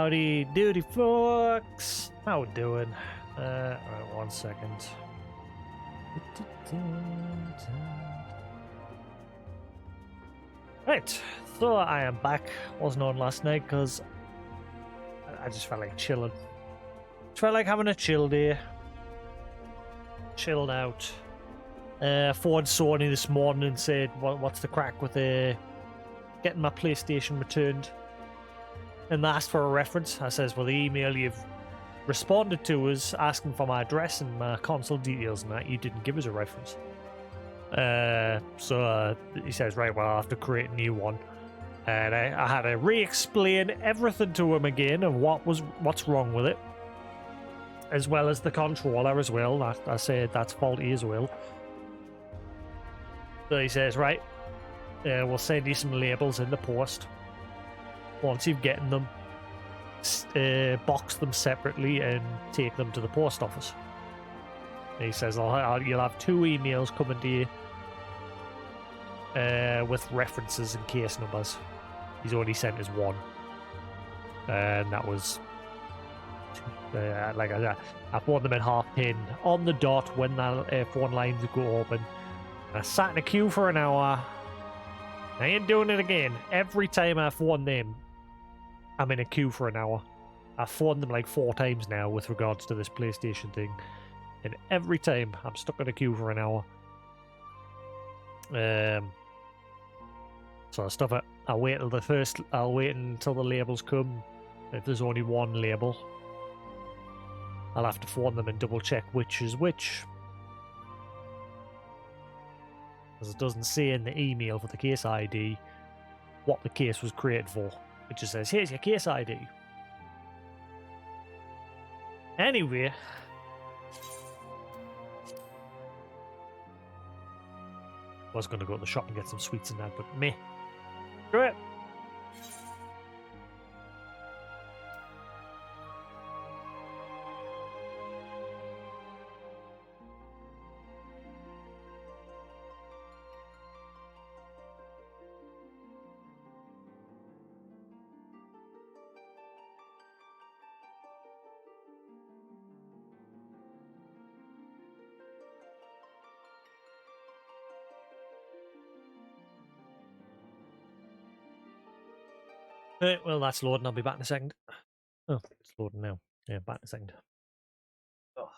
Howdy doody folks. How we doing? Right, 1 second. Right, so I am back. Wasn't on last night because I just felt like chilling. Felt like having a chill day. Chilled out. Phoned Sony this morning and said, what's the crack with getting my PlayStation returned? And they asked for a reference. I says, well, the email you've responded to us asking for my address and my console details and that, you didn't give us a reference. So he says, right, well, I'll have to create a new one. And I had to re-explain everything to him again of what's wrong with it, as well as the controller as well. I said that's faulty as well. So he says, right, we'll send you some labels in the post. Once you've gotten them, box them separately and take them to the post office. And he says, you'll have 2 emails coming to you with references and case numbers. He's only sent us 1. And that was, like I said, I bought them at 10:30 on the dot when the phone lines go open. I sat in a queue for an hour. I ain't doing it again. Every time I phone them, I'm in a queue for an hour. I've phoned them like 4 times now with regards to this PlayStation thing. And every time I'm stuck in a queue for an hour. So stuff it. I'll wait until the labels come. If there's only 1 label, I'll have to phone them and double check which is which. Because it doesn't say in the email for the case ID what the case was created for. It just says, here's your case ID. Anyway. I was going to go to the shop and get some sweets and that, but meh. Screw it. Well, that's loading. I'll be back in a second. Oh, it's loading now. Yeah, back in a second. Oh.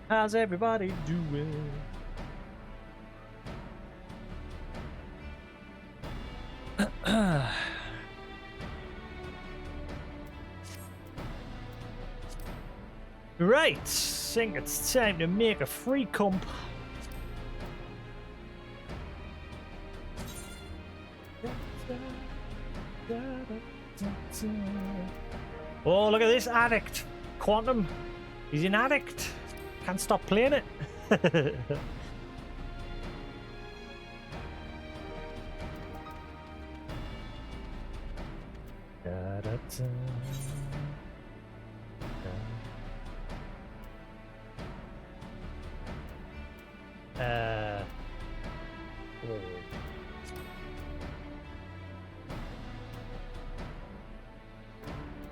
How's everybody doing? Right, I think it's time to make a free comp. Oh, look at this addict. Quantum. He's an addict. Can't stop playing it.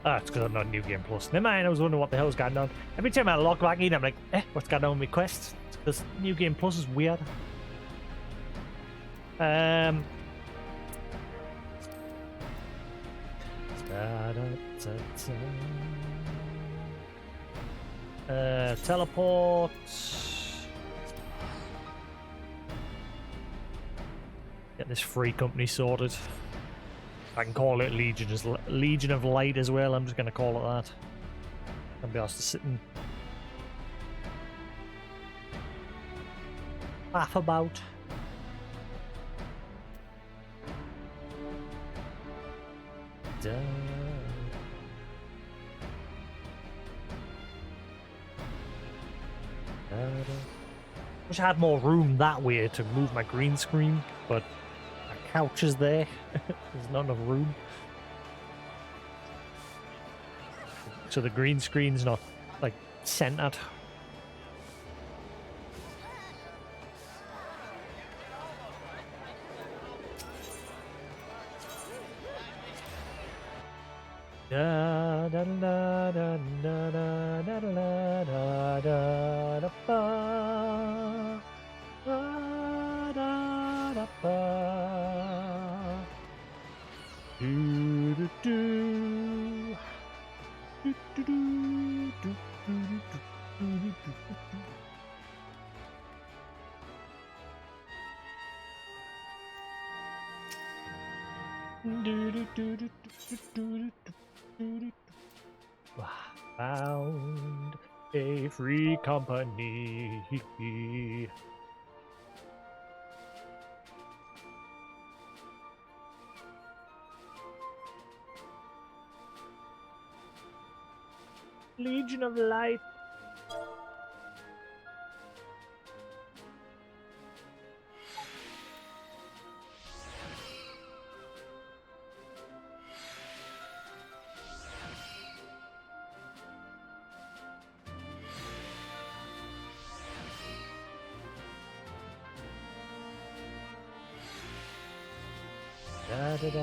Ah, it's because I'm not New Game Plus. Never mind, I was wondering what the hell's going on. Every time I log back in, I'm like, what's going on with my quest? Because New Game Plus is weird. Teleport. Get this free company sorted. I can call it Legion of Light as well. I'm just going to call it that. I'll be asked to sit and laugh about. Wish I had more room that way to move my green screen, but my couch is there. There's not enough room. So the green screen's not, like, centered. Da da da da da da da da da da da ba da da da ba do do do do do do do do do. Found a free company. Legion of Light. Da, da, da,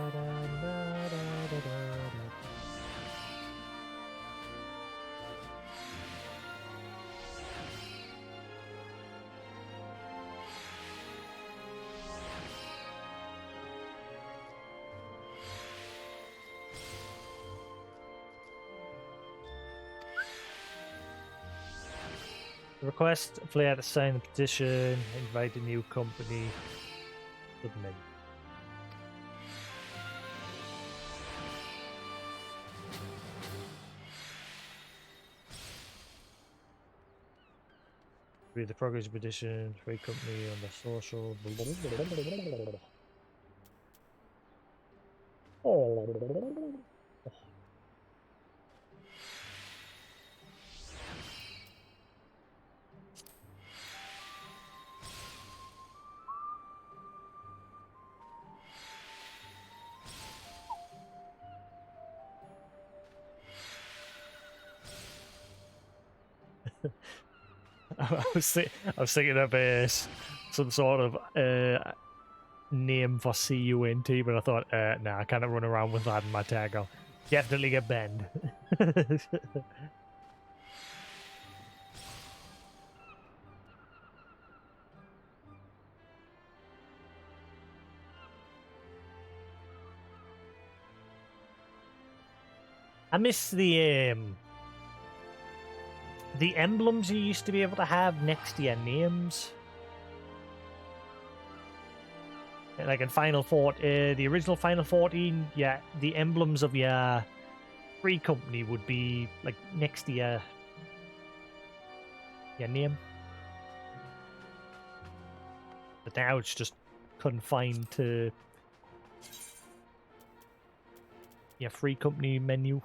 da, da, da, da, da. Request a player to sign the petition, invite a new company, submit. Read the progress petition, free company on the social. I was thinking of some sort of name for CUNT, but I thought, nah, I can't run around with that in my tag. I'll definitely get banned. I miss the emblems you used to be able to have next to your names. Like in the original Final 14, yeah, the emblems of your free company would be like next to your name. But now it's just confined to your free company menu.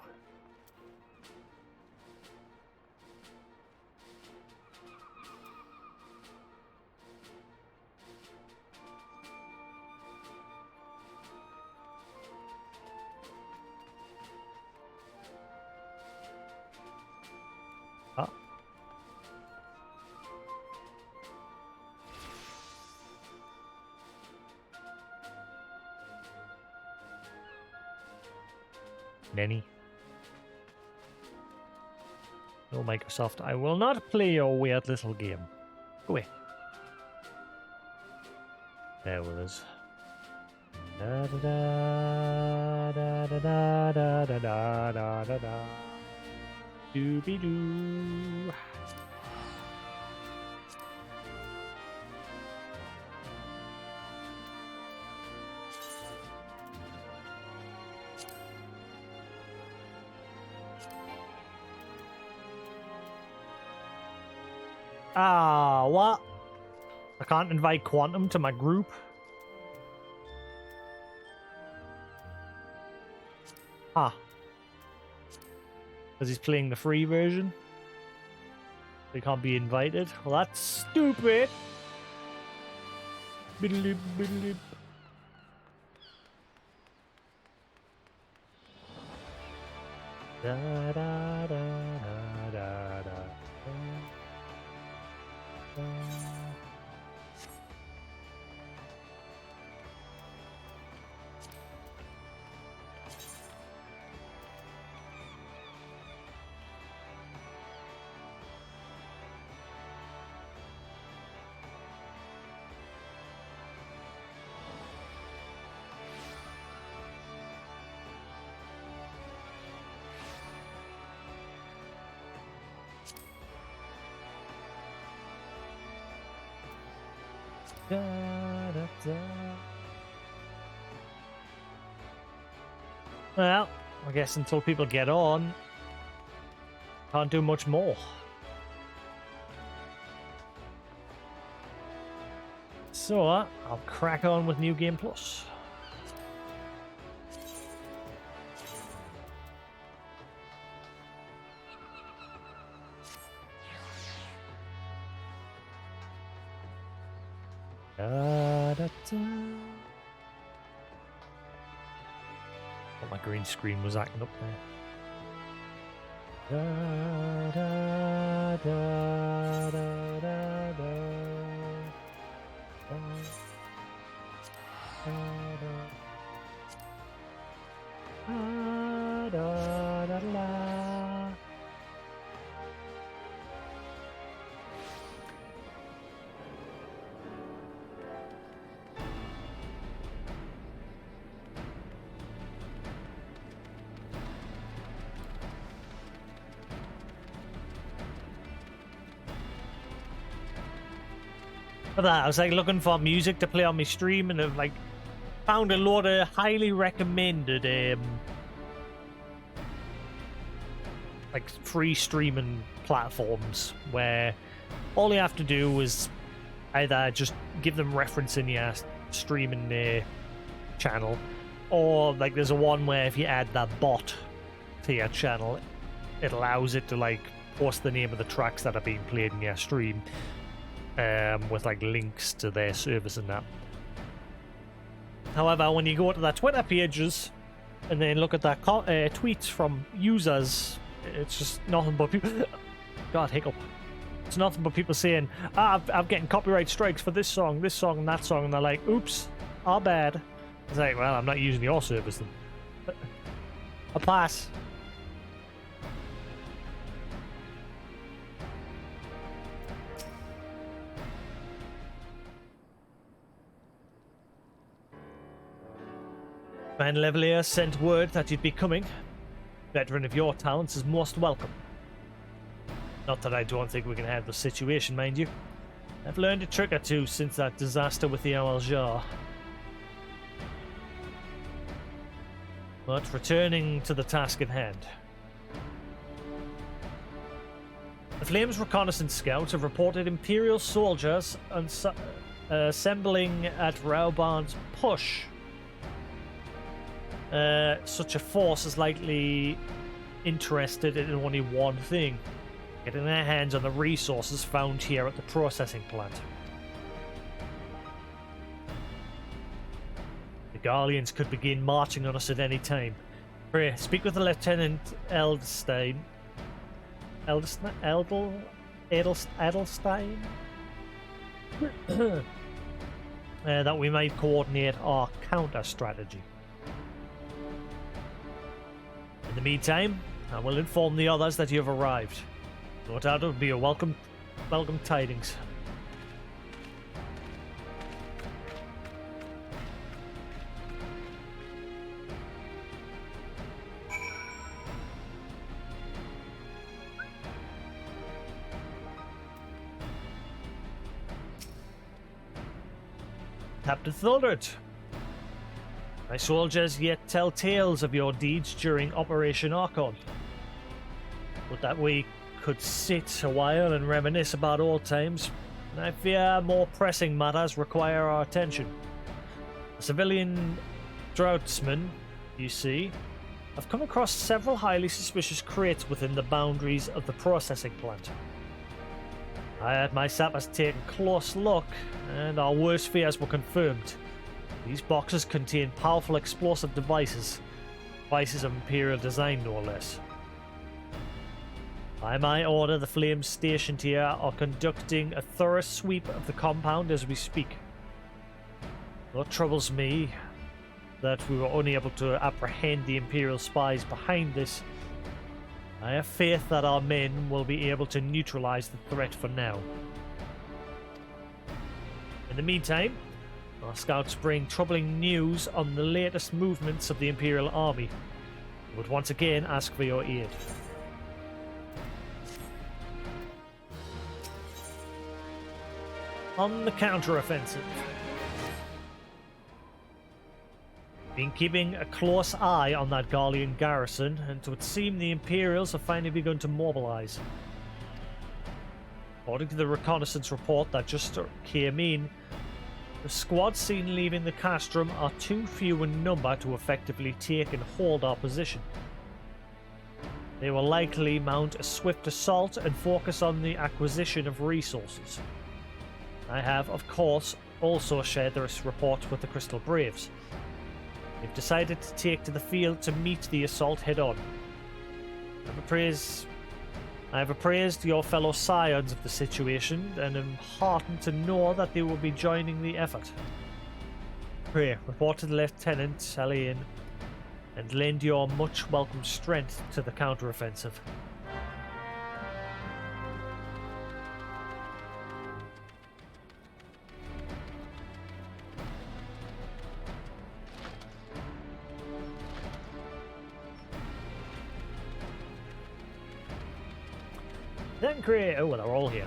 Nenny. No, Microsoft, I will not play your weird little game. Go away. There it is. Da da da da da da da da da da da. Doobie doo. Ah, what? I can't invite Quantum to my group. Ah. Because he's playing the free version. They can't be invited. Well, that's stupid. Biddle-dip, biddle-dip. Da da da da da da. Da, da, da. Well, I guess until people get on, can't do much more. So, I'll crack on with New Game Plus. Da, da, da. Oh, my green screen was acting up there. Da, da, da, da, da, da. Da, da, da, da. For that, I was like looking for music to play on my stream, and I've like found a lot of highly recommended like free streaming platforms where all you have to do is either just give them reference in your streaming channel, or like there's a one where if you add that bot to your channel, it allows it to like post the name of the tracks that are being played in your stream, with like links to their service and that. However, when you go to their Twitter pages and then look at their tweets from users, it's just nothing but people. God, hiccup. It's nothing but people saying, I'm getting copyright strikes for this song, and that song, and they're like, oops, our bad. It's like, well, I'm not using your service then. A pass. Man Levelier sent word that you'd be coming. Veteran of your talents is most welcome. Not that I don't think we can handle the situation, mind you. I've learned a trick or two since that disaster with the Owl Jar. But returning to the task at hand. The Flames reconnaissance scouts have reported Imperial soldiers assembling at Rauban's Push. Such a force is likely interested in only one thing: getting their hands on the resources found here at the processing plant. The Garleans could begin marching on us at any time. Pray, speak with the Lieutenant Edelstein. Edelstein? That we might coordinate our counter strategy. In the meantime, I will inform the others that you have arrived. No doubt it will be a welcome tidings. Captain Thildert, my soldiers yet tell tales of your deeds during Operation Archon. But that we could sit a while and reminisce about old times, and I fear more pressing matters require our attention. The civilian draughtsmen, you see, have come across several highly suspicious crates within the boundaries of the processing plant. I had my sappers take a close look, and our worst fears were confirmed. These boxes contain powerful explosive devices of Imperial design no less. By my order, the Flames stationed here are conducting a thorough sweep of the compound as we speak. What troubles me that we were unable to apprehend the Imperial spies behind this. I have faith that our men will be able to neutralize the threat for now. In the meantime, our scouts bring troubling news on the latest movements of the Imperial Army. I would once again ask for your aid. On the counter-offensive. Been keeping a close eye on that Garlean garrison, and it would seem the Imperials have finally begun to mobilize. According to the reconnaissance report that just came in, the squads seen leaving the castrum are too few in number to effectively take and hold our position. They will likely mount a swift assault and focus on the acquisition of resources. I have, of course, also shared this report with the Crystal Braves. They've decided to take to the field to meet the assault head-on. I have appraised your fellow scions of the situation, and am heartened to know that they will be joining the effort. Pray, report to the Lieutenant Alain, and lend your much welcome strength to the counteroffensive. Then create. Oh, well, they're all here.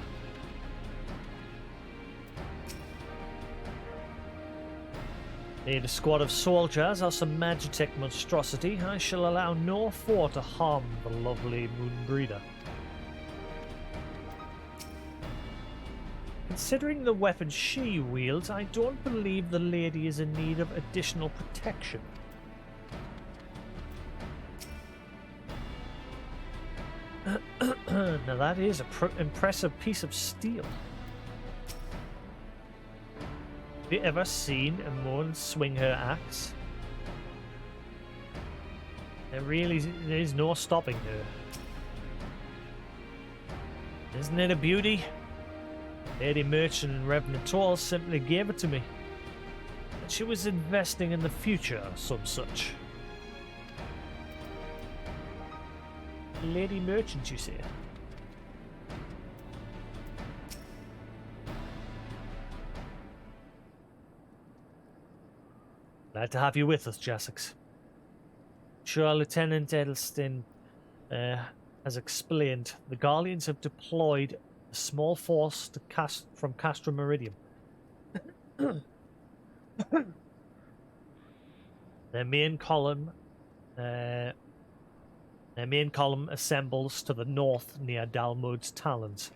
Need a squad of soldiers or some Magitech monstrosity. I shall allow no foe to harm the lovely Moonbreeder. Considering the weapon she wields, I don't believe the lady is in need of additional protection. Now that is an impressive piece of steel. Have you ever seen a woman swing her axe? There is no stopping her. Isn't it a beauty? Lady Merchant and Revenant Toll simply gave it to me. And she was investing in the future or some such. Lady Merchant, you say? Glad to have you with us, Jasix. Sure, Lieutenant Edelstein has explained, the Garleans have deployed a small force to from Castra Meridium. Their main column assembles to the north near Dalmud's Talons.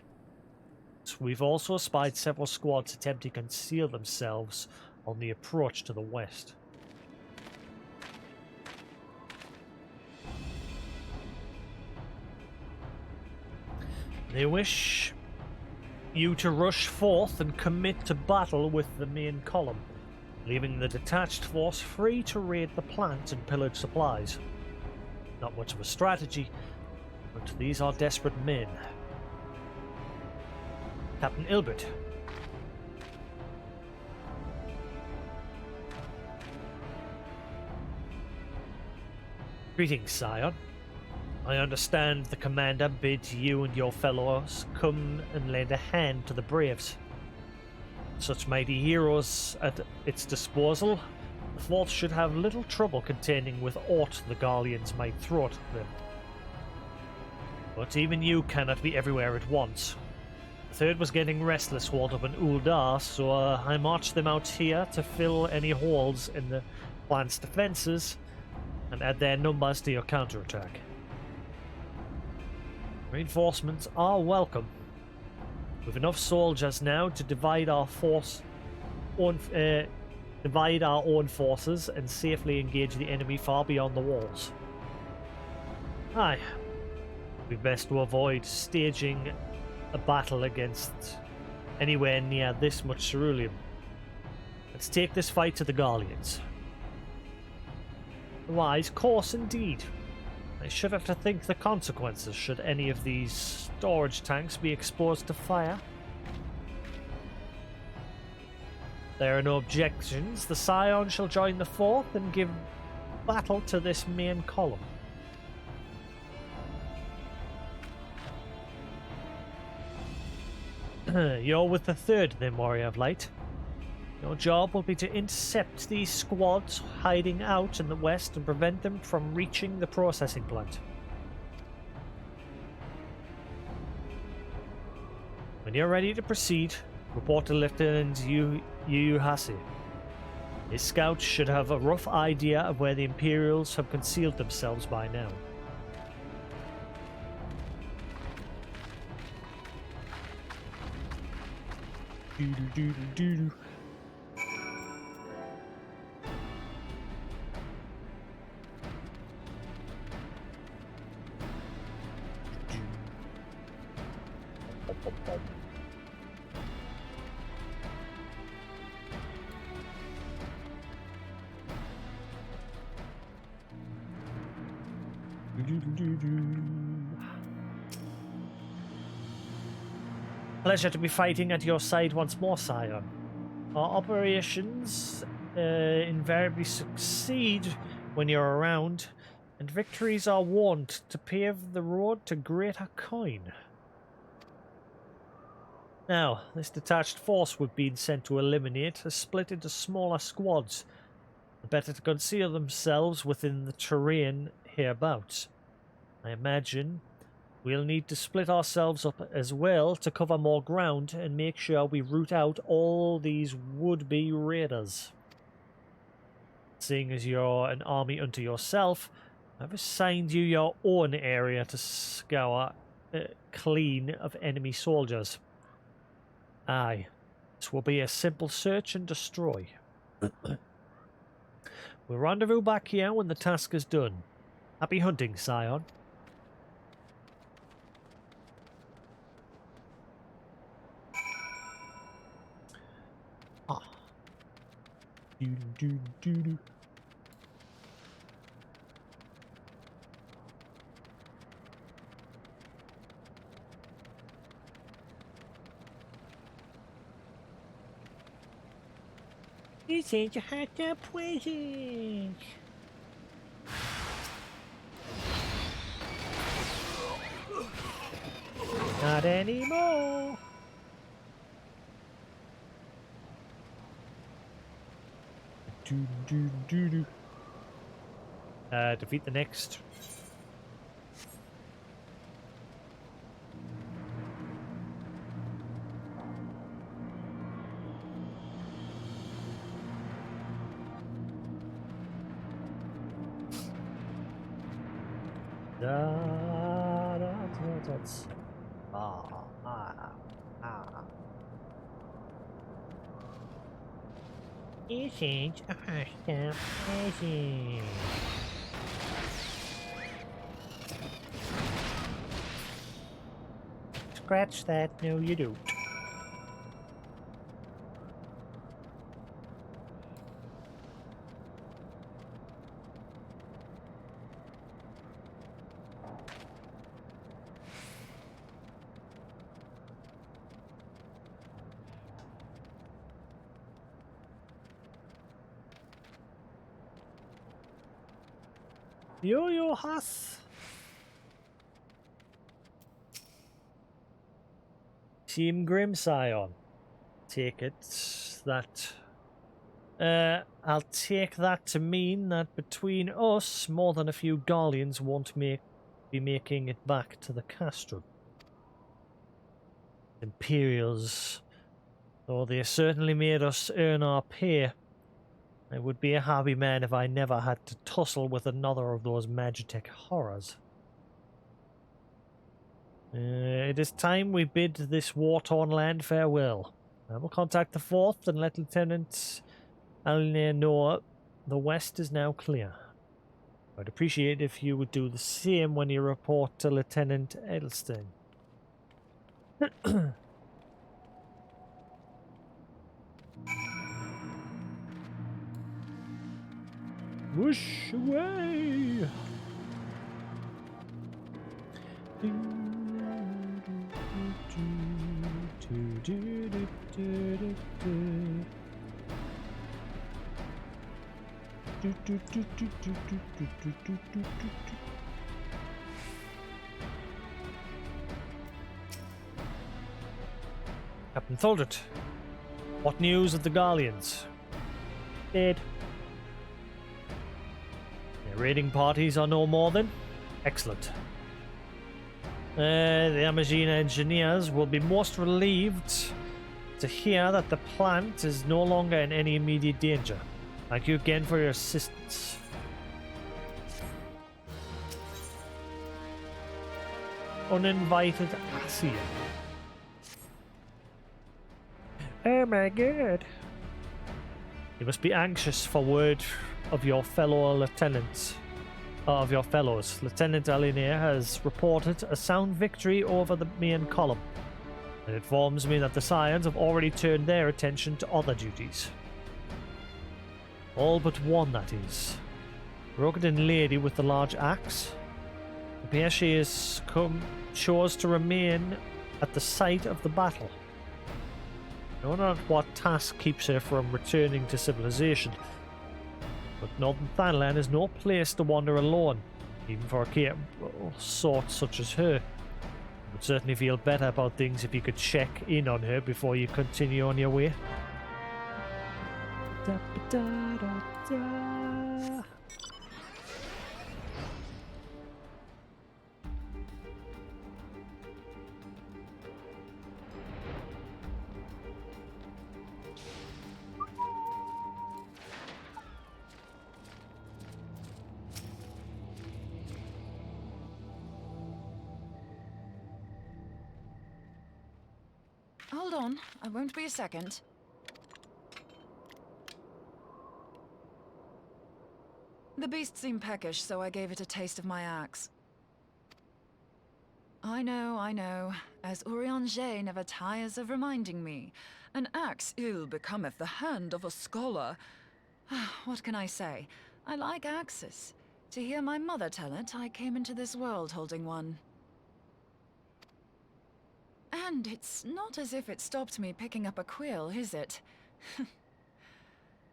We've also spied several squads attempting to conceal themselves on the approach to the west. They wish you to rush forth and commit to battle with the main column, leaving the detached force free to raid the plant and pillage supplies. Not much of a strategy, but these are desperate men. Captain Ilbert. Greetings, Scion. I understand the commander bids you and your fellows come and lend a hand to the Braves. Such mighty heroes at its disposal, the Fourth should have little trouble contending with aught the Garleans might throw at them. But even you cannot be everywhere at once. The Third was getting restless walled up in Uldar, so I marched them out here to fill any holes in the plant's defenses and add their numbers to your counterattack. Reinforcements are welcome. With enough soldiers now to divide our own forces and safely engage the enemy far beyond the walls. Aye, it would be best to avoid staging a battle against anywhere near this much ceruleum. Let's take this fight to the Garleans. A wise course indeed. I should have to think the consequences should any of these storage tanks be exposed to fire. There are no objections. The Scion shall join the Fourth and give battle to this main column. You're with the Third, then, Warrior of Light. Your job will be to intercept these squads hiding out in the west and prevent them from reaching the processing plant. When you're ready to proceed, report to Lieutenant Yuhasi. His scouts should have a rough idea of where the Imperials have concealed themselves by now. Doo-doo-doo-doo-doo. Pleasure to be fighting at your side once more, Scion. Our operations invariably succeed when you're around, and victories are wont to pave the road to greater coin. Now, this detached force we've been sent to eliminate has split into smaller squads, the better to conceal themselves within the terrain hereabouts. I imagine we'll need to split ourselves up as well to cover more ground and make sure we root out all these would-be raiders. Seeing as you're an army unto yourself, I've assigned you your own area to scour clean of enemy soldiers. Aye, this will be a simple search and destroy. We'll rendezvous back here when the task is done. Happy hunting, Scion. Ah. Do-do-do-do-do. You said you had the present. Not anymore. Defeat the next. Da, da, da, that's ah, ah, ah. Isn't a hostile present. Scratch that, no you don't. Yo-yo has. Team Grim Scion. Take it that I'll take that to mean that between us, more than a few Guardians won't be making it back to the Castrum. Imperials, though they certainly made us earn our pay, I would be a happy man if I never had to tussle with another of those Magitech horrors. It is time we bid this war-torn land farewell. I will contact the 4th and let Lieutenant Alinair know the west is now clear. I'd appreciate if you would do the same when you report to Lieutenant Edelstein. Whoosh away! Captain Thuldert, what news of the Garleans? Dead. Their raiding parties are no more then? Excellent. The Amazina engineers will be most relieved to hear that the plant is no longer in any immediate danger. Thank you again for your assistance. Uninvited Asian. Oh my god. You must be anxious for word of your fellow lieutenants. Of your fellows. Lieutenant Alinair has reported a sound victory over the main column, and informs me that the Scions have already turned their attention to other duties. All but one, that is. Rugged lady with the large axe. It appears she has chose to remain at the site of the battle. I don't know what task keeps her from returning to civilization, but Northern Thailand is no place to wander alone, even for a capable sort such as her. You would certainly feel better about things if you could check in on her before you continue on your way. Da, da, da, da. Hold on, I won't be a second. The beast seemed peckish, so I gave it a taste of my axe. I know, as Urianger never tires of reminding me. An axe ill becometh the hand of a scholar. What can I say? I like axes. To hear my mother tell it, I came into this world holding one. And it's not as if it stopped me picking up a quill, is it?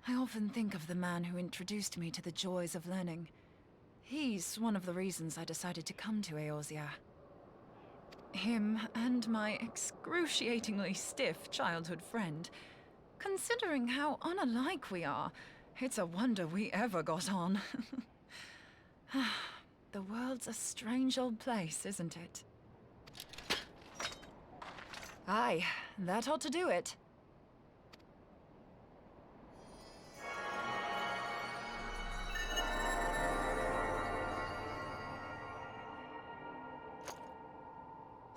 I often think of the man who introduced me to the joys of learning. He's one of the reasons I decided to come to Eorzea. Him and my excruciatingly stiff childhood friend. Considering how unalike we are, it's a wonder we ever got on. The world's a strange old place, isn't it? Aye, that ought to do it.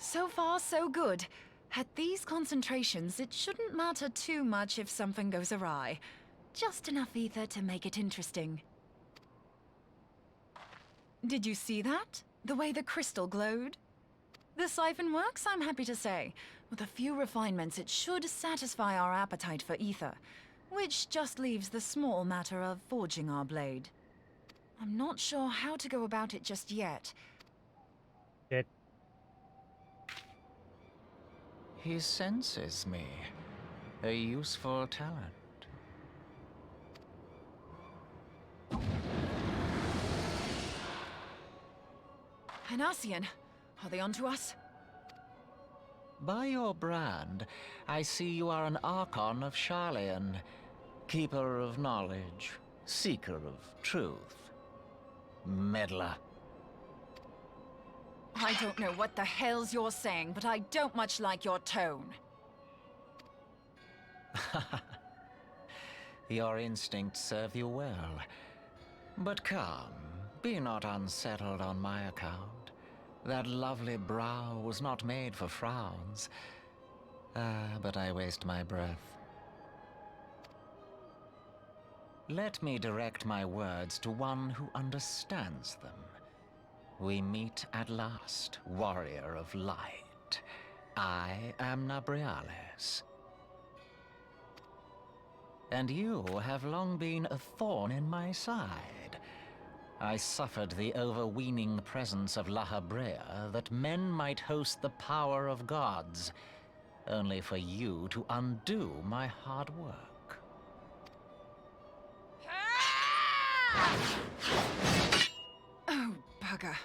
So far, so good. At these concentrations, it shouldn't matter too much if something goes awry. Just enough ether to make it interesting. Did you see that? The way the crystal glowed? The siphon works, I'm happy to say. With a few refinements, it should satisfy our appetite for ether, which just leaves the small matter of forging our blade. I'm not sure how to go about it just yet. Shit. He senses me. A useful talent. Hanassian, are they onto us? By your brand, I see you are an Archon of Sharlayan, keeper of knowledge, seeker of truth, meddler. I don't know what the hell's you're saying, but I don't much like your tone. Your instincts serve you well. But come, be not unsettled on my account. That lovely brow was not made for frowns. But I waste my breath. Let me direct my words to one who understands them. We meet at last, warrior of light. I am Nabriales. And you have long been a thorn in my side. I suffered the overweening presence of La Habrea that men might host the power of gods, only for you to undo my hard work. Oh, bugger.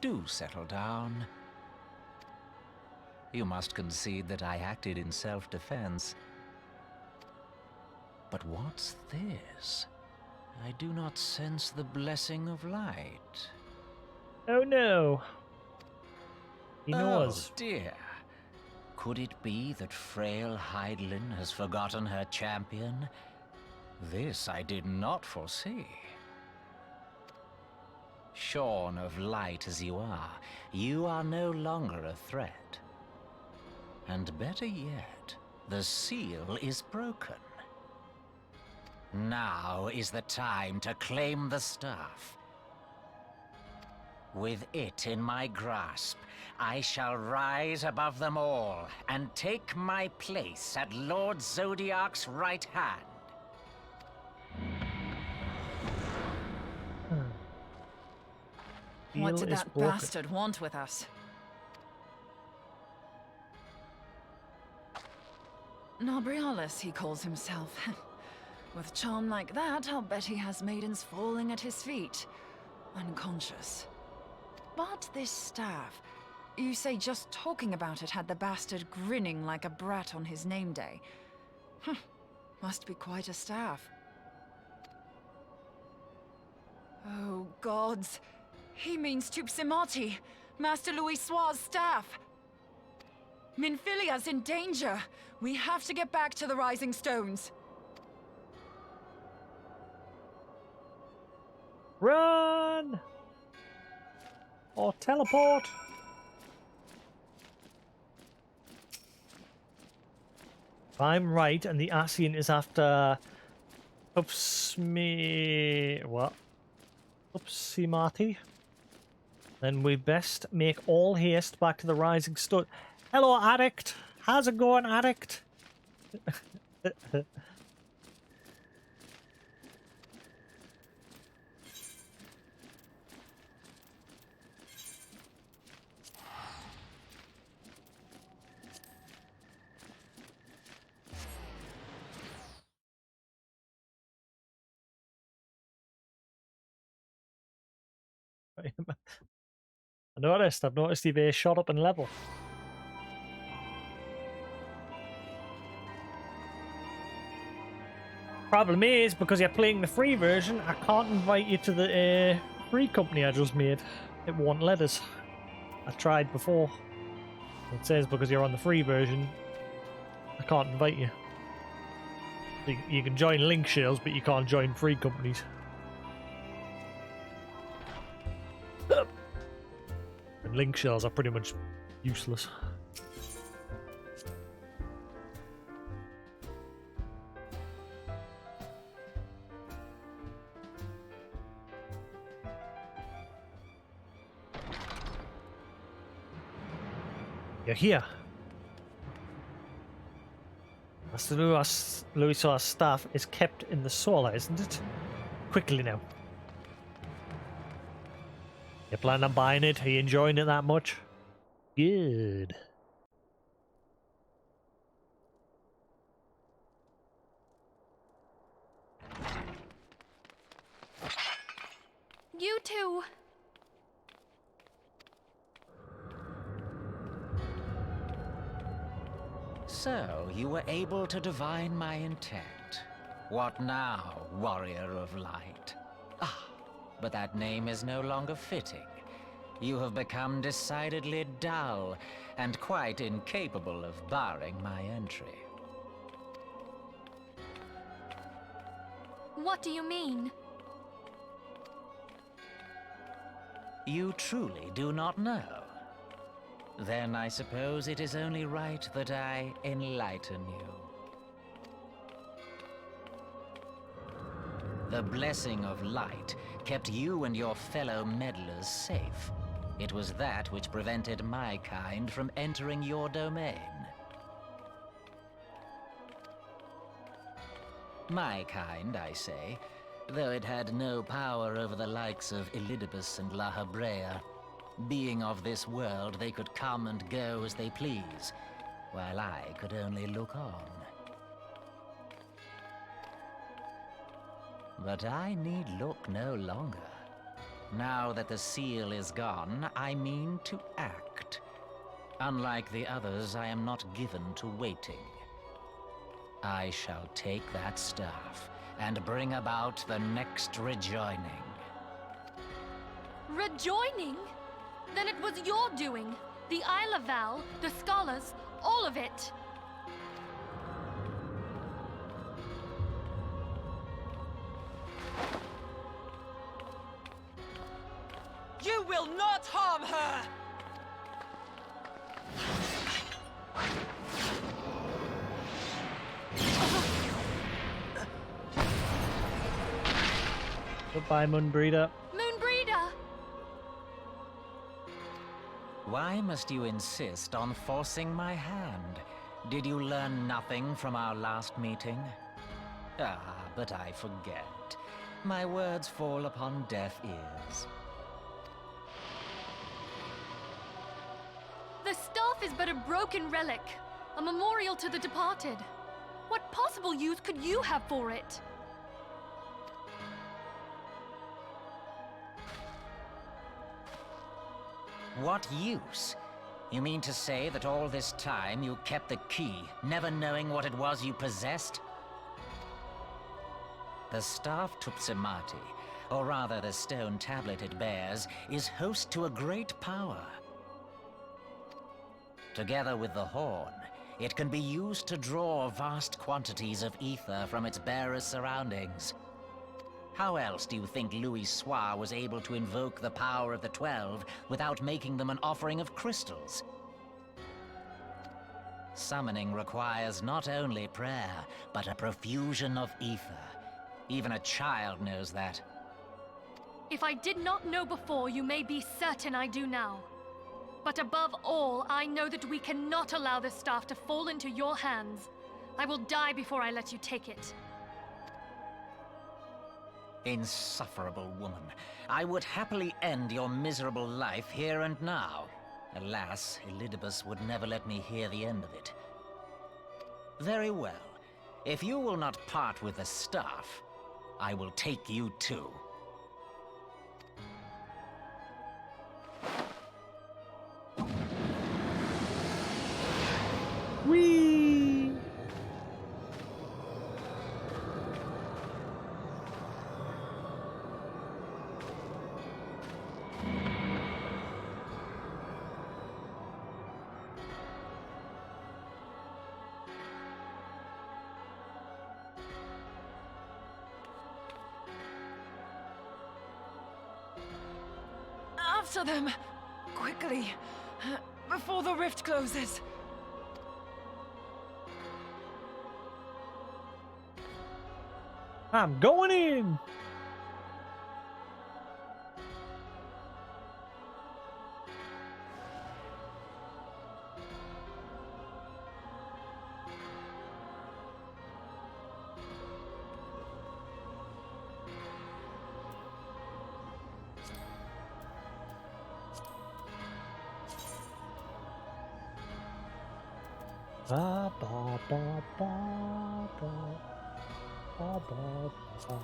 Do settle down. You must concede that I acted in self-defense. But what's this? I do not sense the blessing of light. Oh no. He knows. Oh dear. Could it be that frail Hydelin has forgotten her champion? This I did not foresee. Shorn of light as you are no longer a threat. And better yet, the seal is broken. Now is the time to claim the staff. With it in my grasp, I shall rise above them all and take my place at Lord Zodiac's right hand. What Seal did is that broken. bastard want with us? Nabriales, he calls himself. With charm like that, I'll bet he has maidens falling at his feet, unconscious. But this staff, you say just talking about it had the bastard grinning like a brat on his name day. Must be quite a staff. Oh, gods. He means Tupsimati, Master Louis Soir's staff. Minfilia's in danger. We have to get back to the Rising Stones. Run! Or teleport! If I'm right, and the Ascian is after Upsimati, then we best make all haste back to the Rising Stone. Hello, Addict! How's it going, Addict? I've noticed you've shot up in level. Problem is, because you're playing the free version, I can't invite you to the free company I just made. It won't let us. I tried before. It says because you're on the free version, I can't invite you. You can join link shares, but you can't join free companies. link shells are pretty much useless. You're here. Master Louis' staff is kept in the solar, isn't it? Quickly now. You plan on buying it? Are you enjoying it that much? Good. You too. So, you were able to divine my intent. What now, warrior of light? Ah, but that name is no longer fitting. You have become decidedly dull, and quite incapable of barring my entry. What do you mean? You truly do not know? Then I suppose it is only right that I enlighten you. The blessing of light kept you and your fellow meddlers safe. It was that which prevented my kind from entering your domain. My kind, I say, though it had no power over the likes of Elidibus and La Habrea. Being of this world, they could come and go as they please, while I could only look on. But I need look no longer. Now that the seal is gone, I mean to act. Unlike the others, I am not given to waiting. I shall take that staff and bring about the next rejoining. Rejoining? Then it was your doing. The Isle of Val, the scholars, all of it. You will not harm her! Goodbye, Moonbreeder. Moonbreeder! Why must you insist on forcing my hand? Did you learn nothing from our last meeting? Ah, but I forget. My words fall upon deaf ears. The staff is but a broken relic, a memorial to the departed. What possible use could you have for it? What use? You mean to say that all this time you kept the key, never knowing what it was you possessed? The staff Tupsimati, or rather the stone tablet it bears, is host to a great power. Together with the horn, it can be used to draw vast quantities of ether from its bearer's surroundings. How else do you think Louis Soir was able to invoke the power of the 12 without making them an offering of crystals? Summoning requires not only prayer, but a profusion of ether. Even a child knows that. If I did not know before, you may be certain I do now. But above all, I know that we cannot allow the staff to fall into your hands. I will die before I let you take it. Insufferable woman. I would happily end your miserable life here and now. Alas, Elidibus would never let me hear the end of it. Very well. If you will not part with the staff, I will take you too. Whee! After them! Quickly, before the rift closes. I'm going in. Ba, ba, ba, ba, ba. Ba, ba, ba.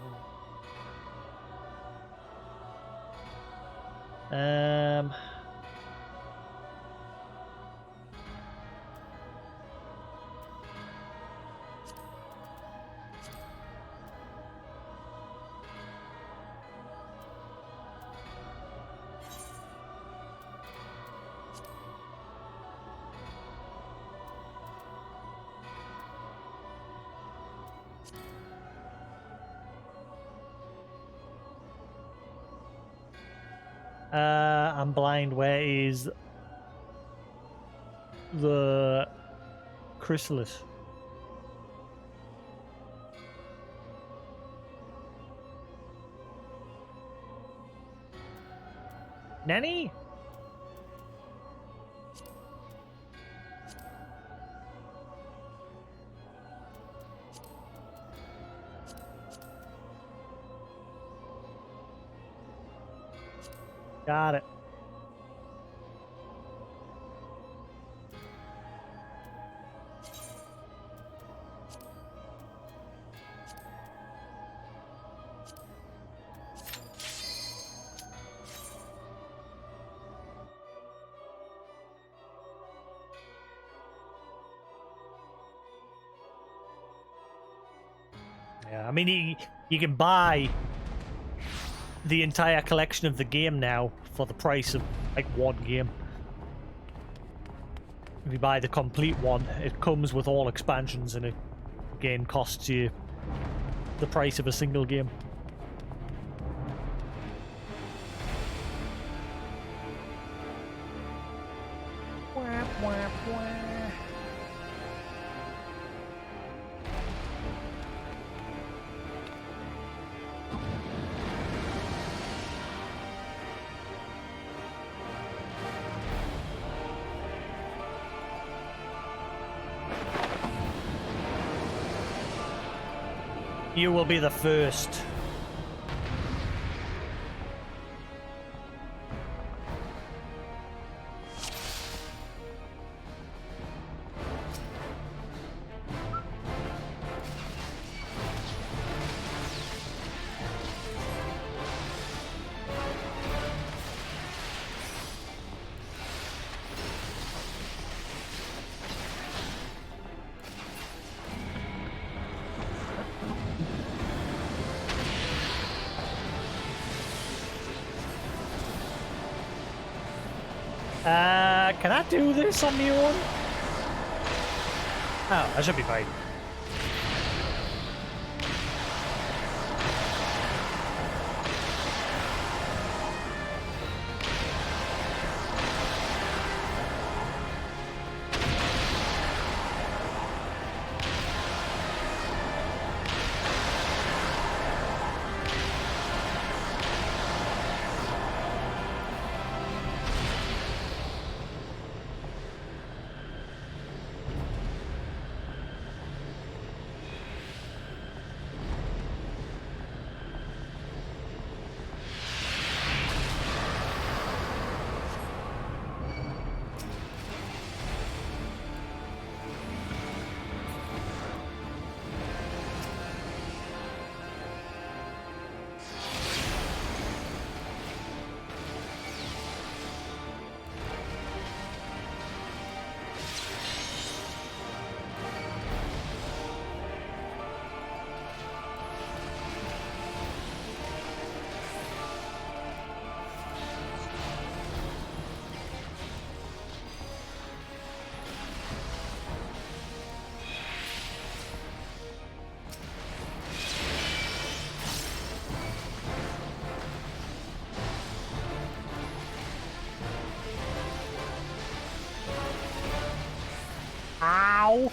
I'm blind. Where is the chrysalis? Nanny? Got it. Yeah, I mean, you can buy the entire collection of the game now for the price of like one game. If you buy the complete one, it comes with all expansions and it again costs you the price of a single game. Wah, wah, wah. You will be the first. Can I do this on my own? Oh, I should be fine. Ow!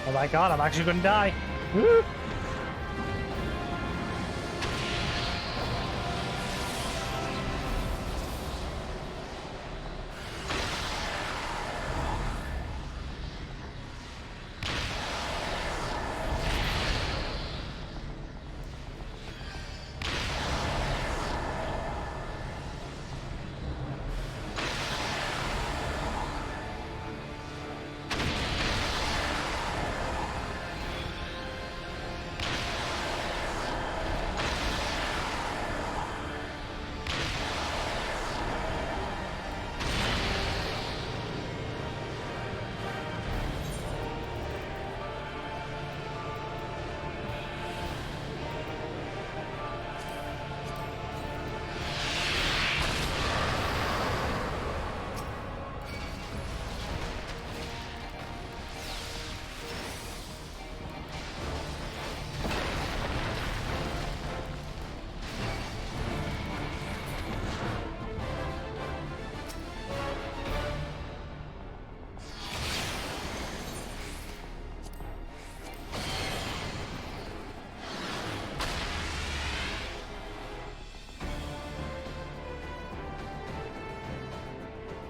Oh my god, I'm actually gonna die. Woo!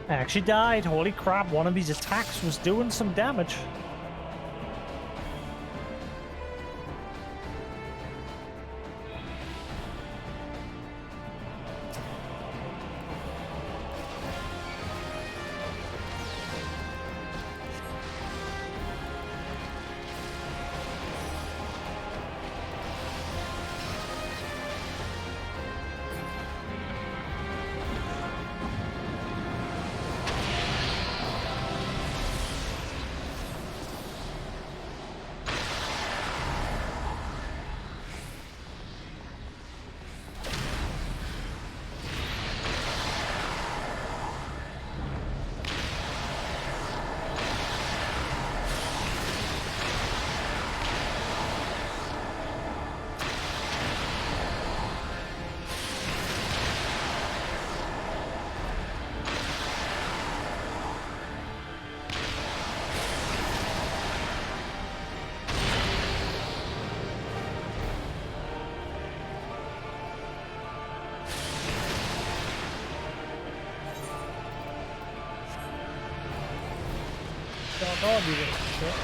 I actually died. Holy crap, one of these attacks was doing some damage. Don't know, you little shit.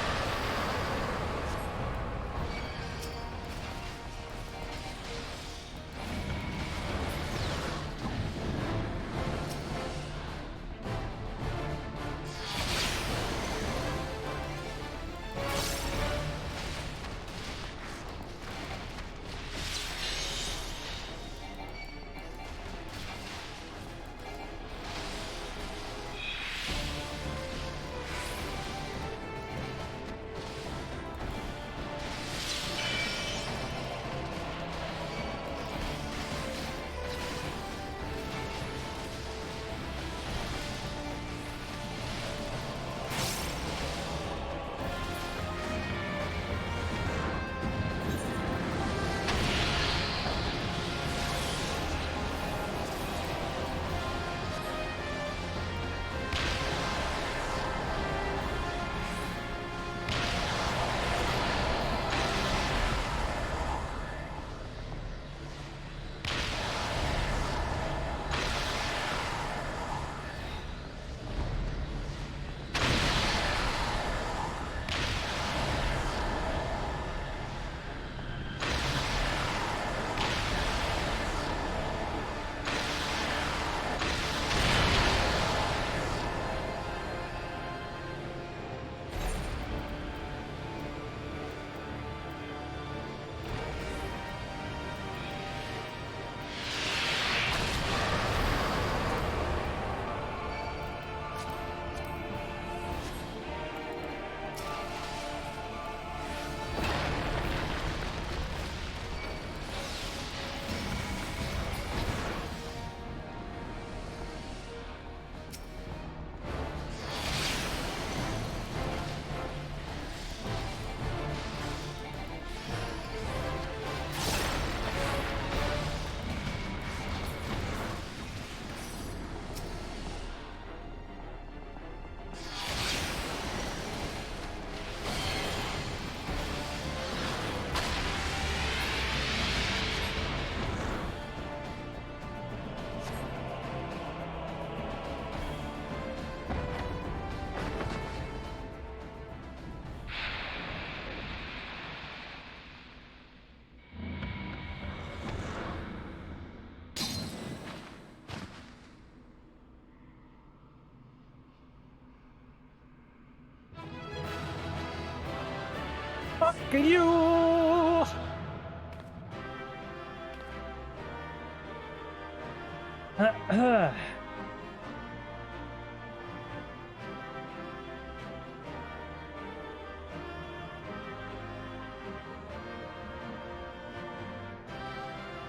Look at you!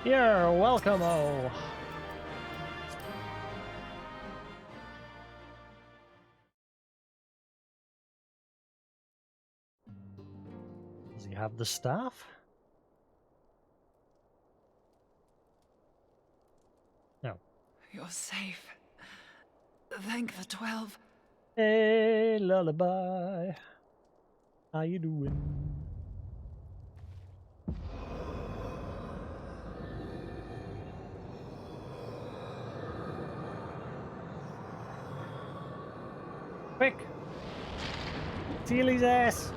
You're welcome, oh. Does he have the staff? No. You're safe. Thank the 12. Hey, lullaby. How you doing? Quick! Steal his ass!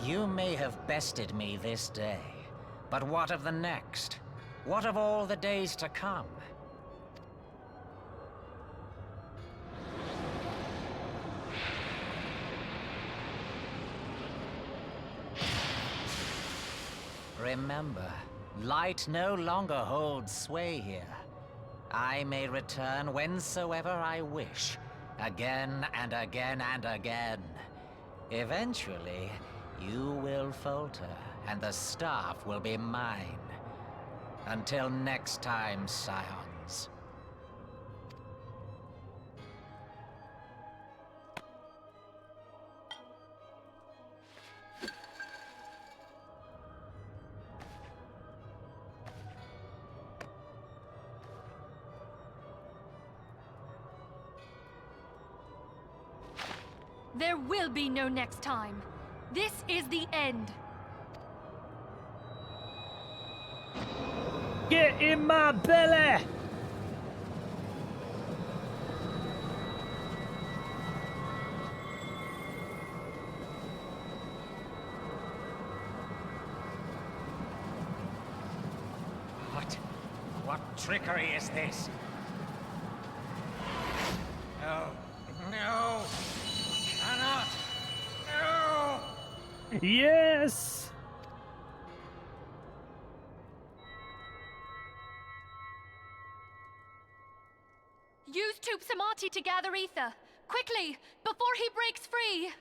You may have bested me this day, but what of the next? What of all the days to come? Remember, light no longer holds sway here. I may return whensoever I wish, again and again and again. Eventually, you will falter, and the staff will be mine. Until next time, scions. There will be no next time. This is the end. Get in my belly! What trickery is this? No. No! Cannot! No! Yes! Use Tube Samati to gather ether. Quickly, before he breaks free!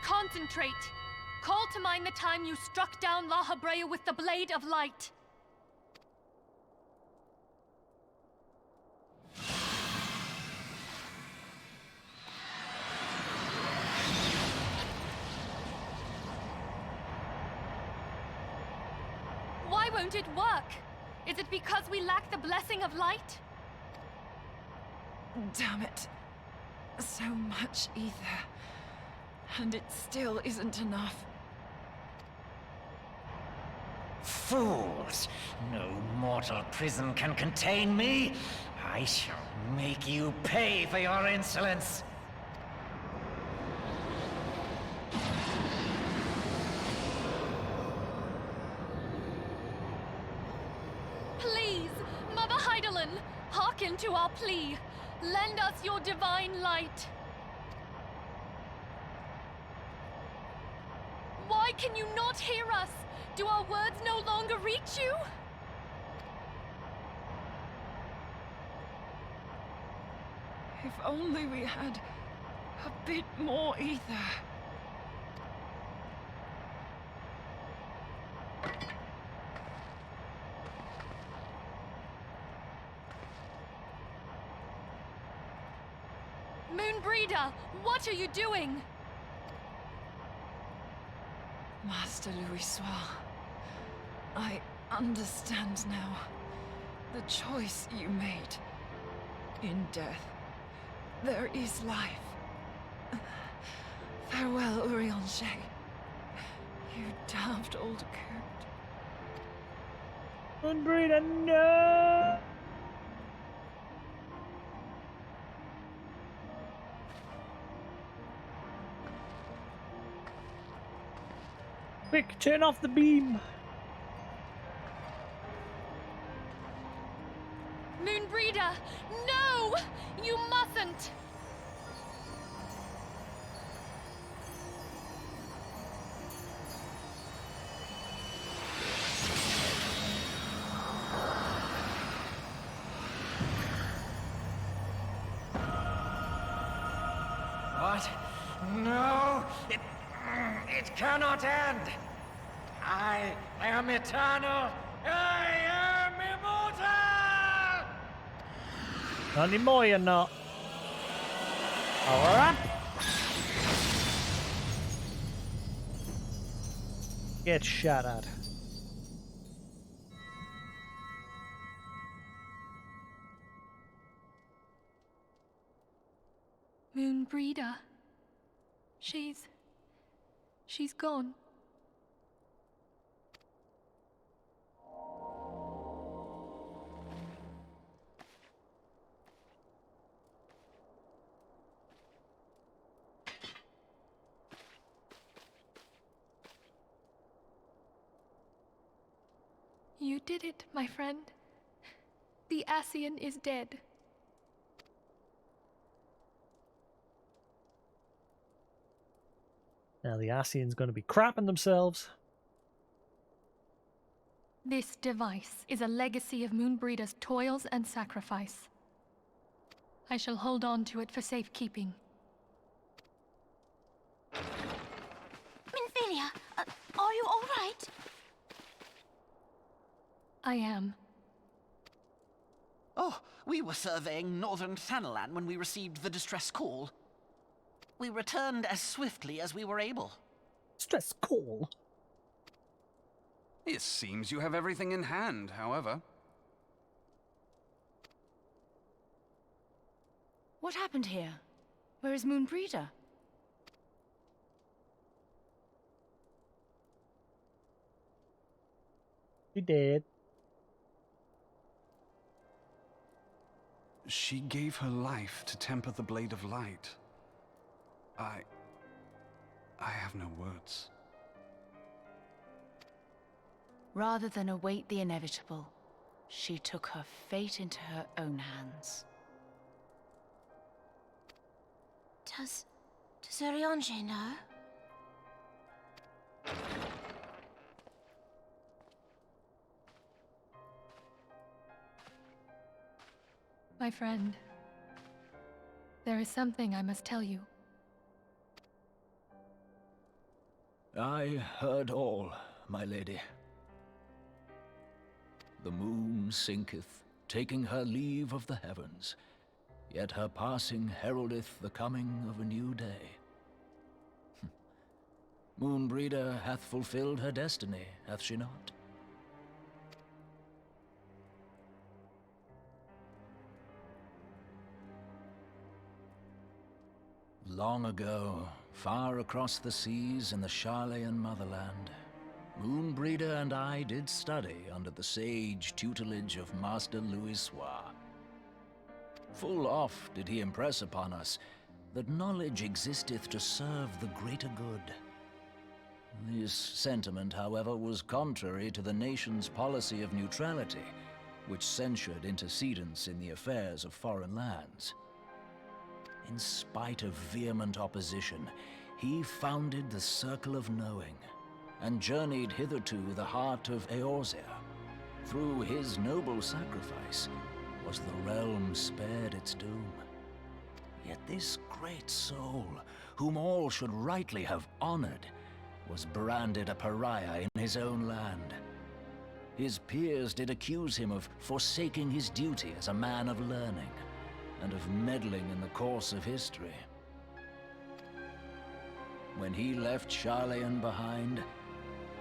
Concentrate. Call to mind the time you struck down La Habrea with the Blade of Light. Why won't it work? Is it because we lack the blessing of light? Damn it. So much ether. And it still isn't enough. Fools! No mortal prison can contain me! I shall make you pay for your insolence! Please, Mother Heidelin, hearken to our plea. Lend us your divine light. Why can you not hear us? Do our words no longer reach you? If only we had a bit more ether. Moonbreeder, what are you doing? Master Louisoix, I understand now. The choice you made. In death, there is life. Farewell, Urianger. You daft old coot. Unbreeder, no! Quick, turn off the beam. Moonbreeder! No! You mustn't! What? No! It cannot end! I am eternal! I am immortal! Not anymore, you're not. Alright. Get shot at. Moonbreeder. She's gone. You did it, my friend. The Ascian is dead. Now the Ascian's going to be crapping themselves. This device is a legacy of Moonbreeder's toils and sacrifice. I shall hold on to it for safekeeping. Minfilia, are you all right? I am. Oh, we were surveying northern Thanalan when we received the distress call. We returned as swiftly as we were able. Stress call. It seems you have everything in hand, however. What happened here? Where is Moonbreeder? He did. She gave her life to temper the blade of light. I have no words. Rather than await the inevitable, she took her fate into her own hands. Does Urianger know? My friend, there is something I must tell you. I heard all, my lady. The moon sinketh, taking her leave of the heavens, yet her passing heraldeth the coming of a new day. Moonbreeder hath fulfilled her destiny, hath she not? Long ago, far across the seas in the Charlayan motherland, Moonbreeder and I did study under the sage tutelage of Master Louisoix. Full oft did he impress upon us that knowledge existeth to serve the greater good. This sentiment, however, was contrary to the nation's policy of neutrality, which censured intercedence in the affairs of foreign lands. In spite of vehement opposition, he founded the Circle of Knowing, and journeyed hither to the heart of Eorzea. Through his noble sacrifice was the realm spared its doom. Yet this great soul, whom all should rightly have honored, was branded a pariah in his own land. His peers did accuse him of forsaking his duty as a man of learning, and of meddling in the course of history. When he left Charlayan behind,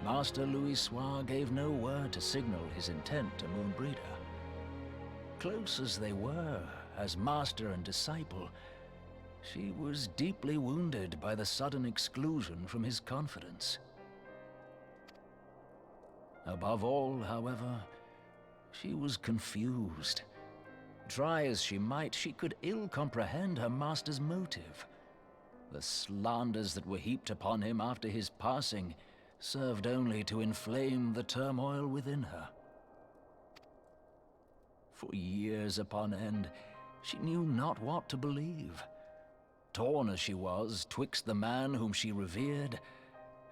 Master Louisoix gave no word to signal his intent to Moonbreeder. Close as they were, as master and disciple, she was deeply wounded by the sudden exclusion from his confidence. Above all, however, she was confused. Try as she might, she could ill comprehend her master's motive. The slanders that were heaped upon him after his passing served only to inflame the turmoil within her. For years upon end, she knew not what to believe. Torn as she was twixt the man whom she revered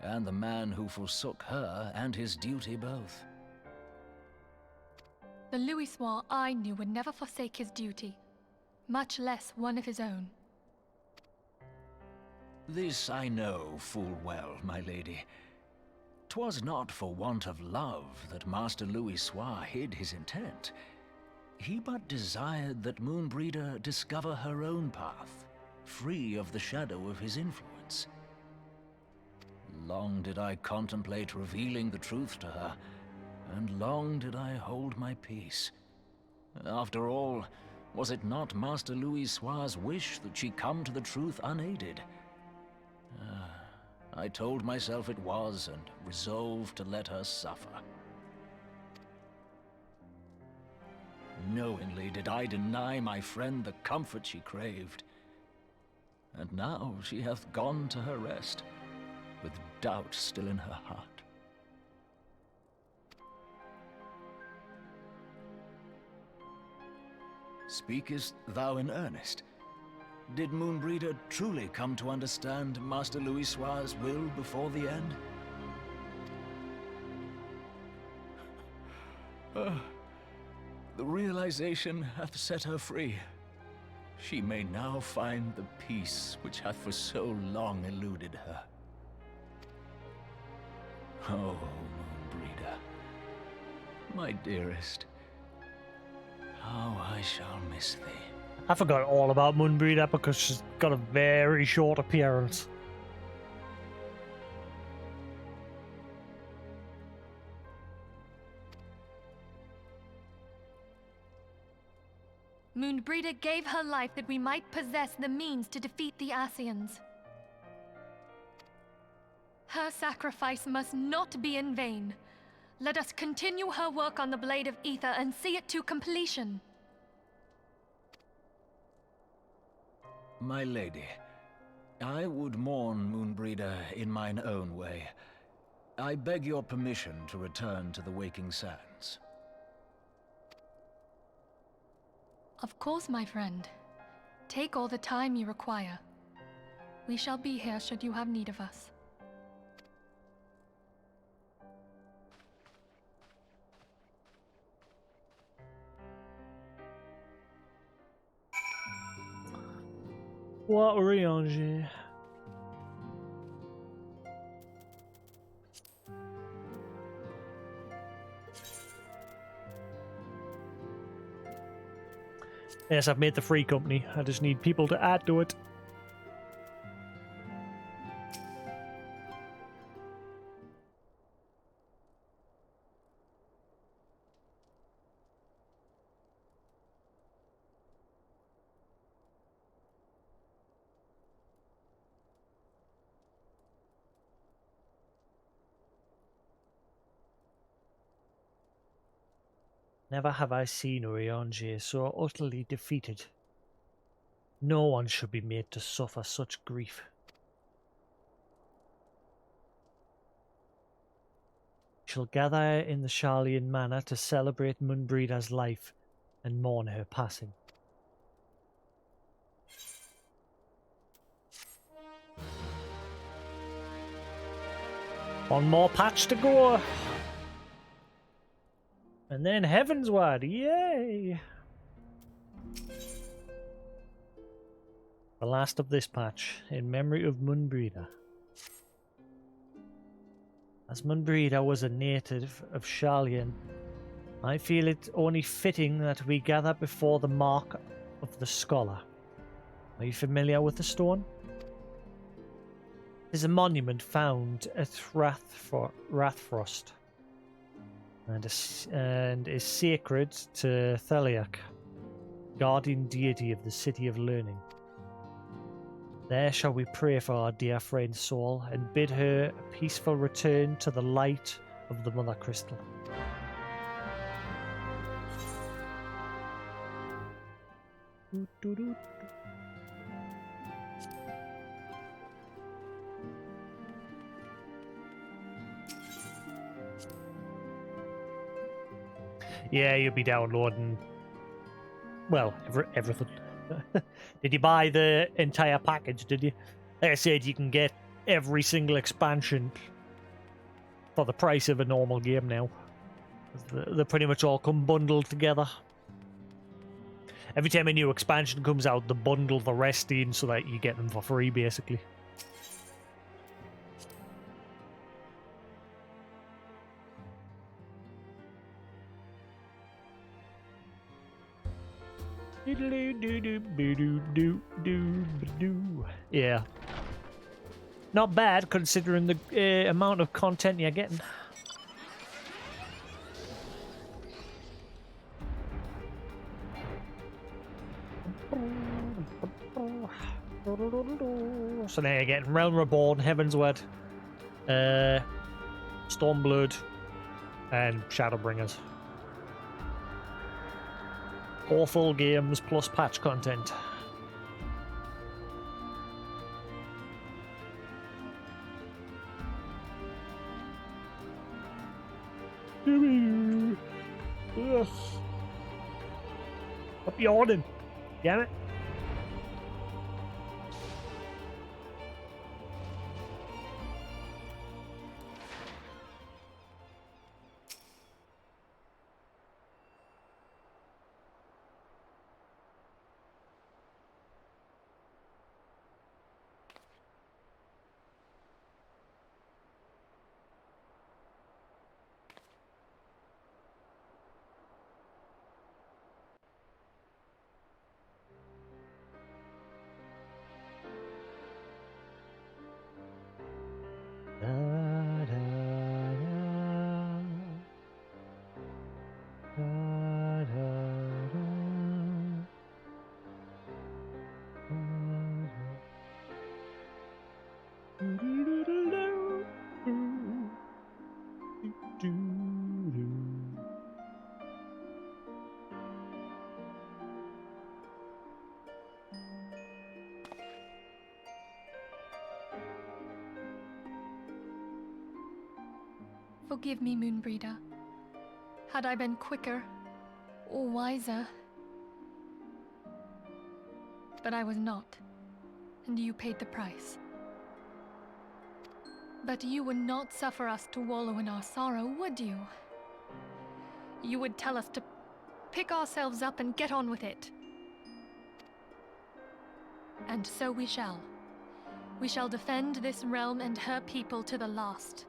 and the man who forsook her and his duty both. The Louisois I knew would never forsake his duty, much less one of his own. This I know full well, my lady. 'Twas not for want of love that Master Louisois hid his intent. He but desired that Moonbreeder discover her own path, free of the shadow of his influence. Long did I contemplate revealing the truth to her, and long did I hold my peace. After all, was it not Master Louisois' wish that she come to the truth unaided? I told myself it was, and resolved to let her suffer. Knowingly did I deny my friend the comfort she craved. And now she hath gone to her rest, with doubt still in her heart. Speakest thou in earnest? Did Moonbreeder truly come to understand Master Louisois' will before the end? The realization hath set her free. She may now find the peace which hath for so long eluded her. Oh, Moonbreeder, my dearest, how I shall miss thee. I forgot all about Moonbreeder because she's got a very short appearance. Moonbreeder gave her life that we might possess the means to defeat the Ascians. Her sacrifice must not be in vain. Let us continue her work on the Blade of Ether and see it to completion. My lady, I would mourn Moonbreeder in mine own way. I beg your permission to return to the Waking Sands. Of course, my friend. Take all the time you require. We shall be here should you have need of us. What Riange? Yes, I've made the free company. I just need people to add to it. Never have I seen Riange so utterly defeated. No one should be made to suffer such grief. We shall gather in the Sharlayan Manor to celebrate Moonbreeder's life and mourn her passing. One more patch to go. And then Heavensward, yay! The last of this patch, in memory of Moonbreeder. As Moonbreeder was a native of Sharlayan, I feel it only fitting that we gather before the mark of the scholar. Are you familiar with the stone? It is a monument found at Rathfrost, and is sacred to Thaliak, guardian deity of the City of Learning. There shall we pray for our dear friend's soul and bid her a peaceful return to the light of the Mother Crystal. Yeah, you'll be downloading. Well, everything. Did you buy the entire package? Did you? Like I said, you can get every single expansion for the price of a normal game now. They pretty much all come bundled together. Every time a new expansion comes out, they bundle the rest in so that you get them for free, basically. Yeah. Not bad, considering the amount of content you're getting. So now you're getting Realm Reborn, Heaven's Word, Stormblood, and Shadowbringers. 4 full games plus patch content. Stop yawning. Damn it. Forgive me, Moonbreeder. Had I been quicker or wiser. But I was not, and you paid the price. But you would not suffer us to wallow in our sorrow, would you? You would tell us to pick ourselves up and get on with it. And so we shall. We shall defend this realm and her people to the last.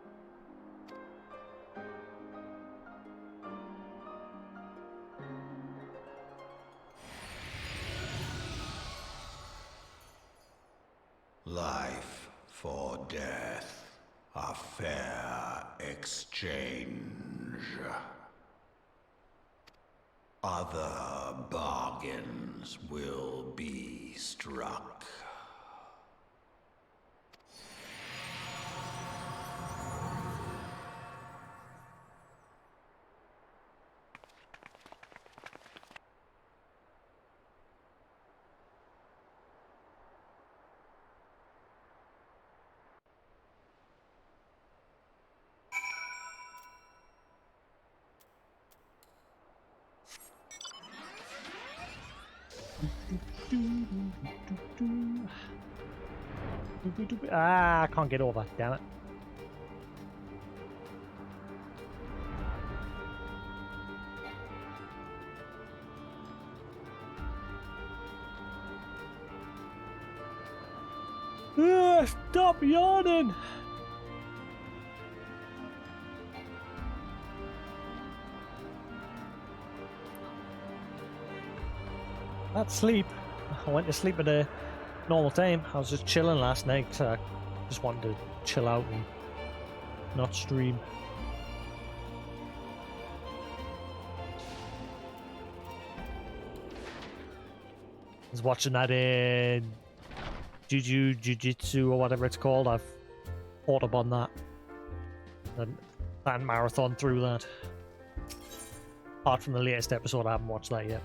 Life for death, a fair exchange. Other bargains will be struck. Ah, I can't get over, damn it. Ah, stop yawning! That's sleep. I went to sleep at a normal time. I was just chilling last night. I just wanted to chill out and not stream. I was watching that Jujitsu or whatever it's called. I've caught up on that. And marathon through that. Apart from the latest episode, I haven't watched that yet.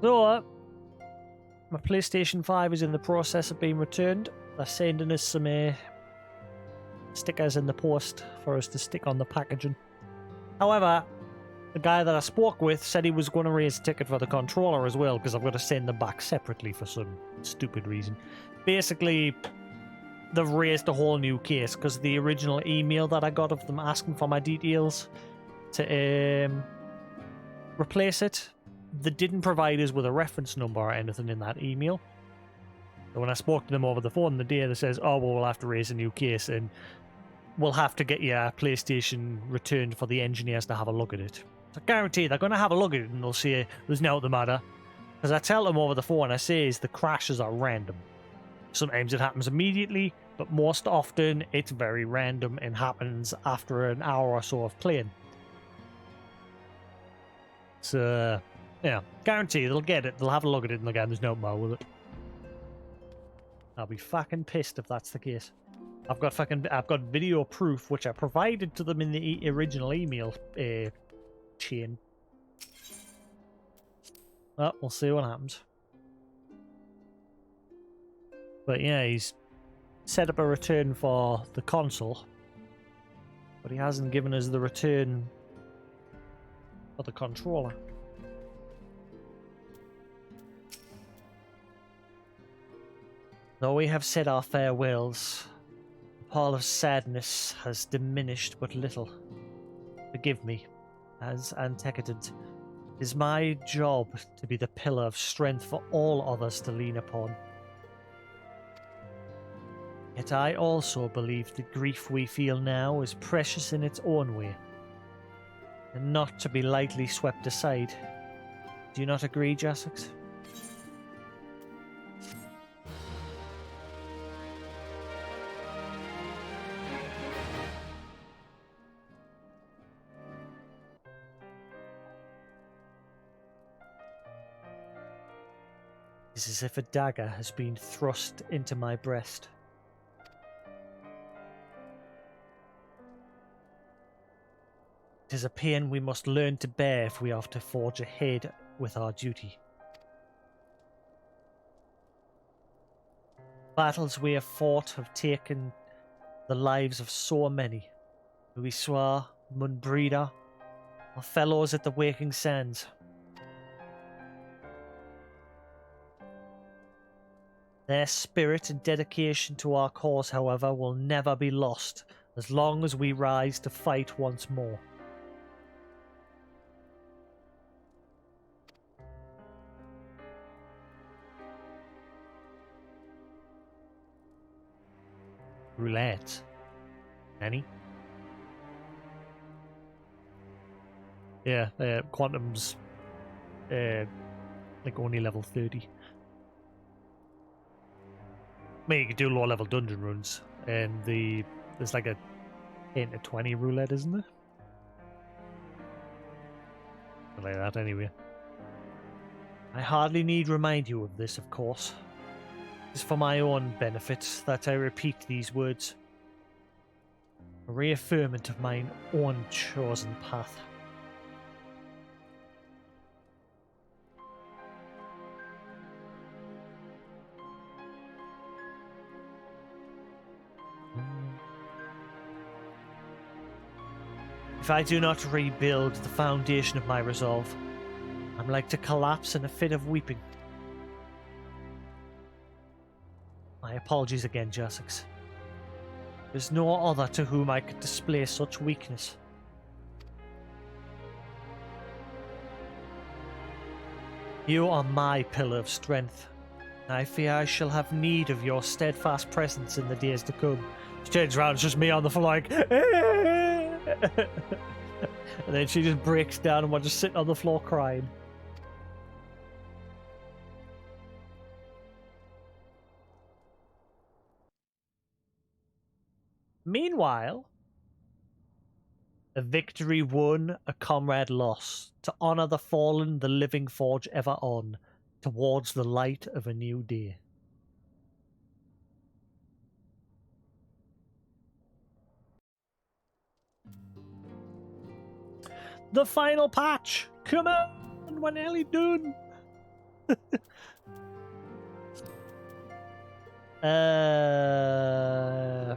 So, my PlayStation 5 is in the process of being returned. They're sending us some stickers in the post for us to stick on the packaging. However, the guy that I spoke with said he was going to raise a ticket for the controller as well, because I've got to send them back separately for some stupid reason. Basically, they've raised a whole new case, because the original email that I got of them asking for my details to replace it, they didn't provide us with a reference number or anything in that email. So when I spoke to them over the phone the day, they says, oh, well, we'll have to raise a new case and we'll have to get your PlayStation returned for the engineers to have a look at it. So I guarantee they're going to have a look at it and they'll say there's no the matter. Because I tell them over the phone, I say the crashes are random. Sometimes it happens immediately, but most often it's very random and happens after an hour or so of playing. So, yeah, guarantee they'll get it, they'll have a look at it and they'll go, there's no more with it. I'll be fucking pissed if that's the case. I've got video proof, which I provided to them in the original email chain. Well, we'll see what happens. But yeah, he's set up a return for the console, but he hasn't given us the return for the controller. Though we have said our farewells, the pall of sadness has diminished but little. Forgive me, as Antecedent, it is my job to be the pillar of strength for all others to lean upon. Yet I also believe the grief we feel now is precious in its own way, and not to be lightly swept aside. Do you not agree, Jasix? It is as if a dagger has been thrust into my breast. It is a pain we must learn to bear if we are to forge ahead with our duty. Battles we have fought have taken the lives of so many. Louisoire, Munbrida, our fellows at the Waking Sands. Their spirit and dedication to our cause, however, will never be lost as long as we rise to fight once more. Roulette. Any? Yeah, Quantum's like only level 30. I mean, you could do low level dungeon runs, and there's like a 10 to 20 roulette, isn't there? Something like that, anyway. I hardly need remind you of this, of course. It's for my own benefit that I repeat these words. A reaffirmment of mine own chosen path. If I do not rebuild the foundation of my resolve, I'm like to collapse in a fit of weeping. My apologies again, Jasix. There's no other to whom I could display such weakness. You are my pillar of strength. I fear I shall have need of your steadfast presence in the days to come. She turns around, it's just me on the floor like... And then she just breaks down and we're just sitting on the floor crying. Meanwhile, a victory won, a comrade lost. To honor the fallen, the living forge ever on, towards the light of a new day. The final patch! Come on, we're nearly done! uh...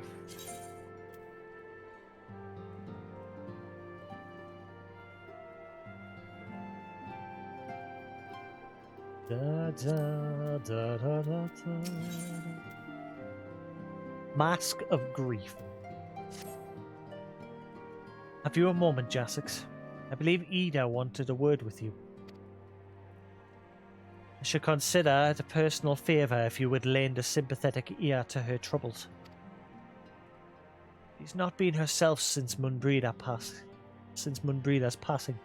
Da, da, da, da, da, da. Mask of Grief. Have you a moment, Jasix? I believe Ida wanted a word with you. I should consider it a personal favour if you would lend a sympathetic ear to her troubles. She's not been herself since Munbrida's passing.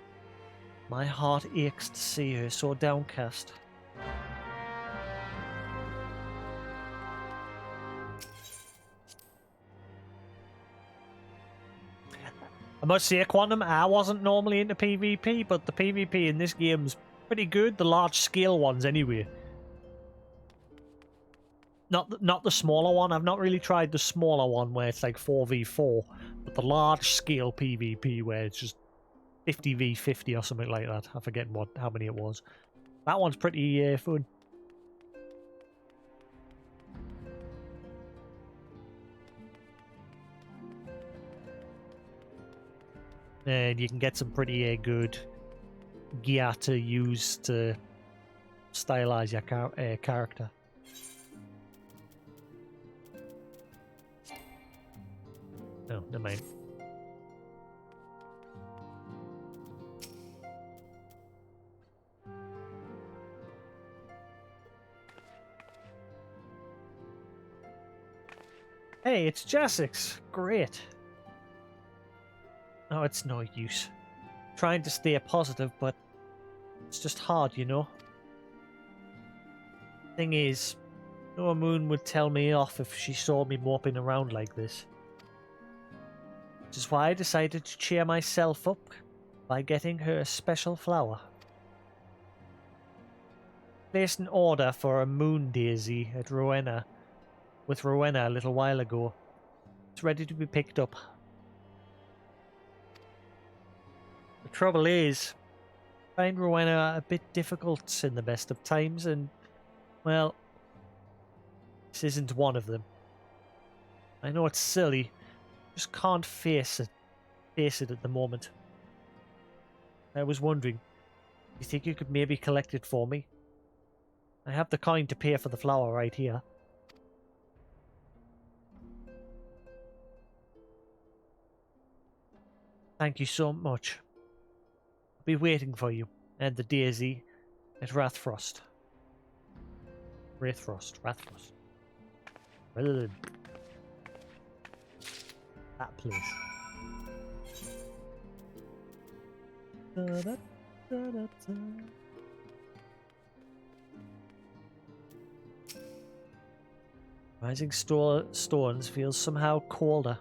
My heart aches to see her so downcast. I must say, Quantum, I wasn't normally into PvP, but the PvP in this game's pretty good. The large-scale ones, anyway. Not the smaller one. I've not really tried the smaller one where it's like 4v4, but the large-scale PvP where it's just 50v50 or something like that. I forget how many it was. That one's pretty fun. And you can get some pretty good gear to use to stylize your character. No, never mind. Hey, it's Jasix. Great. Oh, it's no use. Trying to stay positive, but it's just hard, you know? Thing is, no moon would tell me off if she saw me moping around like this. Which is why I decided to cheer myself up by getting her a special flower. Placed an order for a moon daisy at Rowena with Rowena a little while ago. It's ready to be picked up. The trouble is, I find Rowena a bit difficult in the best of times, and, well, this isn't one of them. I know it's silly, just can't face it at the moment. I was wondering, do you think you could maybe collect it for me? I have the coin to pay for the flower right here. Thank you so much. I'll be waiting for you and the daisy at Rathfrost. Rathfrost. Well, that place. Da-da-da-da-da. Rising stones feel somehow colder.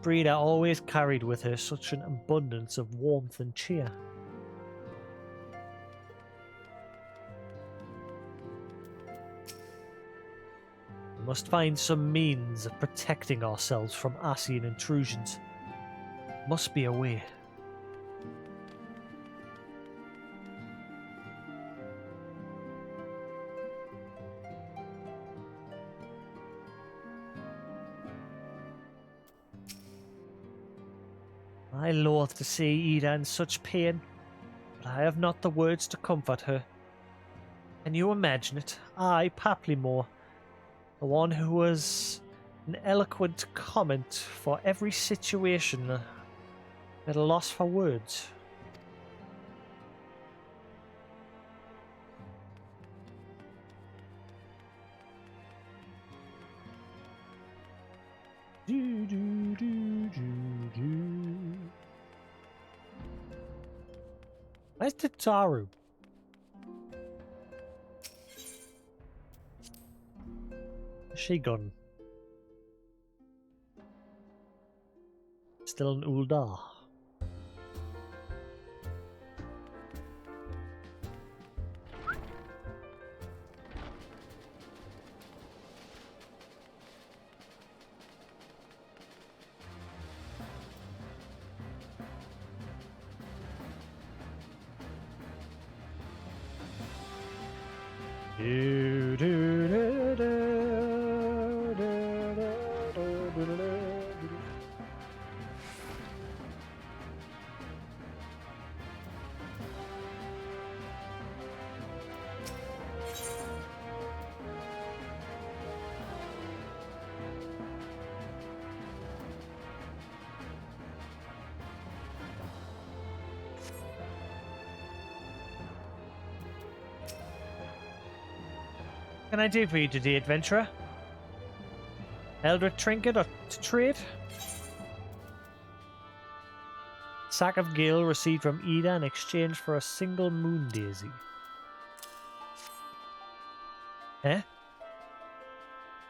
Breda always carried with her such an abundance of warmth and cheer. We must find some means of protecting ourselves from Ascian intrusions. Must be a way. I loathe to see Ida in such pain, but I have not the words to comfort her. Can you imagine it? I, Paplimore, the one who was an eloquent comment for every situation, at a loss for words. Do, do, do, do, do. Where's Tataru? Where's she gone? Still in Uldar. can I do for you today, adventurer? Eldritch trinket or to trade? Sack of gil received from Ida in exchange for a single moon daisy. Eh?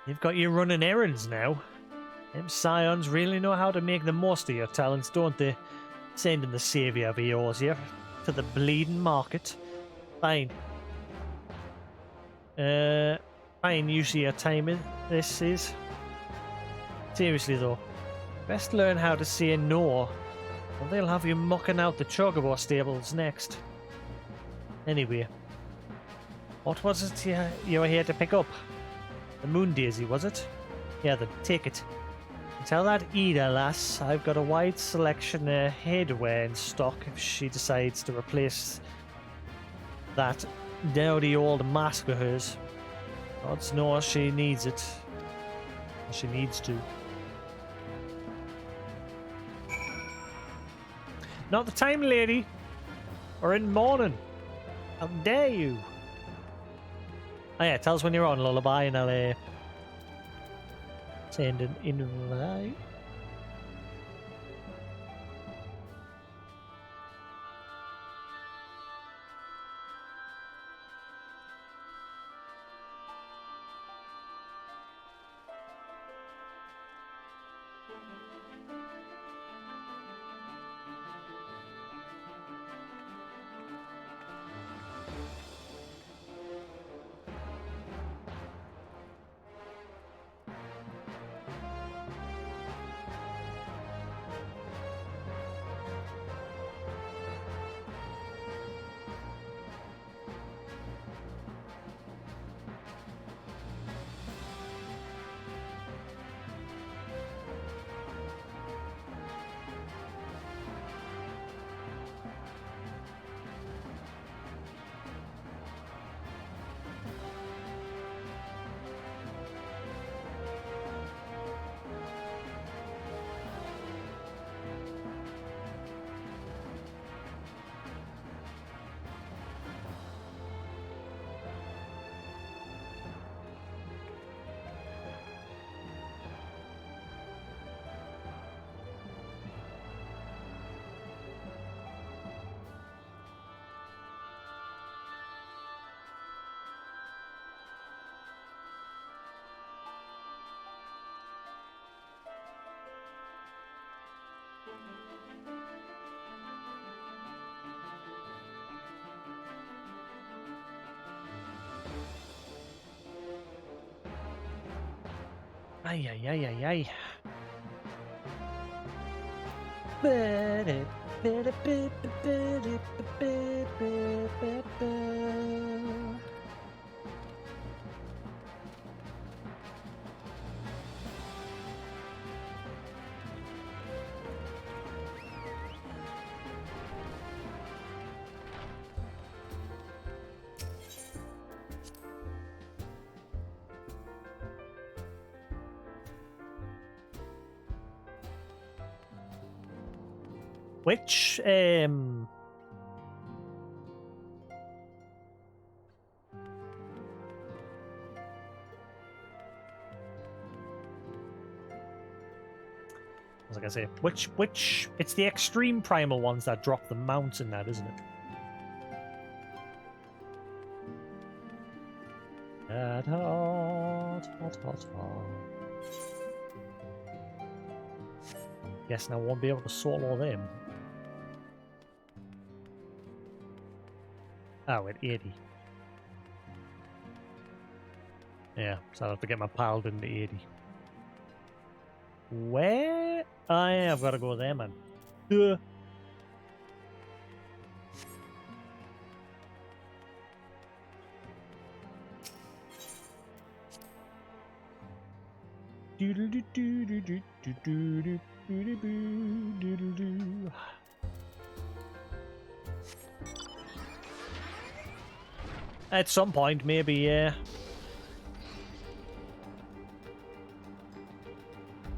You've got you running errands now. Them scions really know how to make the most of your talents, don't they? Sending the saviour of Eorzea to the bleeding market. Fine. Fine use of your time this is. Seriously though, best learn how to say no, or they'll have you mucking out the chocobo stables next. Anyway, what was it you were here to pick up? The moon daisy, was it? Yeah, then take it. And tell that Ida lass I've got a wide selection of headwear in stock if she decides to replace that dowdy old mask of hers. Gods knows she needs it. She needs to. Not the time, lady. We're in morning. How dare you? Oh yeah, tell us when you're on, Lullaby, and I'll send an invite. Ay, ay, ay, ay, ay. Which, was I gonna say? Which, it's the extreme primal ones that drop the mounts in that, isn't it? Hot, hot, hot, hot, hot. Guess now I won't be able to solo them. Oh, at 80. Yeah, so I'll have to get my paladin to 80. Where? Oh, yeah, I've got to go there, man. Duh. At some point, maybe, yeah.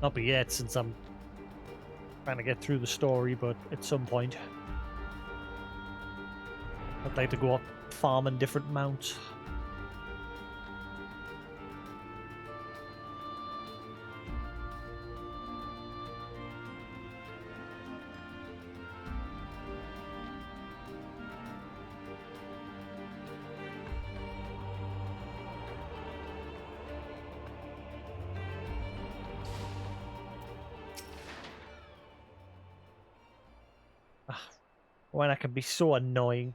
Not be yet, since I'm trying to get through the story, but at some point. I'd like to go up farming different mounts. When I can be so annoying.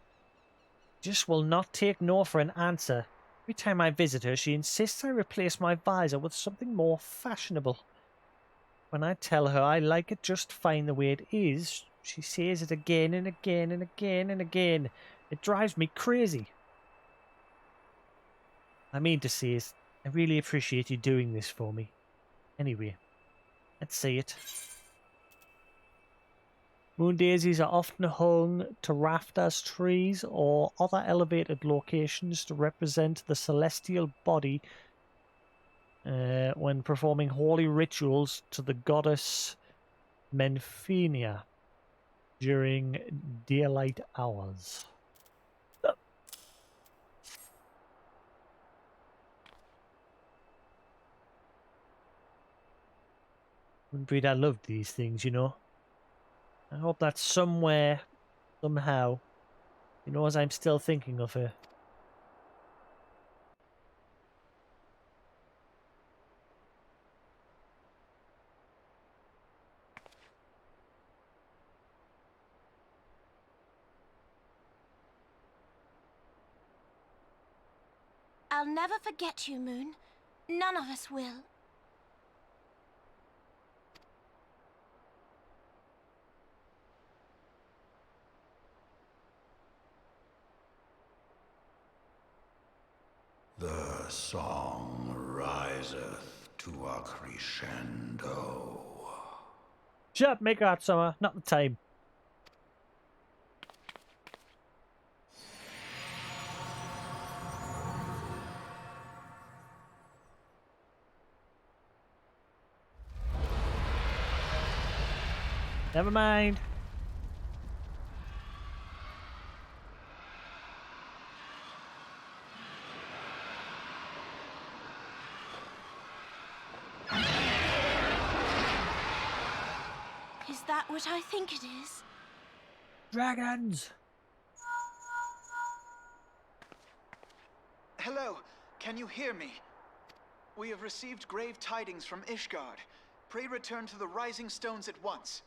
Just will not take no for an answer. Every time I visit her, she insists I replace my visor with something more fashionable. When I tell her I like it just fine the way it is, she says it again and again and again and again. It drives me crazy. I mean to say is, I really appreciate you doing this for me. Anyway, let's see it. Moon daisies are often hung to rafters, trees, or other elevated locations to represent the celestial body when performing holy rituals to the goddess Menphenia during daylight hours. Breed, I loved these things, you know. I hope that somewhere, somehow, he knows I'm still thinking of her. I'll never forget you, Moon. None of us will. The song riseth to a crescendo. Shut up, make art, Summer. Not the time. Never mind. Is that what I think it is? Dragons! Hello, can you hear me? We have received grave tidings from Ishgard. Pray return to the Rising Stones at once.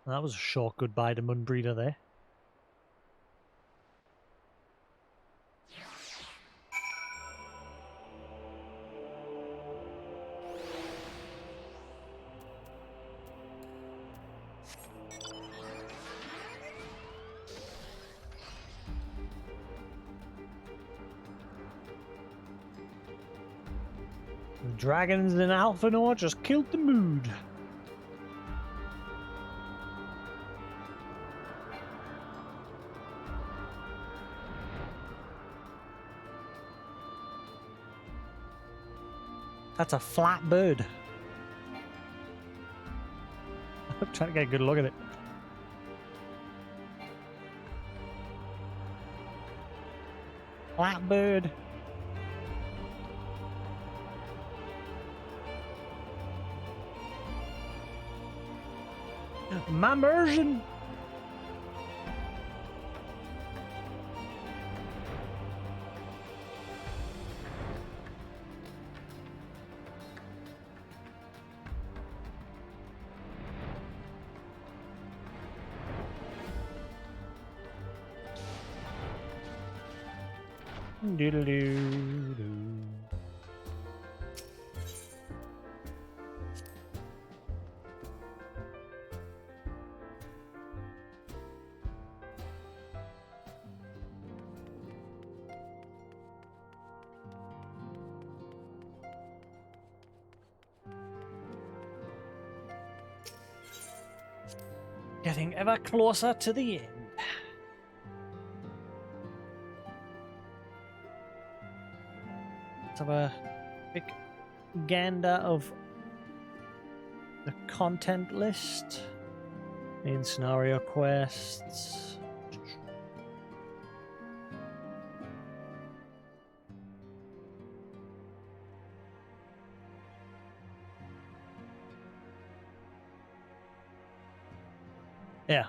That was a short goodbye to Moonbreeder there. The dragons in Alphanor just killed the mood. That's a flat bird. I'm trying to get a good look at it. Flat bird. My immersion. Doodle-doo-doo. Getting ever closer to the end. Let's have a quick gander of the content list. Main scenario quests. Yeah,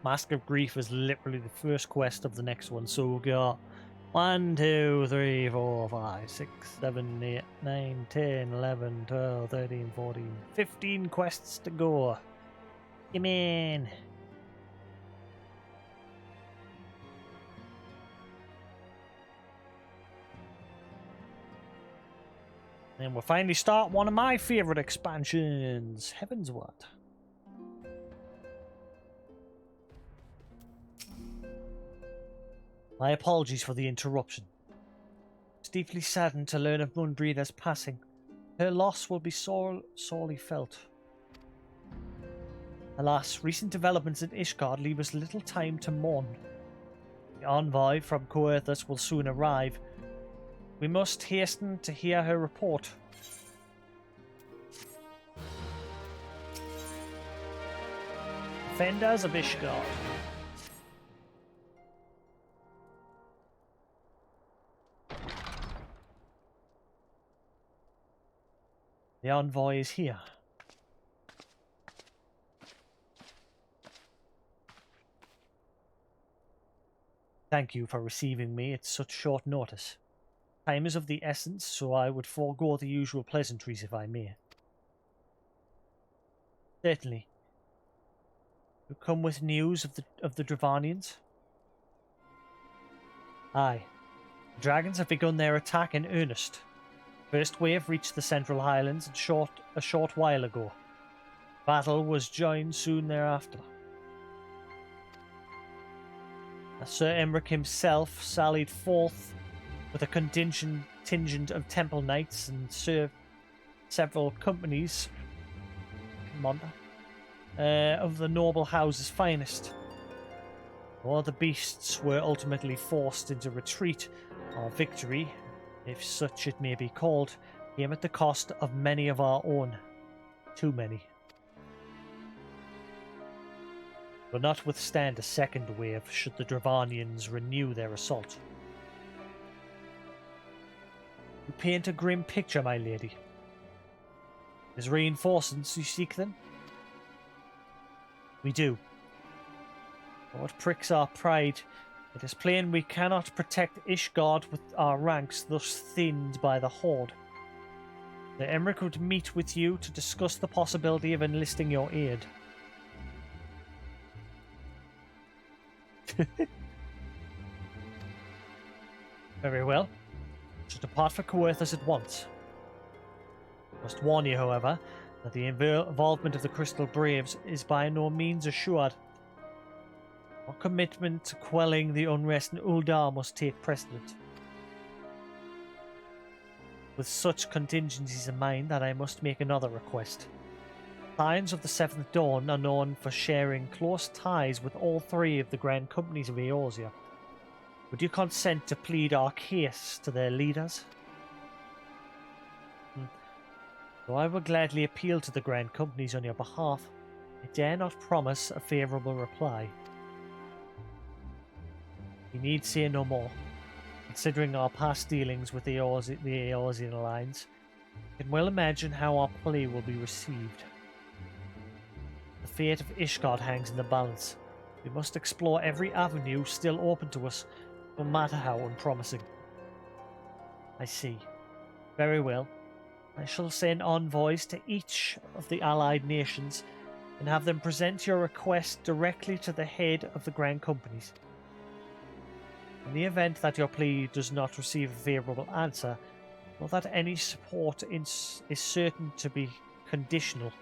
Mask of Grief is literally the first quest of the next one. So we've got 1, 2, 3, 4, 5, 6, 7, 8, 9, 10, 11, 12, 13, 14, 15 quests to go. Come in. And we'll finally start one of my favorite expansions, Heaven's Word. My apologies for the interruption. I was deeply saddened to learn of Moonbreather's passing. Her loss will be sorely felt. Alas, recent developments in Ishgard leave us little time to mourn. The envoy from Coerthus will soon arrive. We must hasten to hear her report. Defenders of Ishgard. The envoy is here. Thank you for receiving me at such short notice. Time is of the essence, so I would forego the usual pleasantries if I may. Certainly. You come with news of the Dravanians? Aye. The dragons have begun their attack in earnest. First wave reached the Central Highlands a short while ago. Battle was joined soon thereafter. Sir Emric himself sallied forth with a contingent of Temple Knights and served several companies of the noble house's finest. All the beasts were ultimately forced into retreat. Our victory, if such it may be called, came at the cost of many of our own. Too many. Will not withstand a second wave should the Dravanians renew their assault. You paint a grim picture, my lady. Is reinforcements you seek then? We do. What pricks our pride? It is plain we cannot protect Ishgard with our ranks thus thinned by the Horde. The Emric would meet with you to discuss the possibility of enlisting your aid. Very well. Should depart for Coerthus at once. Must warn you, however, that the involvement of the Crystal Braves is by no means assured. Our commitment to quelling the unrest in Uldar must take precedent. With such contingencies in mind, that I must make another request. Lions of the Seventh Dawn are known for sharing close ties with all three of the grand companies of Eorzea. Would you consent to plead our case to their leaders? Though I will gladly appeal to the grand companies on your behalf, I dare not promise a favourable reply. We need say no more. Considering our past dealings with the Eorzean Alliance, you can well imagine how our plea will be received. The fate of Ishgard hangs in the balance. We must explore every avenue still open to us, no matter how unpromising. I see. Very well. I shall send envoys to each of the allied nations and have them present your request directly to the head of the grand companies. In the event that your plea does not receive a favourable answer, know that any support is certain to be conditional.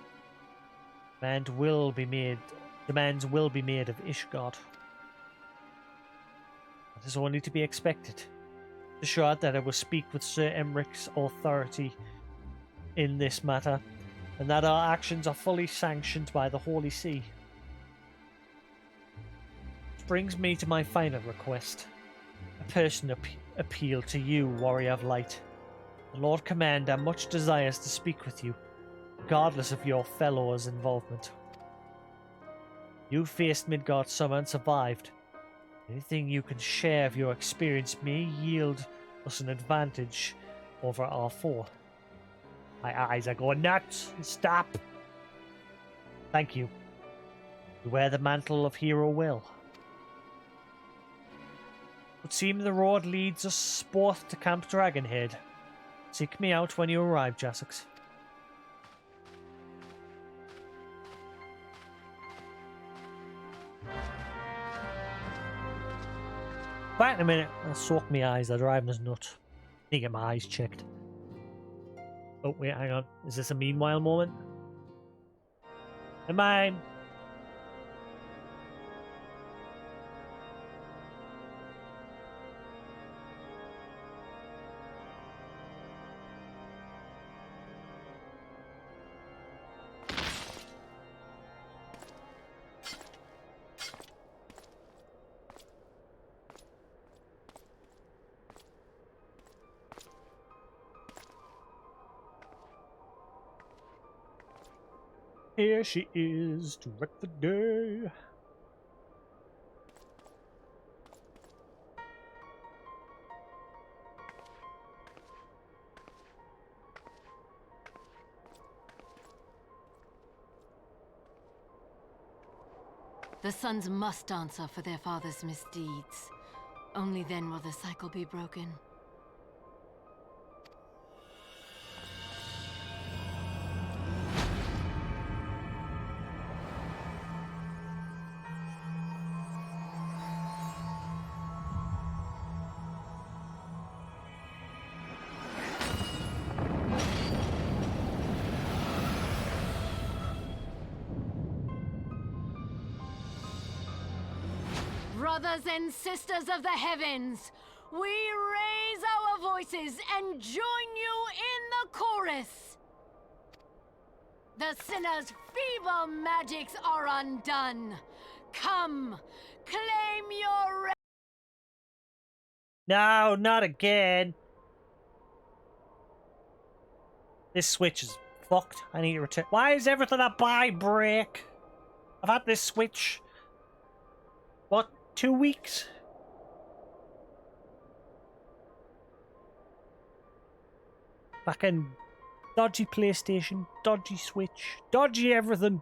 Demands will be made of Ishgard. That is only to be expected. Assured that I will speak with Sir Emric's authority in this matter, and that our actions are fully sanctioned by the Holy See. This brings me to my final request. A personal appeal to you, Warrior of Light. The Lord Commander much desires to speak with you, regardless of your fellows' involvement. You faced Midgard Summer and survived. Anything you can share of your experience may yield us an advantage over our foe. My eyes are going nuts. Stop. Thank you. You wear the mantle of hero will. Would seem the road leads us both to Camp Dragonhead. Seek me out when you arrive, Jasix. Back in a minute. I'll soak my eyes. They're driving us nuts. Need to get my eyes checked. Oh, wait, hang on. Is this a meanwhile moment? Am I? Here she is to wreck the day. The sons must answer for their father's misdeeds. Only then will the cycle be broken. Brothers and sisters of the heavens, we raise our voices and join you in the chorus. The sinner's feeble magics are undone. Come, claim your... No, not again. This switch is fucked. I need to return. Why is everything a buy break? I've had this switch. What? 2 weeks? Fucking dodgy PlayStation, dodgy Switch, dodgy everything.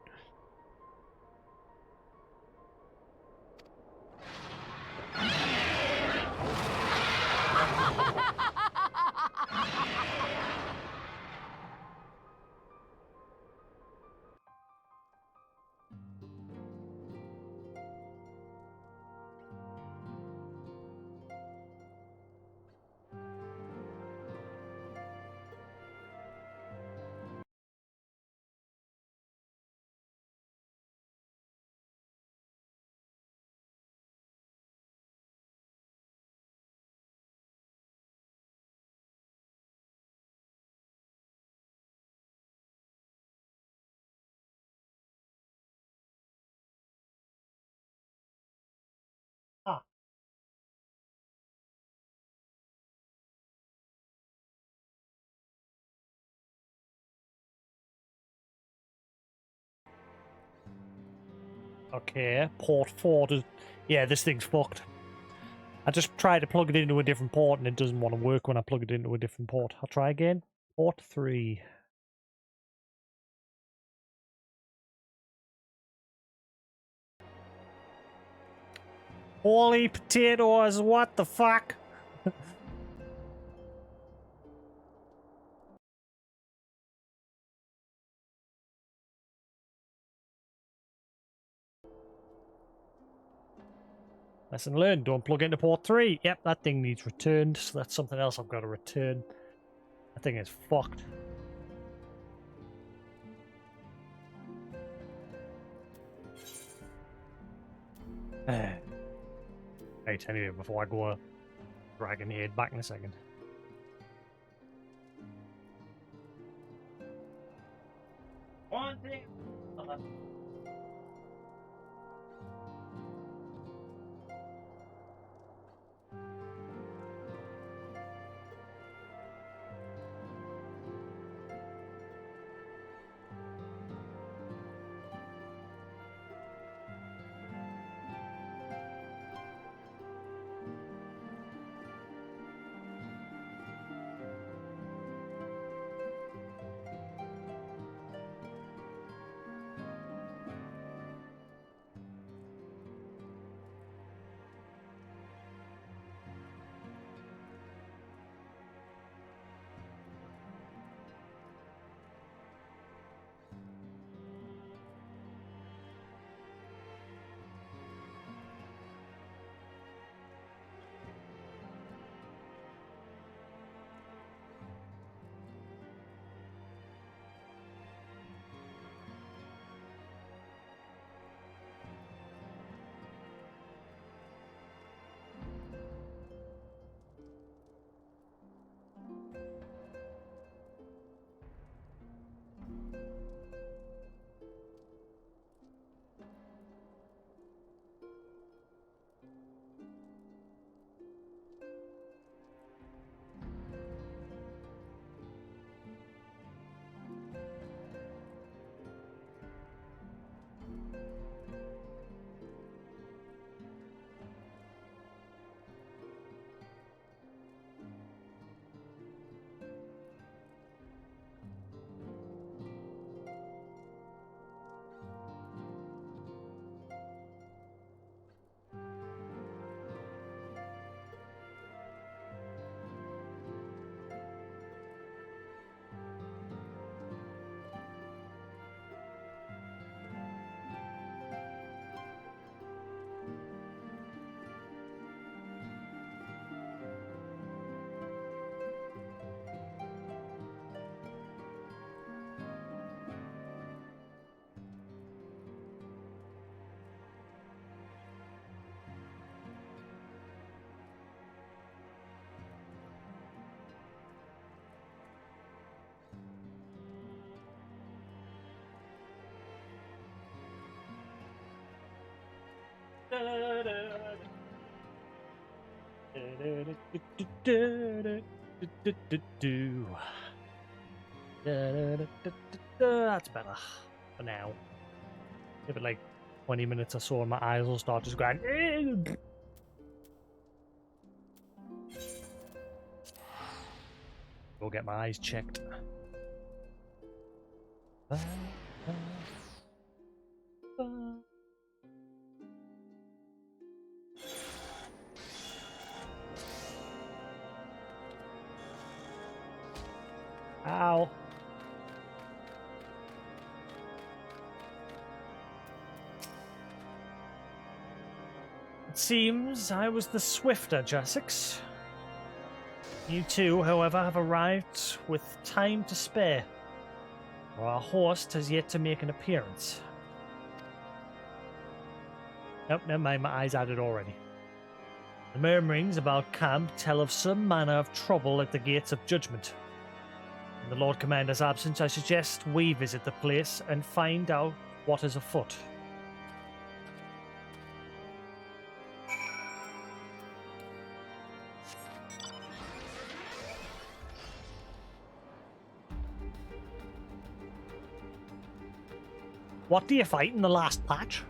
Okay, port 4 does... Yeah, this thing's fucked. I just tried to plug it into a different port and it doesn't want to work when I plug it into a different port. I'll try again. Port 3. Holy potatoes, what the fuck? Lesson learned, don't plug into port 3. Yep, that thing needs returned, so that's something else I've got to return. That thing is fucked. Right, anyway, before I go Dragonhead, back in a second. One thing. That's better for now. Give it like 20 minutes or so and my eyes will start just going. Go get my eyes checked. Ow. It seems I was the swifter, Jasix. You two, however, have arrived with time to spare. Our host has yet to make an appearance. Nope, never mind, my eyes had it already. The murmurings about camp tell of some manner of trouble at the gates of judgment. In the Lord Commander's absence, I suggest we visit the place and find out what is afoot. What do you fight in the last patch?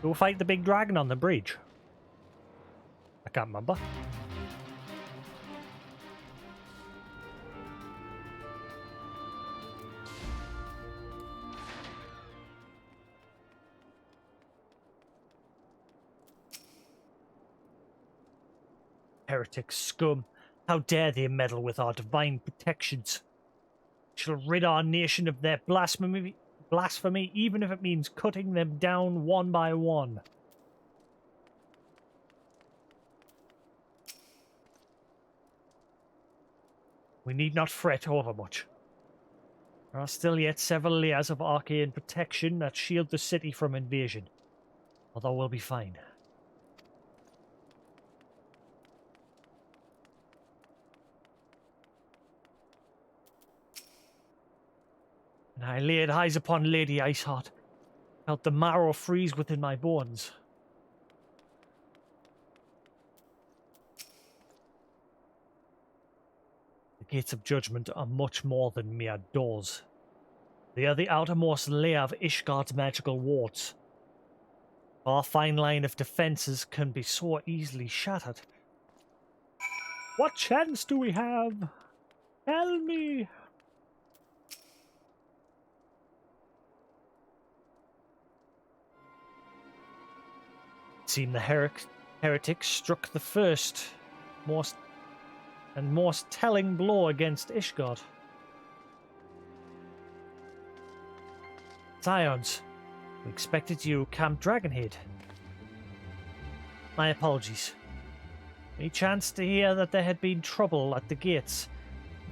Who fight the big dragon on the bridge? I can't remember. Heretic scum. How dare they meddle with our divine protections? Shall rid our nation of their blasphemy, even if it means cutting them down one by one. We need not fret overmuch. There are still yet several layers of arcane protection that shield the city from invasion, although we'll be fine. And I laid eyes upon Lady Iceheart, felt the marrow freeze within my bones. The gates of judgment are much more than mere doors. They are the outermost layer of Ishgard's magical wards. Our fine line of defenses can be so easily shattered. What chance do we have? Tell me! It seemed the heretic struck the first, most telling blow against Ishgard. Scions, we expected you Camp Dragonhead. My apologies. We chanced to hear that there had been trouble at the gates.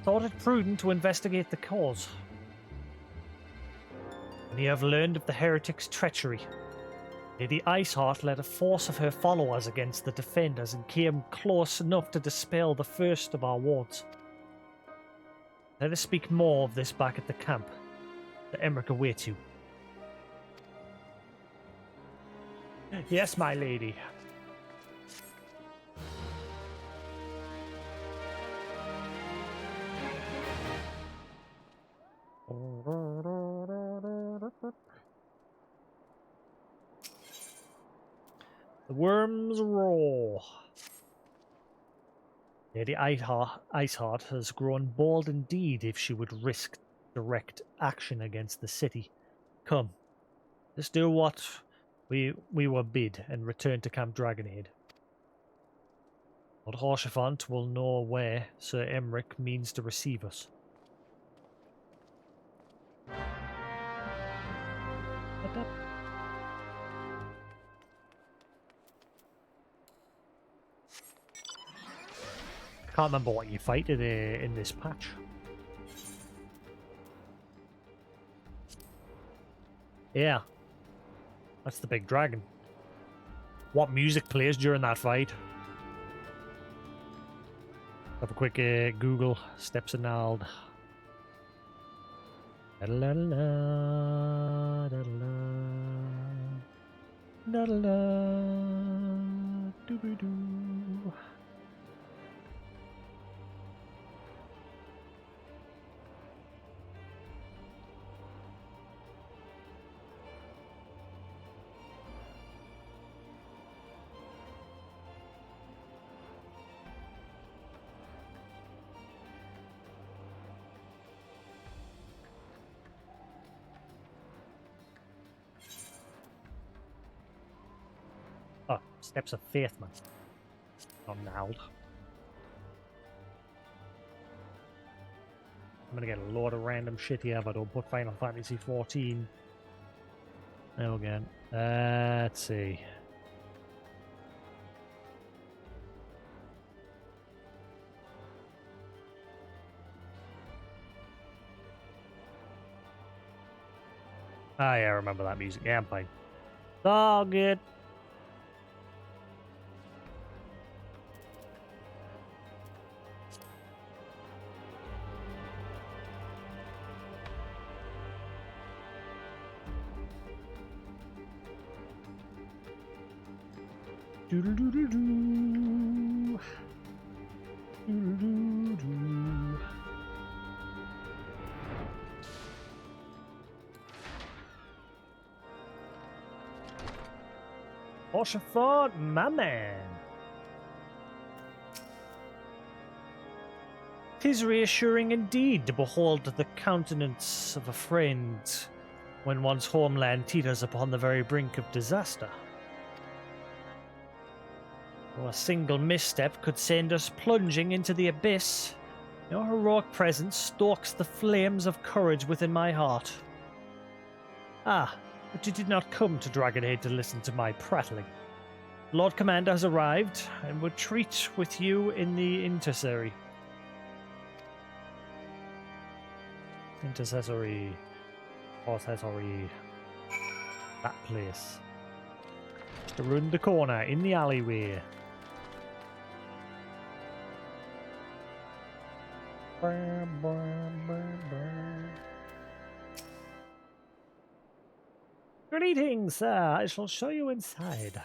Thought it prudent to investigate the cause. When you have learned of the heretic's treachery, Lady Iceheart led a force of her followers against the defenders and came close enough to dispel the first of our wards. Let us speak more of this back at the camp. The Emmerich awaits you. Yes, my lady. The worms roar. Lady Iceheart has grown bold indeed if she would risk direct action against the city. Come, let's do what we were bid and return to Camp Dragonhead. Lord Haurchefant will know where Sir Emmerich means to receive us. Can't remember what you fight in this patch. Yeah. That's the big dragon. What music plays during that fight? Have a quick Google. Steps and Nald. Da-la-la, da-la-la, da-la-la, doo-ba-doo. Oh, Steps of Faith, man. Not nailed. I'm gonna get a load of random shit here if I don't put Final Fantasy 14. Now again. Let's see. Ah, yeah, I remember that music. Yeah, I'm fine. It's all good. Doo-doo-doo-doo-doo. Doo-doo-doo-doo. Oshaford, my man. 'Tis reassuring indeed to behold the countenance of a friend when one's homeland teeters upon the very brink of disaster. Though a single misstep could send us plunging into the abyss, your heroic presence stokes the flames of courage within my heart. Ah, but you did not come to Dragonhead to listen to my prattling. Lord Commander has arrived, and would treat with you in the intercessory. That place. Just around the corner, in the alleyway. Greetings, sir. I shall show you inside.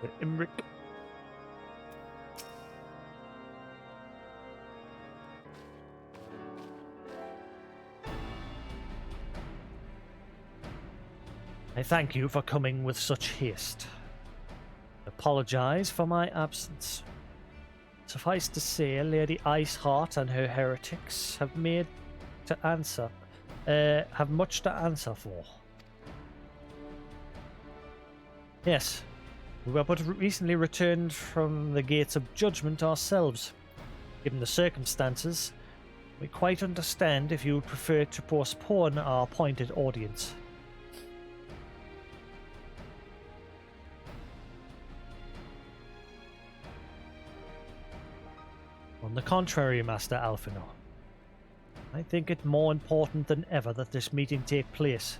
The Imric. I thank you for coming with such haste. Apologize for my absence. Suffice to say, Lady Iceheart and her heretics have much to answer for. Yes, we were but recently returned from the gates of judgment ourselves. Given the circumstances, we quite understand if you would prefer to postpone our appointed audience. On the contrary, Master Alphino, I think it more important than ever that this meeting take place.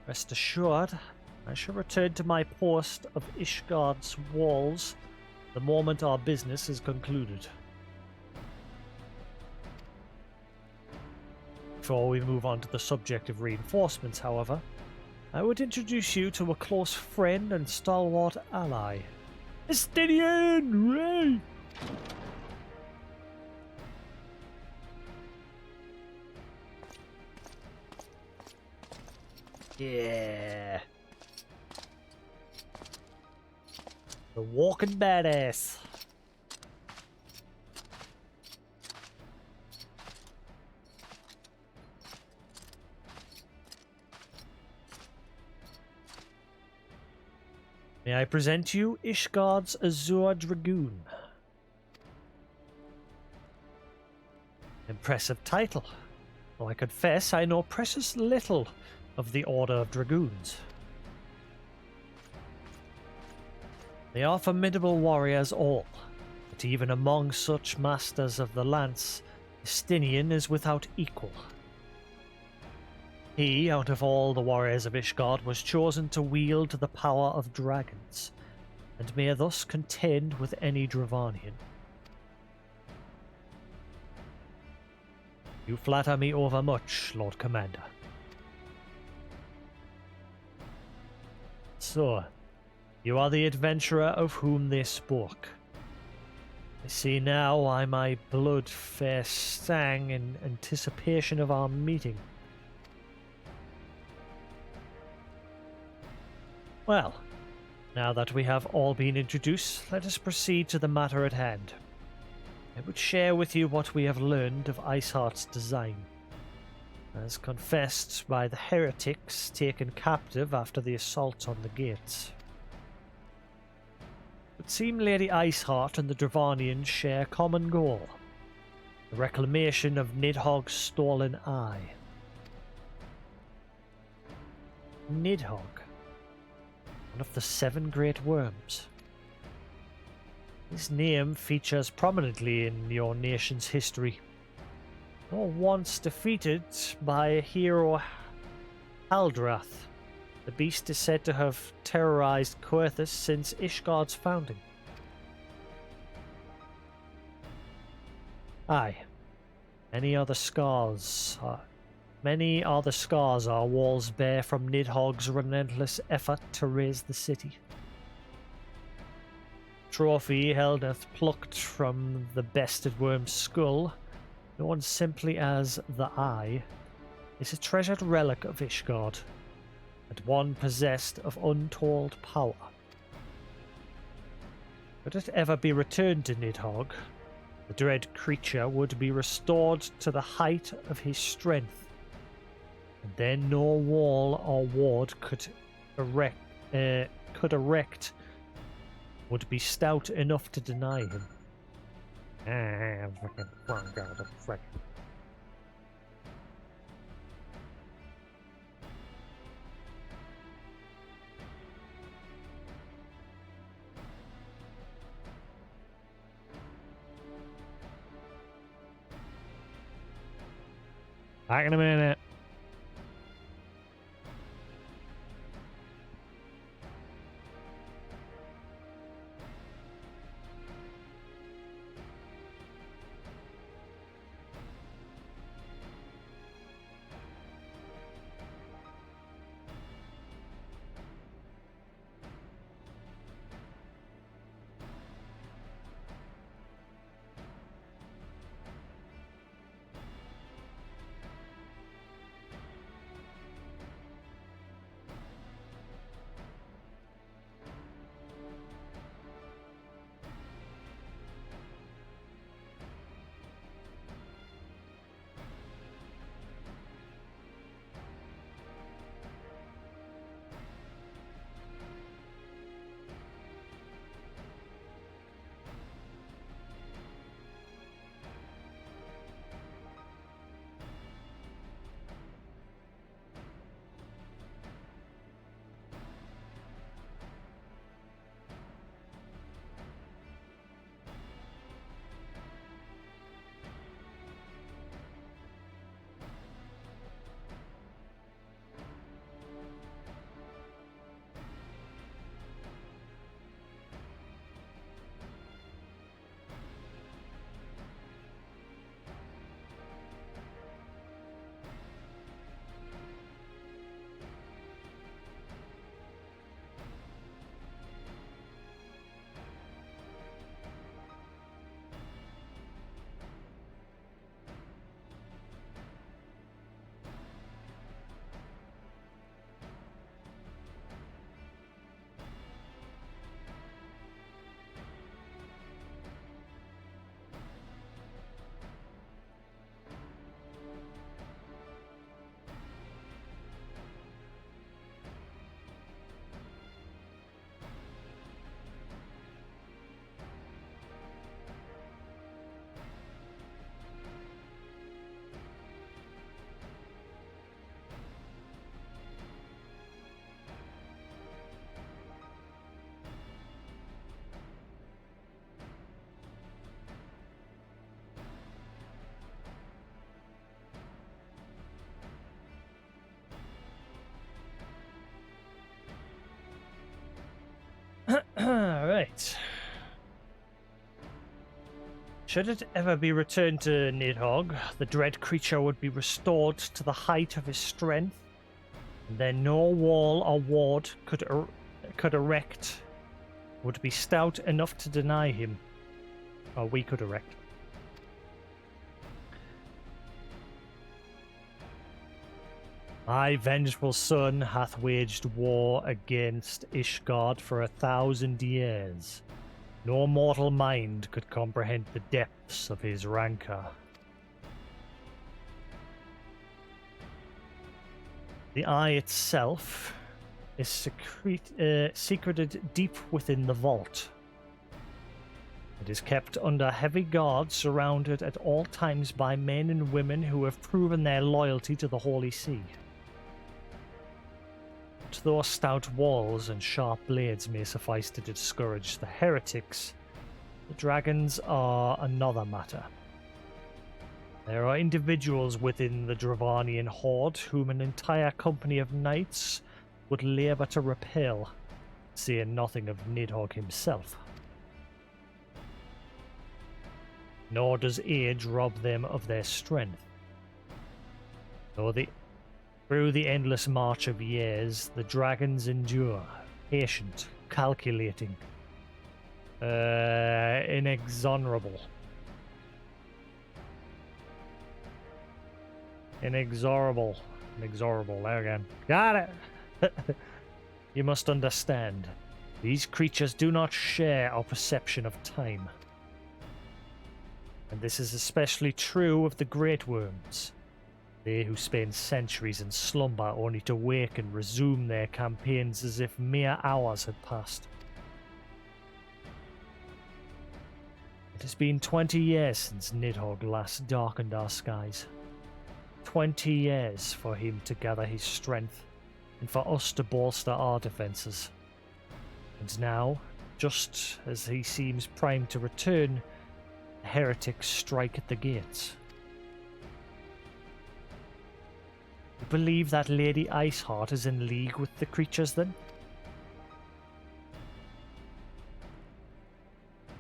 Rest assured, I shall return to my post of Ishgard's walls the moment our business is concluded. Before we move on to the subject of reinforcements, however, I would introduce you to a close friend and stalwart ally. Estinian Ray! Yeah. The walking badass. May I present you Ishgard's Azure Dragoon? Impressive title, though I confess I know precious little of the Order of Dragoons. They are formidable warriors all, but even among such masters of the lance, Estinian is without equal. He, out of all the warriors of Ishgard, was chosen to wield the power of dragons, and may thus contend with any Dravanian. You flatter me overmuch, Lord Commander. So, you are the adventurer of whom they spoke. I see now why my blood fair sang in anticipation of our meeting. Well, now that we have all been introduced, let us proceed to the matter at hand. I would share with you what we have learned of Iceheart's design. As confessed by the heretics taken captive after the assault on the gates. It would seem Lady Iceheart and the Dravanians share a common goal. The reclamation of Nidhogg's stolen eye. Nidhogg. One of the 7 great worms. His name features prominently in your nation's history. Though once defeated by a hero Haldrath, the beast is said to have terrorized Coerthas since Ishgard's founding. Aye, many are the scars our walls bear from Nidhogg's relentless effort to raise the city. Trophy Helnath plucked from the bested worm's skull, known simply as the Eye, is a treasured relic of Ishgard, and one possessed of untold power. Could it ever be returned to Nidhogg, the dread creature would be restored to the height of his strength, and then no wall or ward could erect would be stout enough to deny him. Back in a minute. Alright. Right. Should it ever be returned to Nidhogg, the dread creature would be restored to the height of his strength, and then no wall or ward could erect would be stout enough to deny him, or we could erect. My vengeful son hath waged war against Ishgard for 1,000 years. No mortal mind could comprehend the depths of his rancor. The eye itself is secreted deep within the vault. It is kept under heavy guard, surrounded at all times by men and women who have proven their loyalty to the Holy See. But though stout walls and sharp blades may suffice to discourage the heretics, the dragons are another matter. There are individuals within the Dravanian horde whom an entire company of knights would labour to repel, saying nothing of Nidhogg himself. Nor does age rob them of their strength. Through the endless march of years, the dragons endure, patient, calculating, inexorable. Inexorable, there again. Got it! You must understand, these creatures do not share our perception of time. And this is especially true of the great worms. They who spend centuries in slumber only to wake and resume their campaigns as if mere hours had passed. It has been 20 years since Nidhogg last darkened our skies. 20 years for him to gather his strength, and for us to bolster our defences. And now, just as he seems primed to return, the heretics strike at the gates. You believe that Lady Iceheart is in league with the creatures, then?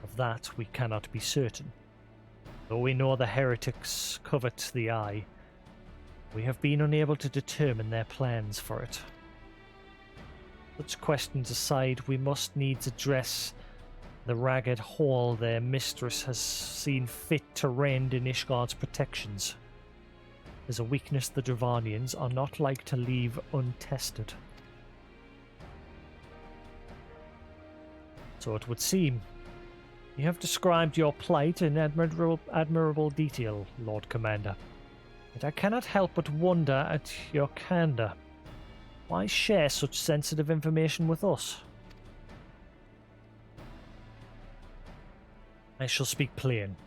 Of that we cannot be certain. Though we know the heretics covet the eye, we have been unable to determine their plans for it. Such questions aside, we must needs address the ragged hole their mistress has seen fit to rend in Ishgard's protections. There's a weakness the Dravanians are not like to leave untested. So it would seem. You have described your plight in admirable detail, Lord Commander. Yet I cannot help but wonder at your candour. Why share such sensitive information with us? I shall speak plain.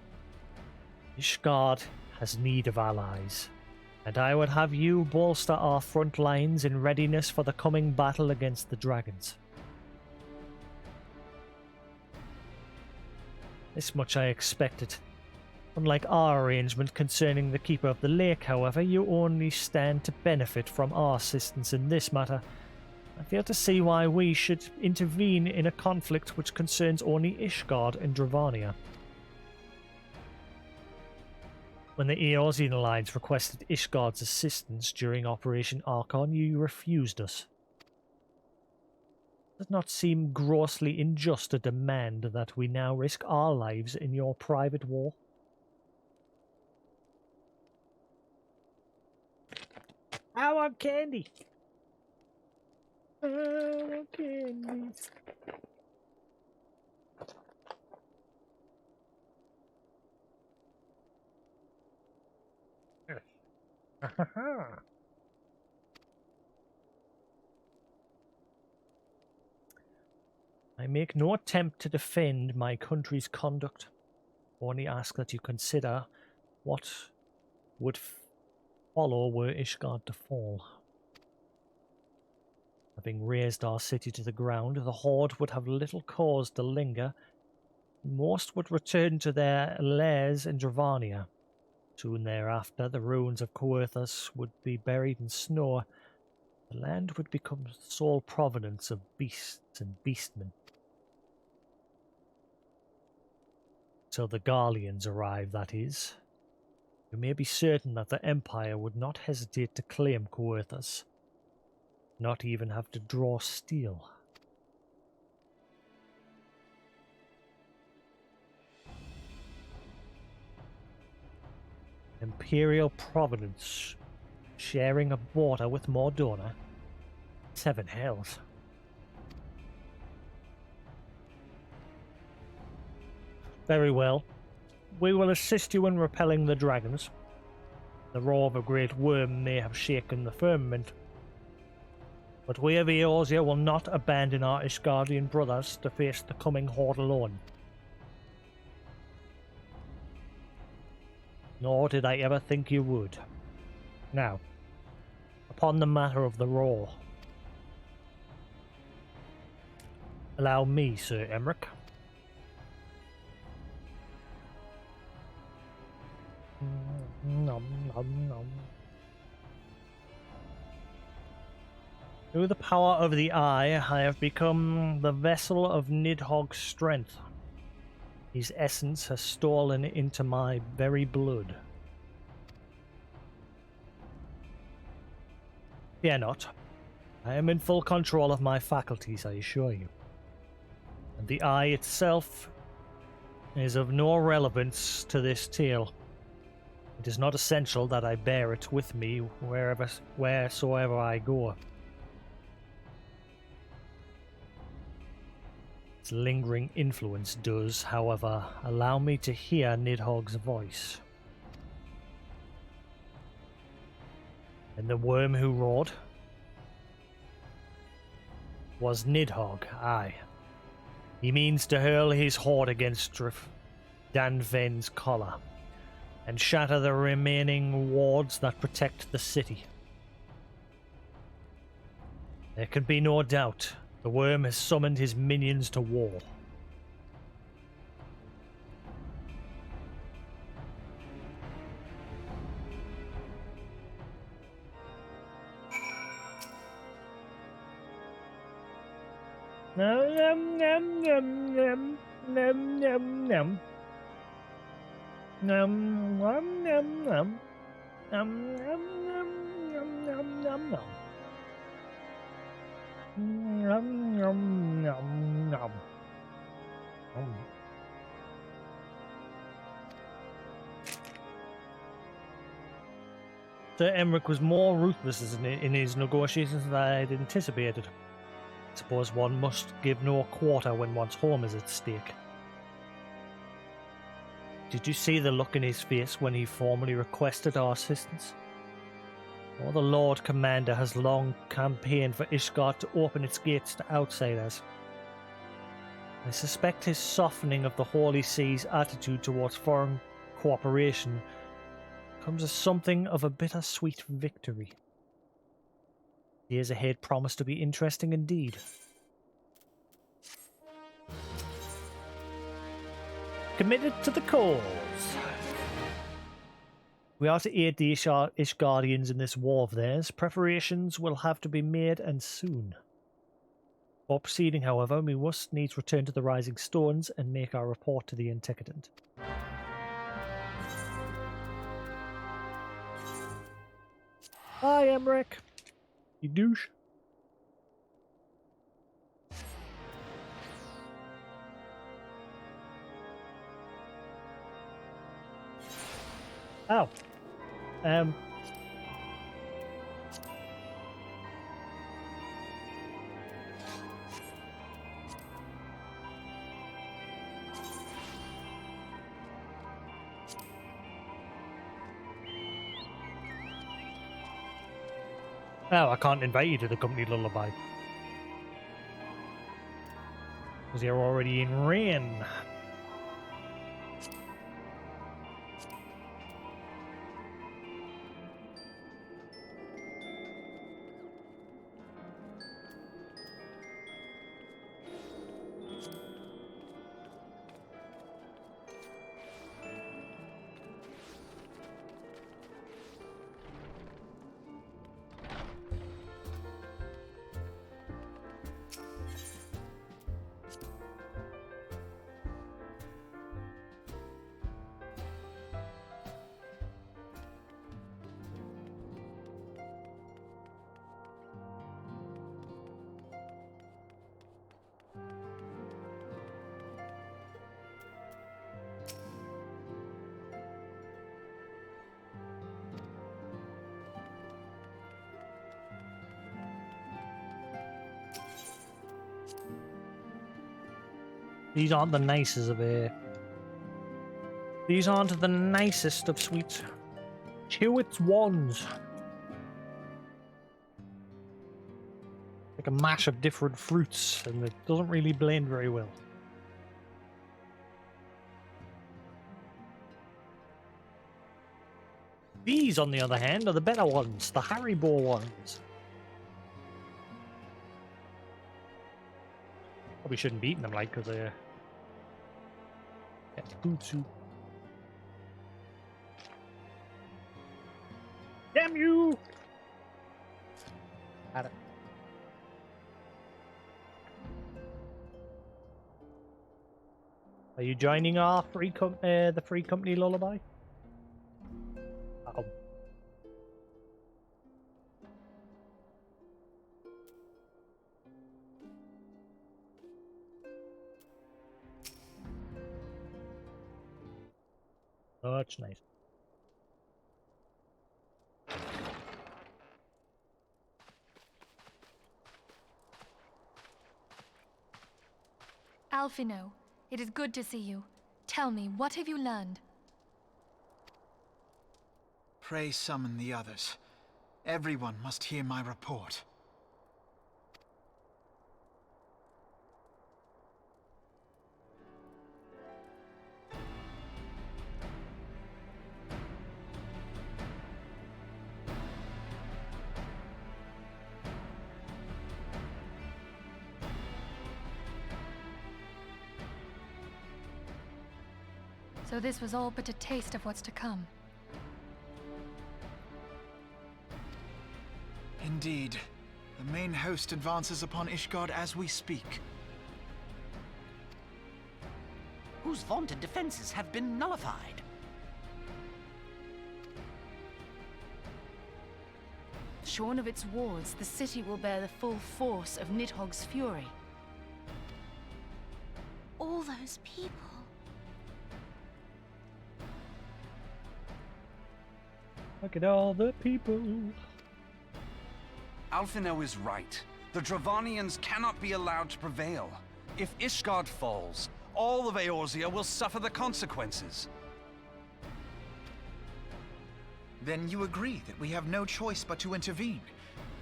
Ishgard has need of allies, and I would have you bolster our front lines in readiness for the coming battle against the dragons. This much I expected. Unlike our arrangement concerning the Keeper of the Lake, however, you only stand to benefit from our assistance in this matter. I fail to see why we should intervene in a conflict which concerns only Ishgard and Dravania. When the Eorzean Alliance requested Ishgard's assistance during Operation Archon, you refused us. Does it not seem grossly unjust to demand that we now risk our lives in your private war? I want candy. I want candy. I make no attempt to defend my country's conduct. Only ask that you consider what would follow were Ishgard to fall. Having razed our city to the ground, the Horde would have little cause to linger. Most would return to their lairs in Dravania. Soon thereafter, the ruins of Coerthas would be buried in snow. The land would become the sole provenance of beasts and beastmen. till the Garleans arrive, that is. You may be certain that the Empire would not hesitate to claim Coerthas, not even have to draw steel. Imperial Providence sharing a border with Mordona. 7 hells. Very well. We will assist you in repelling the dragons. The roar of a great worm may have shaken the firmament, but we of Eorzea will not abandon our Ishgardian brothers to face the coming horde alone. Nor did I ever think you would. Now, upon the matter of the roar. Allow me, Sir Emmerich. Nom, nom, nom. Through the power of the Eye, I have become the vessel of Nidhogg's strength. His essence has stolen into my very blood. Fear not. I am in full control of my faculties, I assure you. And the Eye itself is of no relevance to this tale. It is not essential that I bear it with me wheresoever I go. Its lingering influence does, however, allow me to hear Nidhogg's voice. And the worm who roared was Nidhogg, aye. He means to hurl his horde against Danven's collar and shatter the remaining wards that protect the city. There can be no doubt the worm has summoned his minions to war. Nom nom nom nom nom nom nom. Nom nom nom nom. Nom nom nom nom nom nom. Nom nom nom nom. Sir Emmerich was more ruthless in his negotiations than I had anticipated. I suppose one must give no quarter when one's home is at stake. Did you see the look in his face when he formally requested our assistance? Oh, the Lord Commander has long campaigned for Ishgard to open its gates to outsiders. I suspect his softening of the Holy See's attitude towards foreign cooperation comes as something of a bittersweet victory. The years ahead promise to be interesting indeed. Committed to the cause. We are to aid the Ishgardians in this war of theirs. Preparations will have to be made, and soon. Before proceeding, however, we must needs return to the Rising Stones and make our report to the Intendant. Hi, Emmerich. You douche. Oh. Oh, I can't invite you to the company lullaby. Because you're already in rain. These aren't the nicest of These aren't the nicest of sweets. Chewits ones. Like a mash of different fruits, and it doesn't really blend very well. These, on the other hand, are the better ones, the Haribo ones. Probably shouldn't be eating them, like, because they're food soup. Damn you! Had it. Are you joining our the free company lullaby? Uh-oh. Oh, that's nice. Alphino, it is good to see you. Tell me, what have you learned? Pray summon the others. Everyone must hear my report. So this was all but a taste of what's to come. Indeed. The main host advances upon Ishgard as we speak. Whose vaunted defenses have been nullified. Shorn of its wards, the city will bear the full force of Nidhogg's fury. All those people. Look at all the people. Alphino is right. The Dravanians cannot be allowed to prevail. If Ishgard falls, all of Eorzea will suffer the consequences. Then you agree that we have no choice but to intervene.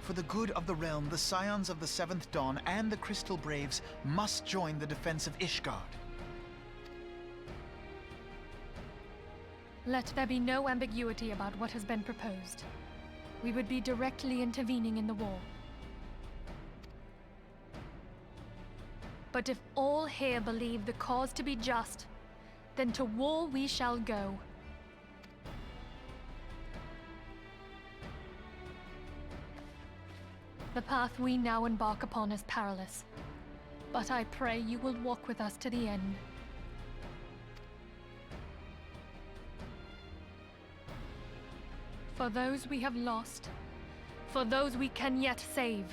For the good of the realm, the Scions of the Seventh Dawn and the Crystal Braves must join the defense of Ishgard. Let there be no ambiguity about what has been proposed. We would be directly intervening in the war. But if all here believe the cause to be just, then to war we shall go. The path we now embark upon is perilous, but I pray you will walk with us to the end. For those we have lost, for those we can yet save.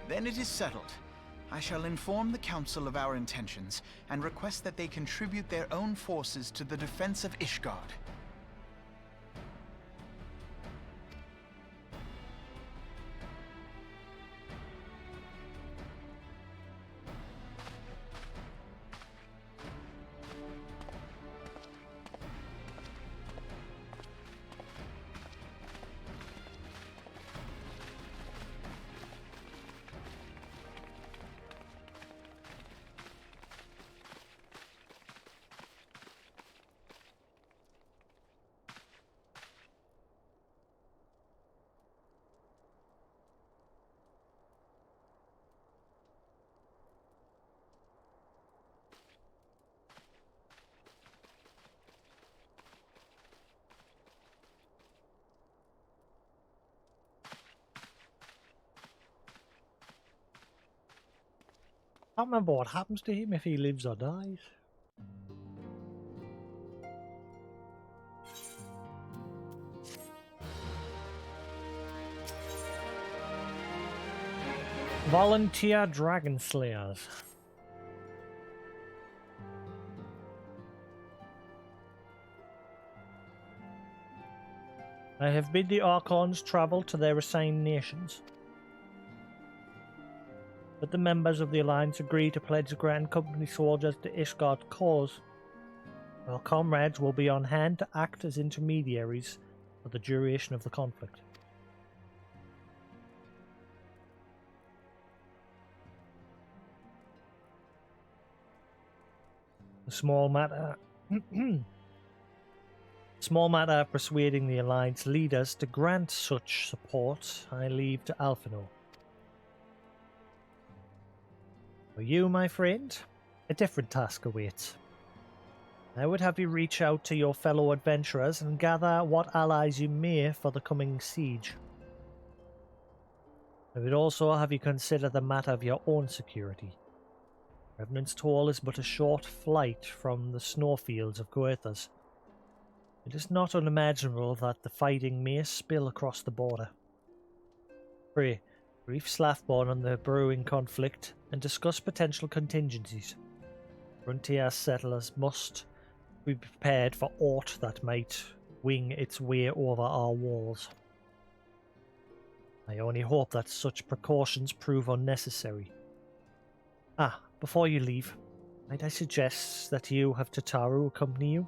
Then it is settled. I shall inform the Council of our intentions, and request that they contribute their own forces to the defense of Ishgard. I can't remember what happens to him if he lives or dies. Volunteer Dragon Slayers. I have bid the Archons travel to their assigned nations. But the members of the Alliance agree to pledge Grand Company soldiers to Ishgard's cause. Our comrades will be on hand to act as intermediaries for the duration of the conflict. A small matter of persuading the Alliance leaders to grant such support I leave to Alphinaud. For you, my friend, a different task awaits. I would have you reach out to your fellow adventurers and gather what allies you may for the coming siege. I would also have you consider the matter of your own security. Revenant's Toll is but a short flight from the snowfields of Goethas. It is not unimaginable that the fighting may spill across the border. Pray, brief Slathborn on the brewing conflict and discuss potential contingencies. Frontier settlers must be prepared for aught that might wing its way over our walls. I only hope that such precautions prove unnecessary. Before you leave, might I suggest that you have Tataru accompany you?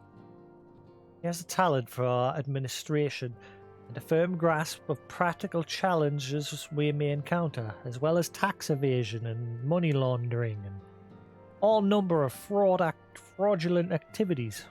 He has a talent for administration and a firm grasp of practical challenges we may encounter, as well as tax evasion and money laundering and all number of fraudulent activities.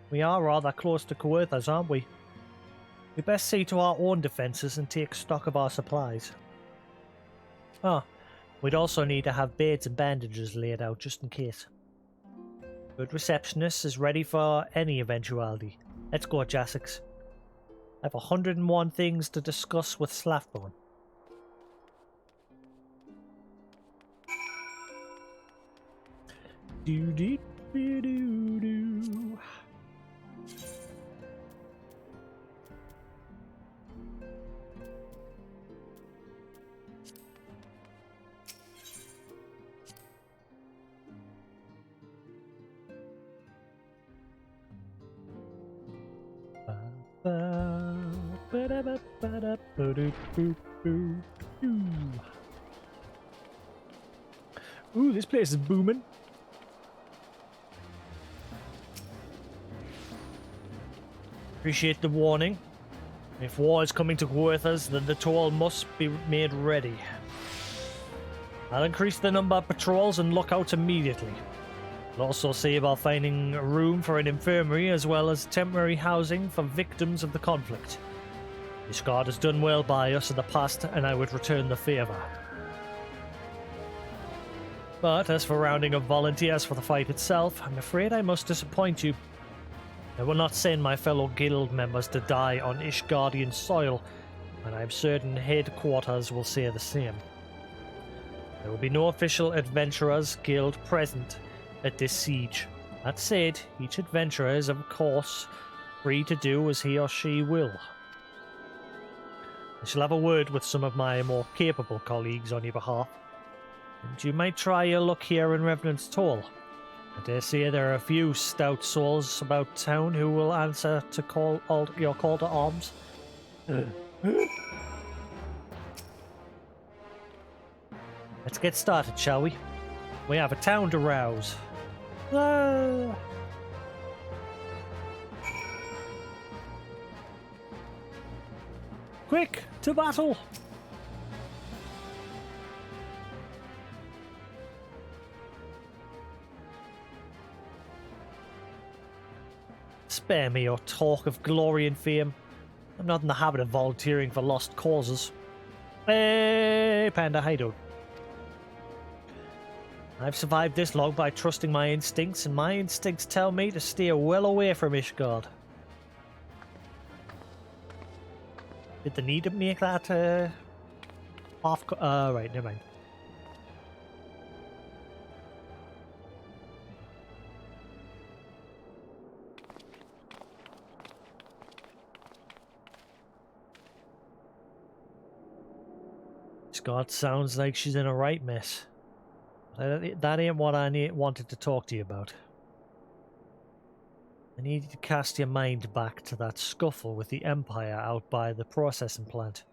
We are rather close to Coerthas, aren't we? We best see to our own defences and take stock of our supplies. We'd also need to have beds and bandages laid out just in case. Good receptionist is ready for any eventuality. Let's go, Jasix. I have 101 things to discuss with Slathborn. Do-dee-dee-doo-doo. Ooh, this place is booming. Appreciate the warning. If war is coming to Goethas, then the toll must be made ready. I'll increase the number of patrols and lookouts immediately. I'll also see about finding a room for an infirmary as well as temporary housing for victims of the conflict. Ishgard has done well by us in the past, and I would return the favour. But as for rounding up volunteers for the fight itself, I'm afraid I must disappoint you. I will not send my fellow guild members to die on Ishgardian soil, and I am certain headquarters will say the same. There will be no official adventurers guild present at this siege. That said, each adventurer is of course free to do as he or she will. I shall have a word with some of my more capable colleagues on your behalf, and you might try your luck here in Revenant's Toll. I dare say there are a few stout souls about town who will answer to your call to arms. Let's get started, shall we? We have a town to rouse. Quick, to battle! Spare me your talk of glory and fame. I'm not in the habit of volunteering for lost causes. Hey, Panda, how you doing? I've survived this long by trusting my instincts, and my instincts tell me to steer well away from Ishgard. Did they need to make that, right, never mind. Ishgard sounds like she's in a right mess. That ain't what I wanted to talk to you about. I need you to cast your mind back to that scuffle with the Empire out by the processing plant.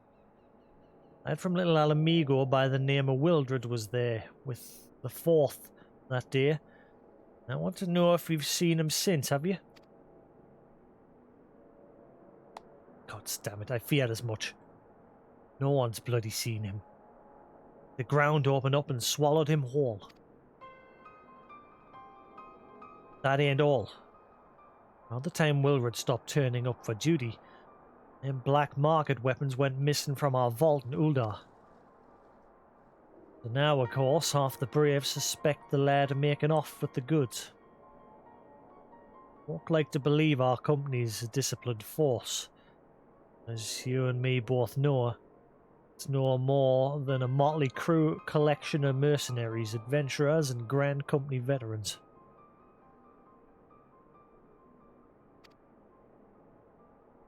Lad from little Alamigo by the name of Wildred was there with the 4th that day. I want to know if you've seen him since, have you? God damn it, I feared as much. No one's bloody seen him. The ground opened up and swallowed him whole. That ain't all. Around the time Wilred stopped turning up for duty, them black market weapons went missing from our vault in Uldar. So now, of course, half the Braves suspect the lad of making off with the goods. Folk like to believe our company's a disciplined force. As you and me both know, it's no more than a motley collection of mercenaries, adventurers, and Grand Company veterans.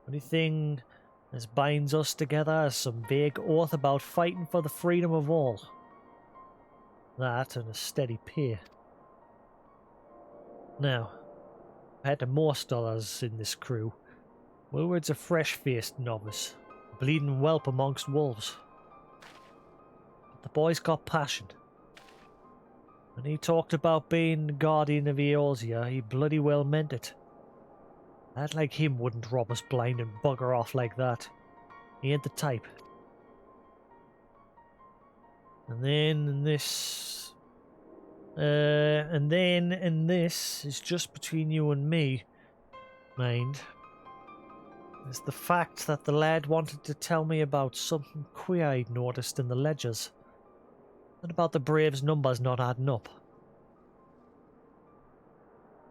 Only thing that binds us together is some vague oath about fighting for the freedom of all. That and a steady pay. Now, compared to most others in this crew, Wilward's a fresh-faced novice, a bleeding whelp amongst wolves. But the boy's got passion. When he talked about being the guardian of Eorzea, he bloody well meant it. A lad like him wouldn't rob us blind and bugger off like that. He ain't the type. And then this is just between you and me, mind. Is the fact that the lad wanted to tell me about something queer I'd noticed in the ledgers. And about the Braves' numbers not adding up.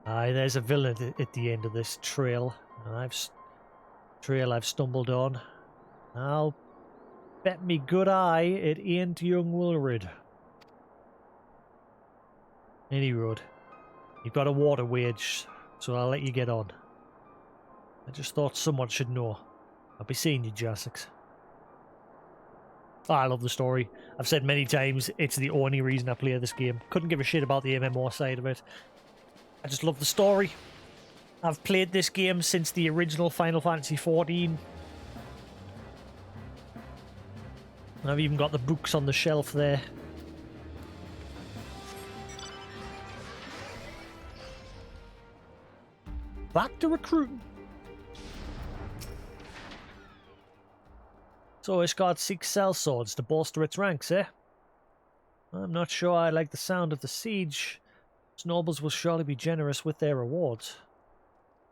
Aye, there's a villain at the end of this trail. I've stumbled on. I'll bet me good eye it ain't young Wilred. Any road. You've got a water wage, so I'll let you get on. I just thought someone should know. I'll be seeing you, Jasix. I love the story. I've said many times, it's the only reason I play this game. Couldn't give a shit about the MMO side of it. I just love the story. I've played this game since the original Final Fantasy XIV. I've even got the books on the shelf there. Back to recruiting. So Ishgard seeks sellswords to bolster its ranks, eh? I'm not sure I like the sound of the siege. Its nobles will surely be generous with their rewards.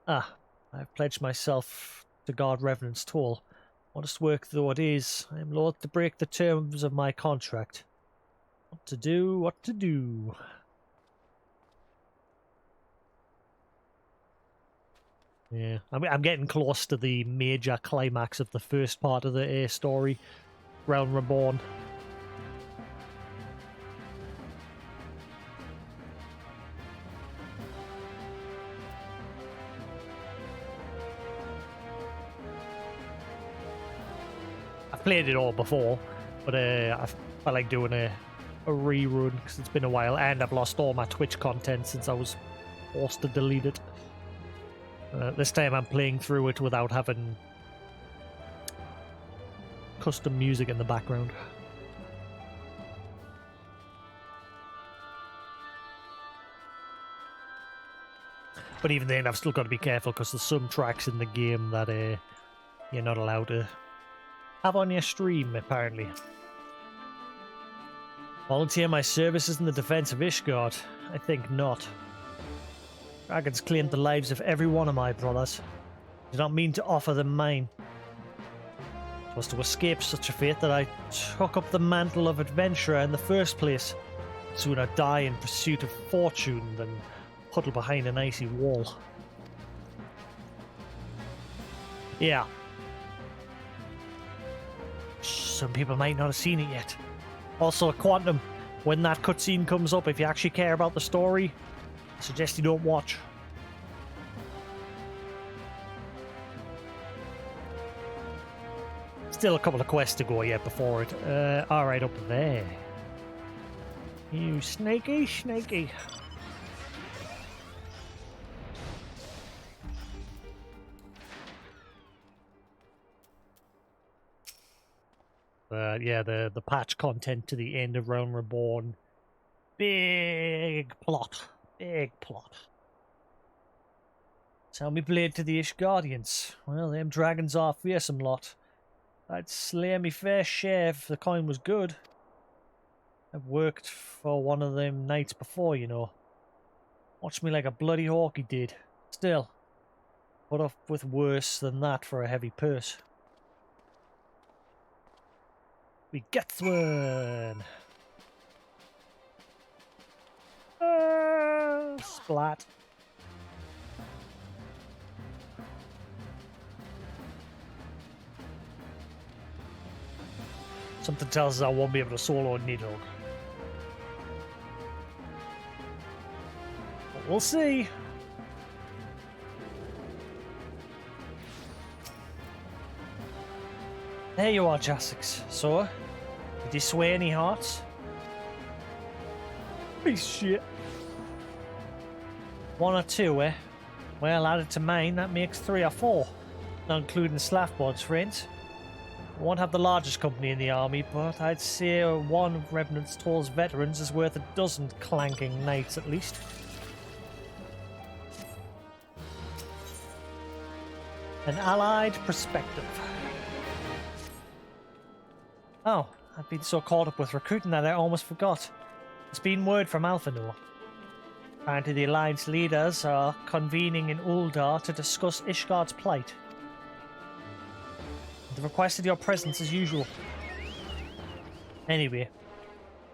I've pledged myself to guard Revenant's toll. Modest work though it is, I am loath to break the terms of my contract. What to do. Yeah, I'm getting close to the major climax of the first part of the story, Realm Reborn. I've played it all before, but I like doing a rerun because it's been a while, and I've lost all my Twitch content since I was forced to delete it. This time I'm playing through it without having custom music in the background. But even then I've still got to be careful because there's some tracks in the game that you're not allowed to have on your stream, apparently. Volunteer my services in the defense of Ishgard? I think not. Dragons claimed the lives of every one of my brothers. I did not mean to offer them mine. It was to escape such a fate that I took up the mantle of adventurer in the first place. Sooner die in pursuit of fortune than huddle behind an icy wall. Yeah. Some people might not have seen it yet. Also, Quantum, when that cutscene comes up, if you actually care about the story, I suggest you don't watch. Still a couple of quests to go yet before it. Alright, up there. You snaky, snaky. Yeah, the patch content to the end of Realm Reborn. Big plot. Big plot. Sell me blade to the Ishgardians. Well, them dragons are fearsome lot. I'd slay me fair share if the coin was good. I've worked for one of them knights before, you know. Watch me like a bloody hawk he did. Still, put up with worse than that for a heavy purse. We get one. Splat. Something tells us I won't be able to solo Nidhogg. But we'll see. There you are, Jasix. So, did you sway any hearts? Piece of shit. 1 or 2, eh? Well, added to mine, that makes 3 or 4. Not including Slaffbod's friends. I won't have the largest company in the army, but I'd say one of Revenant's Toll's veterans is worth a dozen clanking knights at least. An allied perspective. Oh, I've been so caught up with recruiting that I almost forgot. It's been word from Alphanor. Apparently the Alliance leaders are convening in Uldar to discuss Ishgard's plight. They've requested your presence as usual. Anyway,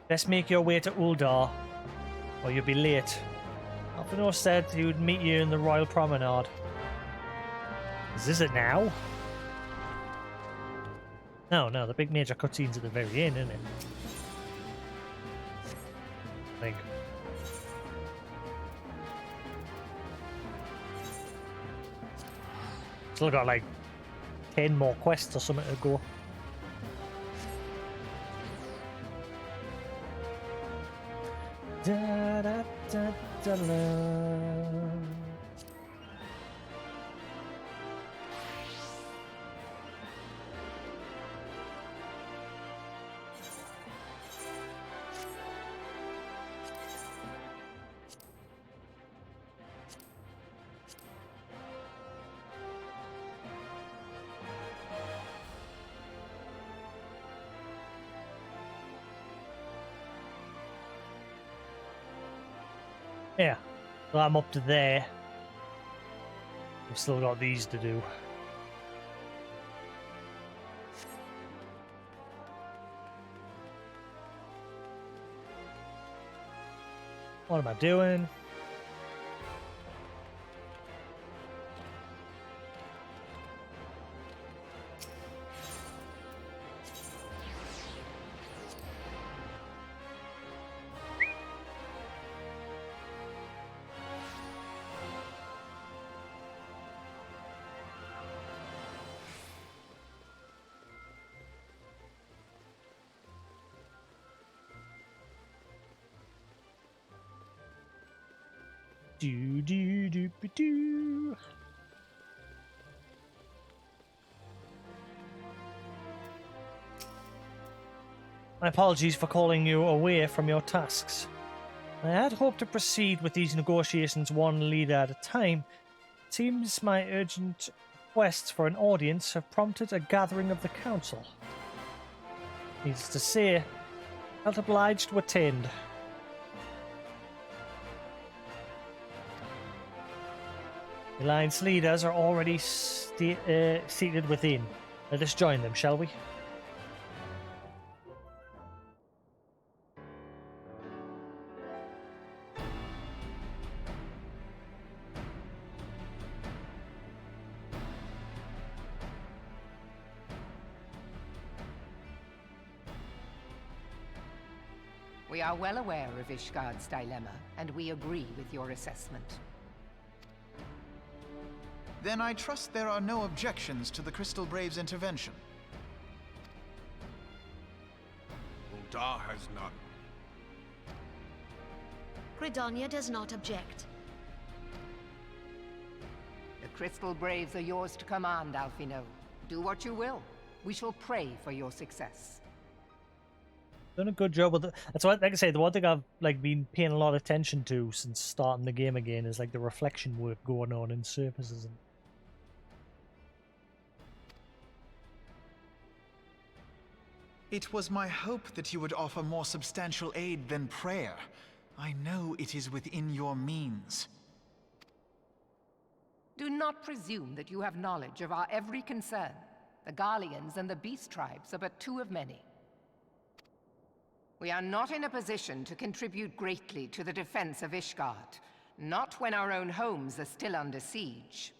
let's make your way to Uldar, or you'll be late. Alphanor said he would meet you in the Royal Promenade. Is this it now? No, the big major cutscene's at the very end, isn't it? I think. Still got like 10 more quests or something to go. Da, da, da, da, da. Yeah, so I'm up to there. I've still got these to do. What am I doing? Do do do do do. My apologies for calling you away from your tasks. I had hoped to proceed with these negotiations one leader at a time. It seems my urgent requests for an audience have prompted a gathering of the council. Needless to say, I felt obliged to attend. The Alliance leaders are already seated within. Let us join them, shall we? We are well aware of Ishgard's dilemma, and we agree with your assessment. Then I trust there are no objections to the Crystal Braves' intervention. Ul'dah has none. Gridania does not object. The Crystal Braves are yours to command, Alphino. Do what you will. We shall pray for your success. Done a good job with it. That's what, like I say, the one thing I've been paying a lot of attention to since starting the game again is the reflection work going on in surfaces. It was my hope that you would offer more substantial aid than prayer. I know it is within your means. Do not presume that you have knowledge of our every concern. The Garleans and the Beast Tribes are but two of many. We are not in a position to contribute greatly to the defense of Ishgard, not when our own homes are still under siege.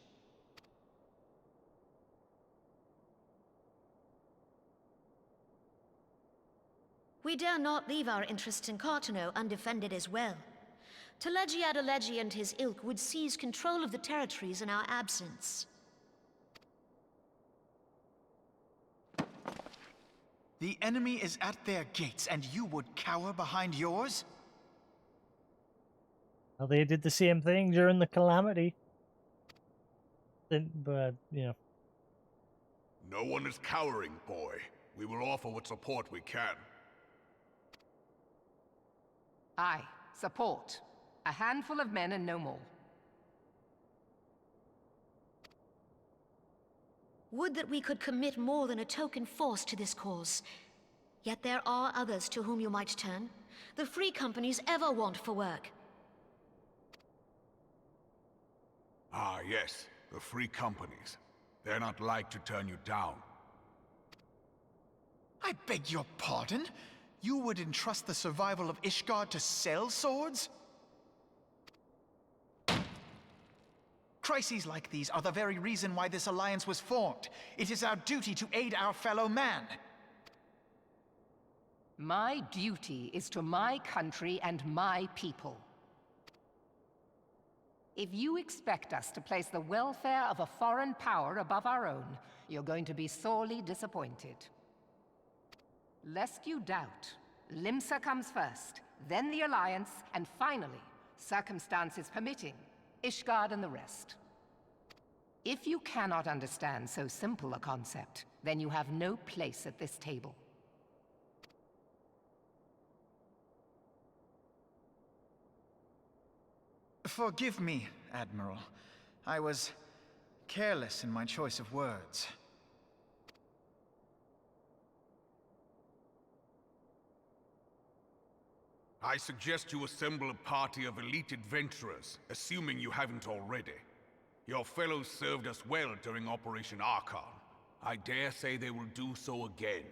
We dare not leave our interests in Cartano undefended as well. Telegi Adalegi and his ilk would seize control of the territories in our absence. The enemy is at their gates, and you would cower behind yours? Well, they did the same thing during the Calamity. But, you know. No one is cowering, boy. We will offer what support we can. Aye, support. A handful of men and no more. Would that we could commit more than a token force to this cause. Yet there are others to whom you might turn. The free companies ever want for work. Ah, yes. The free companies. They're not like to turn you down. I beg your pardon? You would entrust the survival of Ishgard to sell swords? Crises like these are the very reason why this alliance was formed. It is our duty to aid our fellow man. My duty is to my country and my people. If you expect us to place the welfare of a foreign power above our own, you're going to be sorely disappointed. Lest you doubt, Limsa comes first, then the Alliance, and finally, circumstances permitting, Ishgard and the rest. If you cannot understand so simple a concept, then you have no place at this table. Forgive me, Admiral. I was careless in my choice of words. I suggest you assemble a party of elite adventurers, assuming you haven't already. Your fellows served us well during Operation Archon. I dare say they will do so again.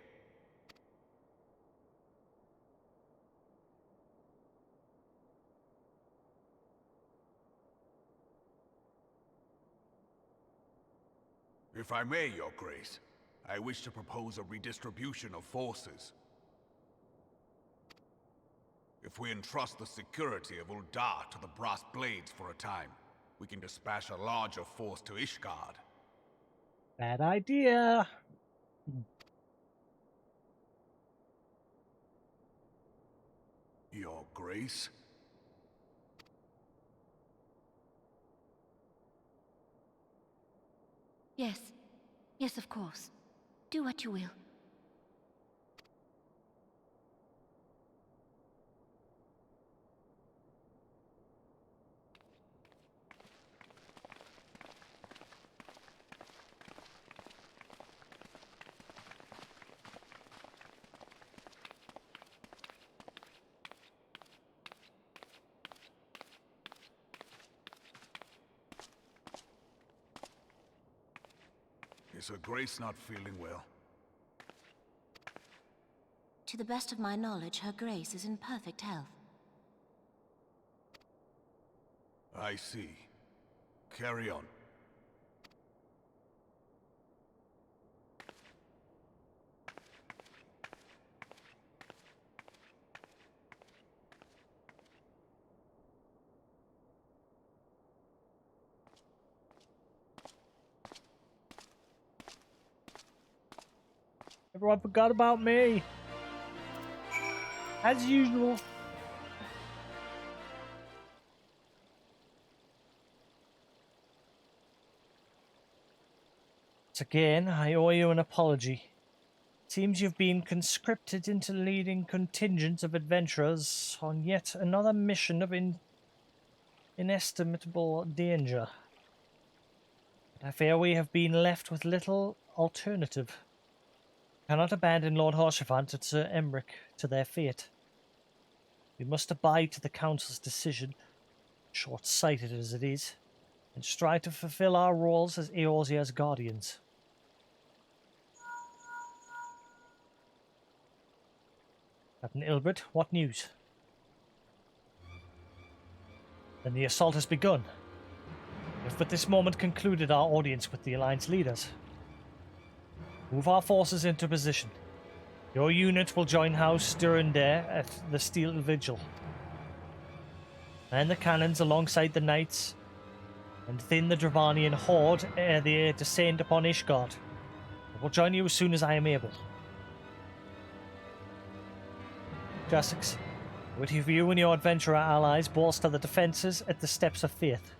If I may, Your Grace, I wish to propose a redistribution of forces. If we entrust the security of Ul'dah to the Brass Blades for a time, we can dispatch a larger force to Ishgard. Bad idea. Your Grace? Yes. Yes, of course. Do what you will. Is Her Grace not feeling well? To the best of my knowledge, Her Grace is in perfect health. I see. Carry on. Everyone forgot about me. As usual. Once again, I owe you an apology. Seems you've been conscripted into leading contingents of adventurers on yet another mission of inestimable danger. I fear we have been left with little alternative. We cannot abandon Lord Hoshafant and Sir Emric to their fate. We must abide to the Council's decision, short-sighted as it is, and strive to fulfill our roles as Eorzea's guardians. Captain Ilbert, what news? Then the assault has begun. We have but this moment concluded our audience with the Alliance leaders. Move our forces into position. Your unit will join House Durandare at the Steel Vigil. Man the cannons alongside the knights, and thin the Dravanian horde ere they descend upon Ishgard. I will join you as soon as I am able. Jasix, with you and your adventurer allies bolster the defences at the Steps of Faith.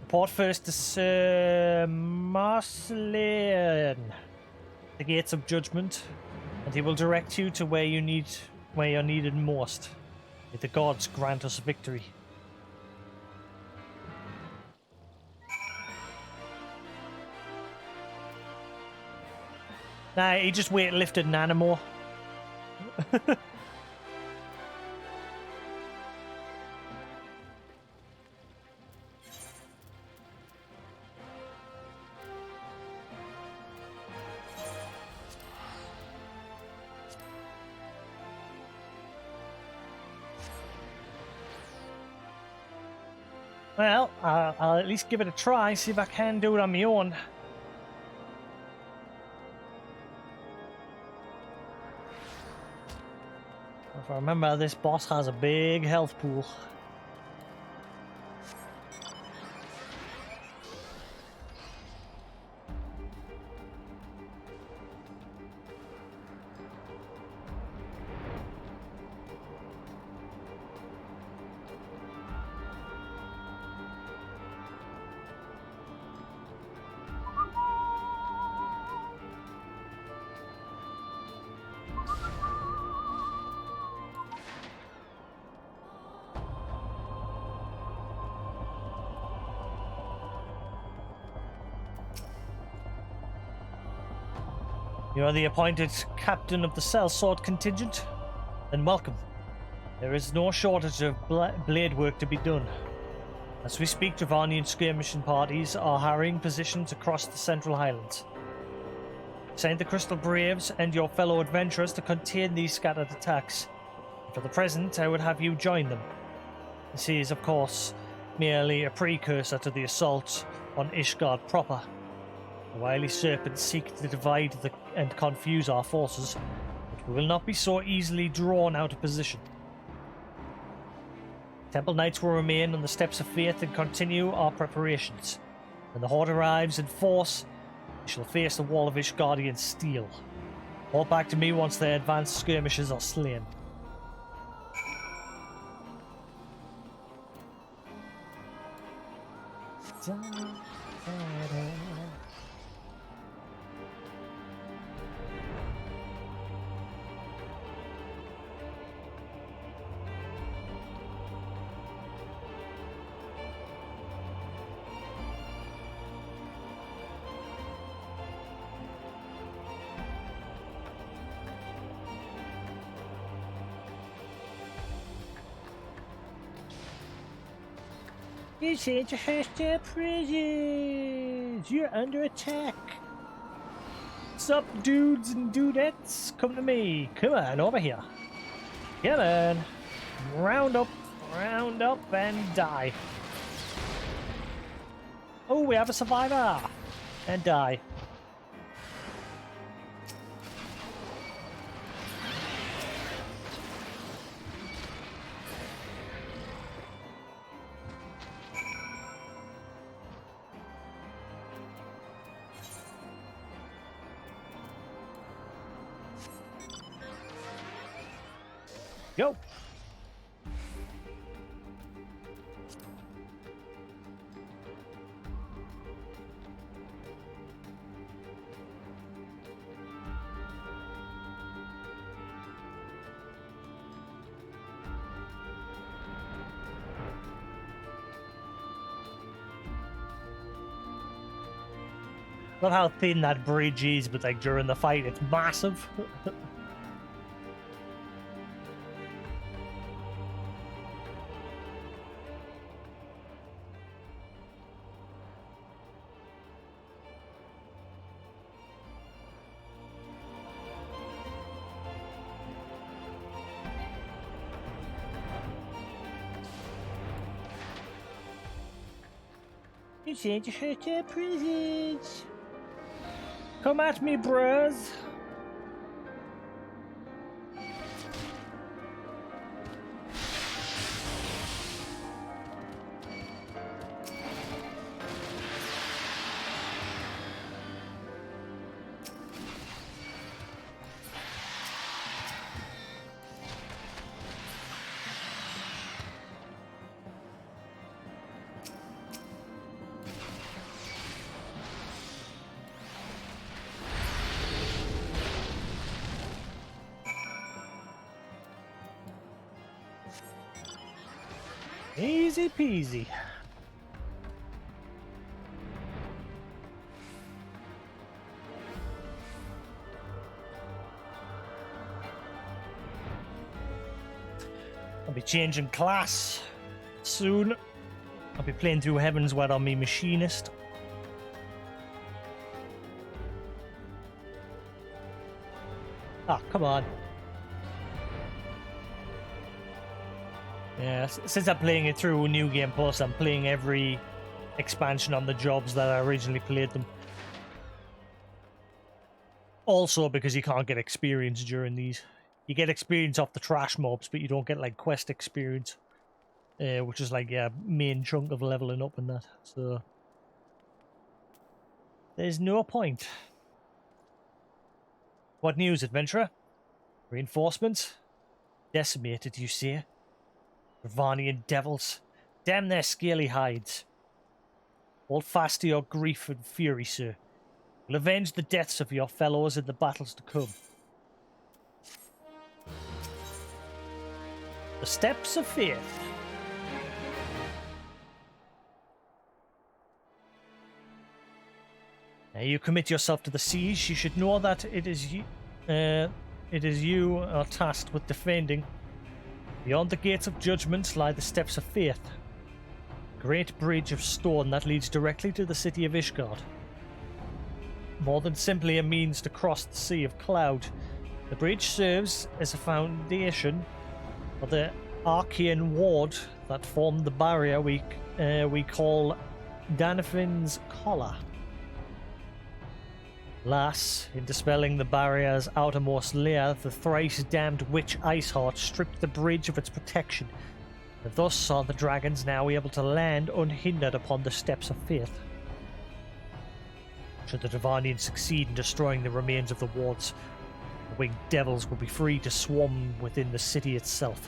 Report first to Sir Marcelin, the Gates of Judgment, and he will direct you to where you're needed most. May the gods grant us victory. Nah, he just weightlifted an animal. Well, I'll at least give it a try, see if I can do it on my own. If I remember, this boss has a big health pool. You are the appointed captain of the sellsword contingent? Then welcome. There is no shortage of blade work to be done. As we speak, Dravanian skirmishing parties are harrying positions across the Central Highlands. Send the Crystal Braves and your fellow adventurers to contain these scattered attacks. For the present, I would have you join them. This is, of course, merely a precursor to the assault on Ishgard proper. The wily serpents seek to divide and confuse our forces, but we will not be so easily drawn out of position. Temple Knights will remain on the Steps of Faith and continue our preparations. When the Horde arrives in force, we shall face the wall of Ishgardian steel. Fall back to me once their advanced skirmishers are slain. You said to hostile prisons! You're under attack! What's up, dudes and dudettes? Come to me! Come on, over here! Come on! Round up, and die! Oh, we have a survivor! And die. Go. Love how thin that bridge is, but like during the fight, it's massive. You said you hurt your presence. Come at me, bros. Easy peasy. I'll be changing class soon. I'll be playing through Heaven's Word on me machinist. Ah, come on. Yeah, since I'm playing it through New Game Plus, I'm playing every expansion on the jobs that I originally played them. Also, because you can't get experience during these. You get experience off the trash mobs, but you don't get like quest experience, which is like main chunk of leveling up and that. So there's no point. What news, adventurer? Reinforcements? Decimated, you say? Ravanian devils. Damn their scaly hides. Hold fast to your grief and fury, sir. We'll avenge the deaths of your fellows in the battles to come. The steps of faith. Now you commit yourself to the siege. You should know that it is you are tasked with defending. Beyond the gates of judgment lie the steps of faith. A great bridge of stone that leads directly to the city of Ishgard. More than simply a means to cross the Sea of Cloud, the bridge serves as a foundation for the arcane ward that formed the barrier we call Danafin's Collar. Alas, in dispelling the barrier's outermost layer, the thrice-damned witch Iceheart stripped the bridge of its protection, and thus are the dragons now able to land unhindered upon the steps of faith. Should the Divanians succeed in destroying the remains of the wards, the winged devils will be free to swarm within the city itself.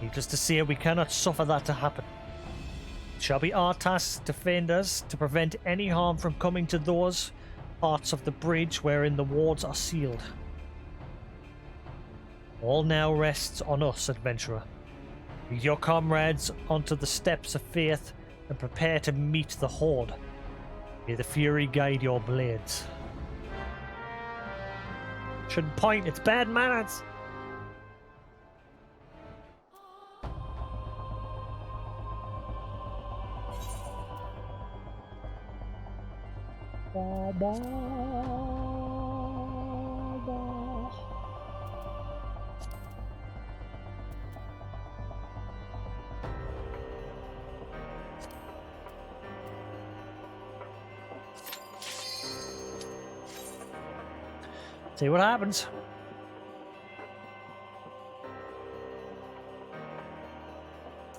Needless to say, we cannot suffer that to happen. It shall be our task to defend us, to prevent any harm from coming to those parts of the bridge wherein the wards are sealed. All now rests on us, adventurer. Lead your comrades onto the steps of faith and prepare to meet the horde. May the fury guide your blades. Shouldn't point, it's bad manners. See what happens.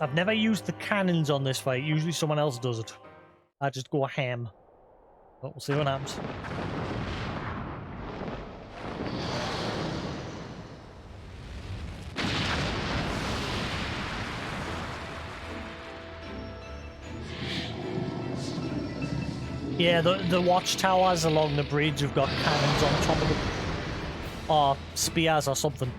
I've never used the cannons on this fight. Usually someone else does it. I just go ham. But we'll see what happens. Yeah, the watchtowers along the bridge have got cannons on top of them. Or spears or something.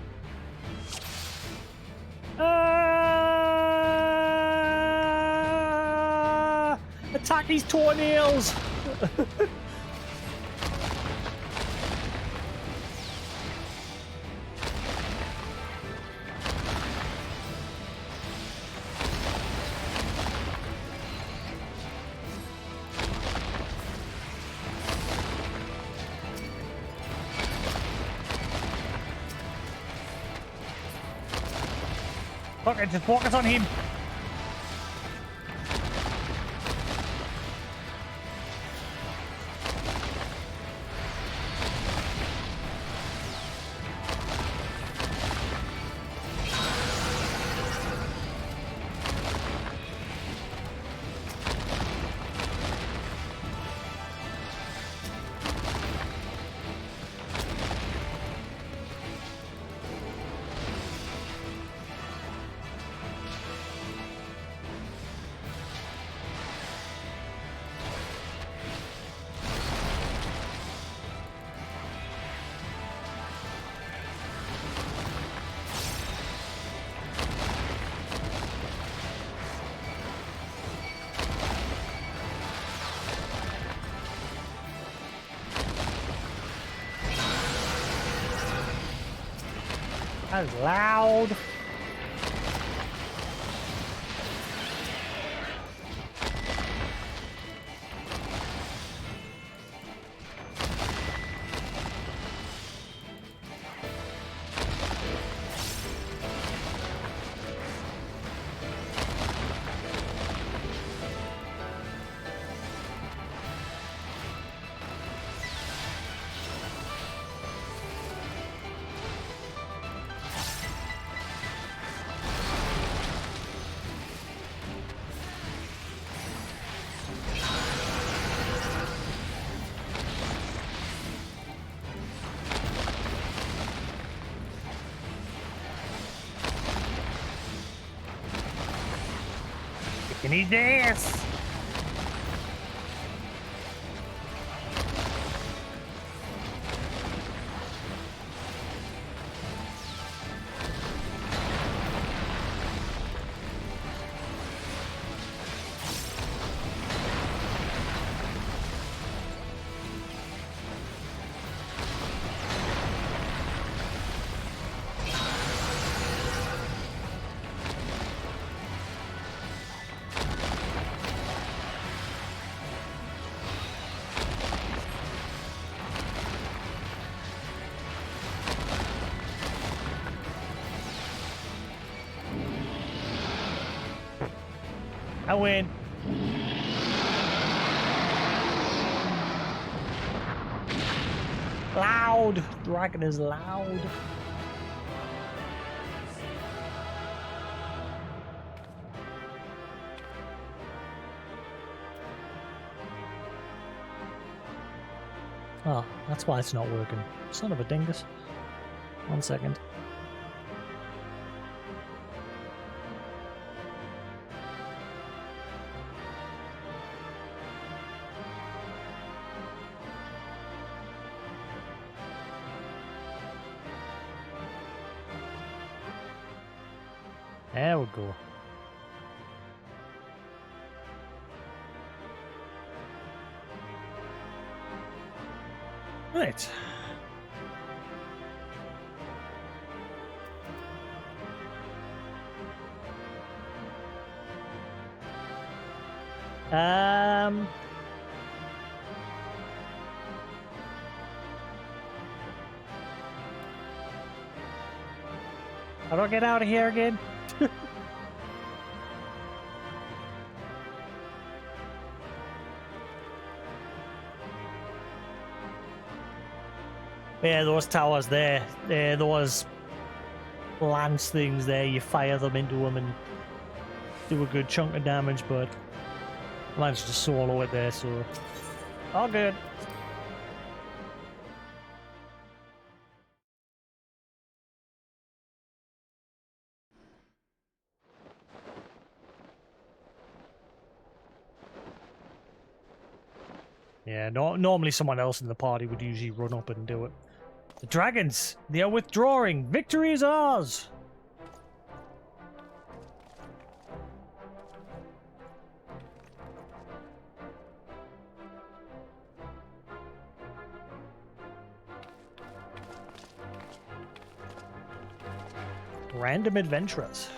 Attack his toenails! Fuck it, just focus on him. That is loud. Kicking his ass. I win. Loud. Dragon is loud. Oh, that's why it's not working. Son of a dingus. 1 second. There we go. Right. How do I get out of here again? Yeah, those towers there. Those lance things there, you fire them into them and do a good chunk of damage, but I managed to solo it there, so all good. Yeah, normally someone else in the party would usually run up and do it. The dragons! They are withdrawing! Victory is ours! Random adventurers.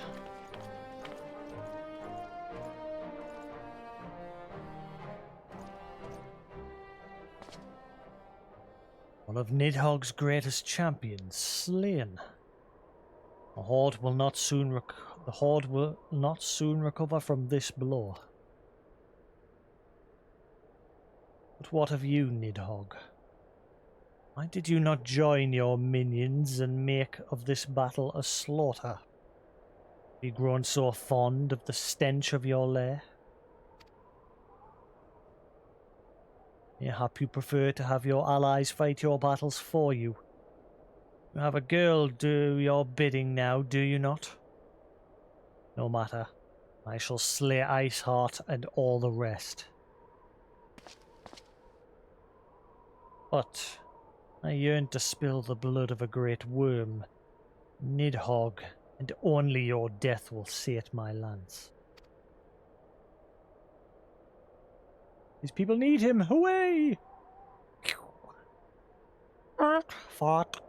One of Nidhogg's greatest champions slain. The Horde will not soon recover from this blow. But what of you, Nidhogg? Why did you not join your minions and make of this battle a slaughter? Have you grown so fond of the stench of your lair? Mayhap you prefer to have your allies fight your battles for you. You have a girl do your bidding now, do you not? No matter. I shall slay Iceheart and all the rest. But I yearn to spill the blood of a great worm, Nidhogg, and only your death will sate my lance. These people need him. Away! Fart.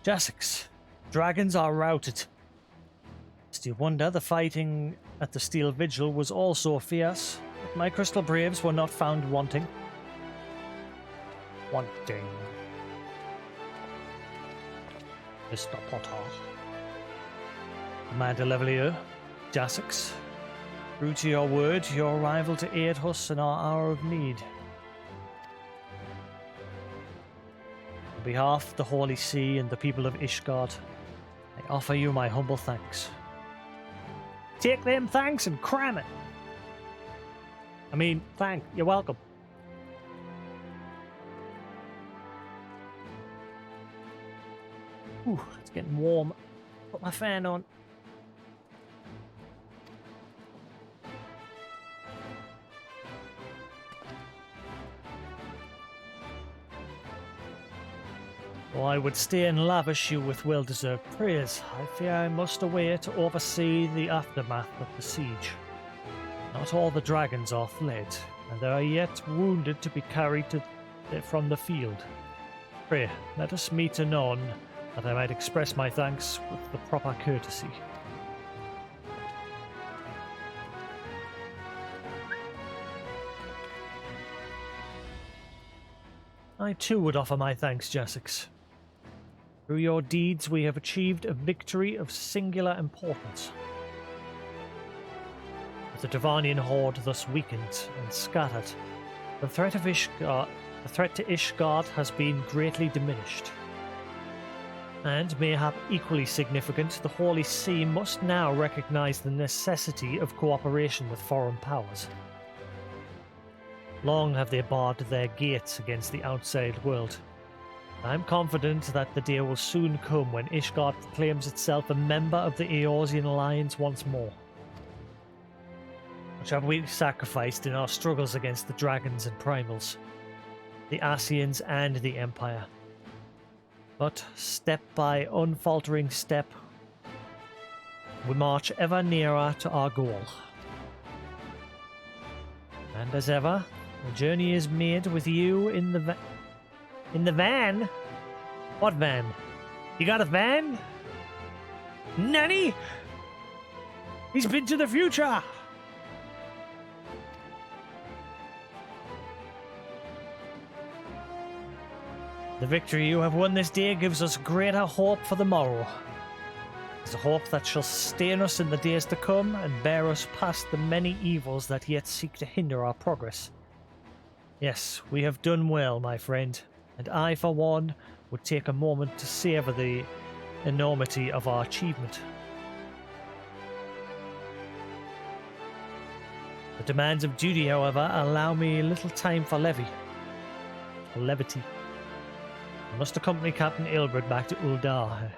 Jasix. Dragons are routed. Still wonder the fighting at the Steel Vigil was also fierce, but my Crystal Braves were not found wanting. Wanting. Mr. Potter. Commander Levelier, Jasix. True to your word, your arrival to aid us in our hour of need. On behalf of the Holy See and the people of Ishgard, I offer you my humble thanks. Take them thanks and cram it. I mean, you're welcome. Ooh, it's getting warm. Put my fan on. Though I would stay and lavish you with well-deserved praise, I fear I must away to oversee the aftermath of the siege. Not all the dragons are fled, and there are yet wounded to be carried from the field. Pray, let us meet anon, that I might express my thanks with the proper courtesy. I too would offer my thanks, Jasix. Through your deeds we have achieved a victory of singular importance. With the Devarnian horde thus weakened and scattered, the threat to Ishgard has been greatly diminished. And, mayhap equally significant, the Holy See must now recognize the necessity of cooperation with foreign powers. Long have they barred their gates against the outside world. I'm confident that the day will soon come when Ishgard proclaims itself a member of the Eorzean Alliance once more. Much have we sacrificed in our struggles against the dragons and primals, the Ascians and the Empire. But step by unfaltering step, we march ever nearer to our goal. And as ever, the journey is made with you in the van? What van? You got a van? Nanny? He's been to the future! The victory you have won this day gives us greater hope for the morrow. It's a hope that shall sustain us in the days to come and bear us past the many evils that yet seek to hinder our progress. Yes, we have done well, my friend, and I, for one, would take a moment to savour the enormity of our achievement. The demands of duty, however, allow me little time for levity. I must accompany Captain Ilbred back to Uldar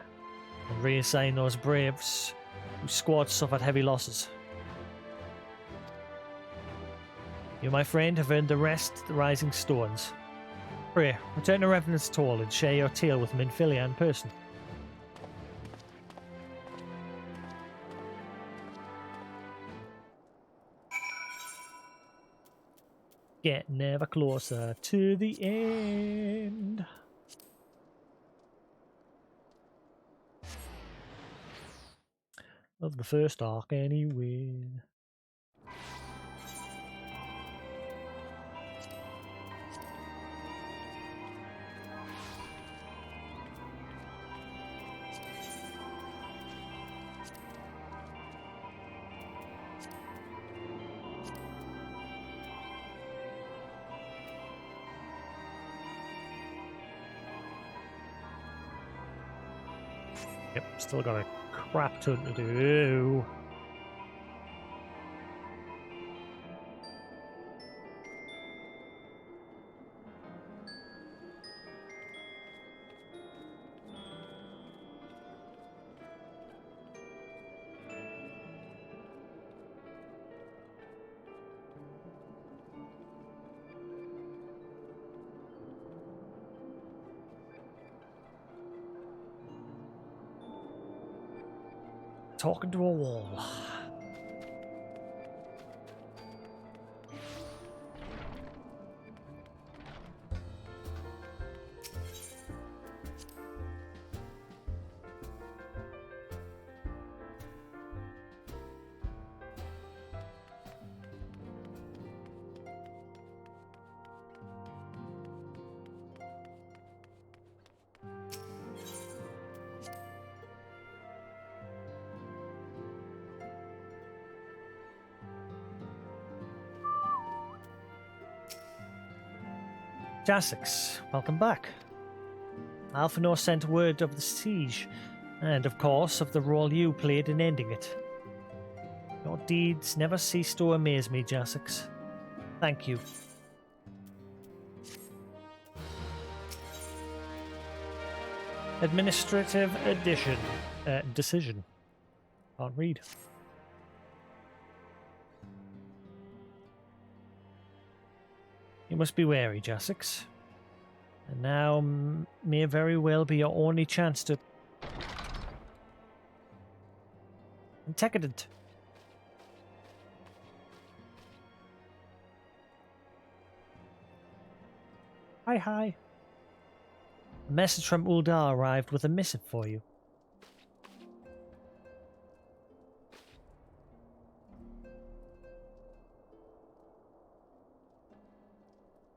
and reassign those braves whose squad suffered heavy losses. You, my friend, have earned the rest the Rising Stones. Pray, return to Revenant's Toll and share your tale with Minfilia in person. Getting ever closer to the end. Of the first arc, anyway. Yep, still got a crap ton to do. Talking to a wall. Jasix, welcome back. Alphanor sent word of the siege, and of course of the role you played in ending it. Your deeds never cease to amaze me, Jasix. Thank you. Administrative decision. Can't read. You must be wary, Jasix. And now may very well be your only chance to... Decadent. Hi. A message from Uldar arrived with a missive for you.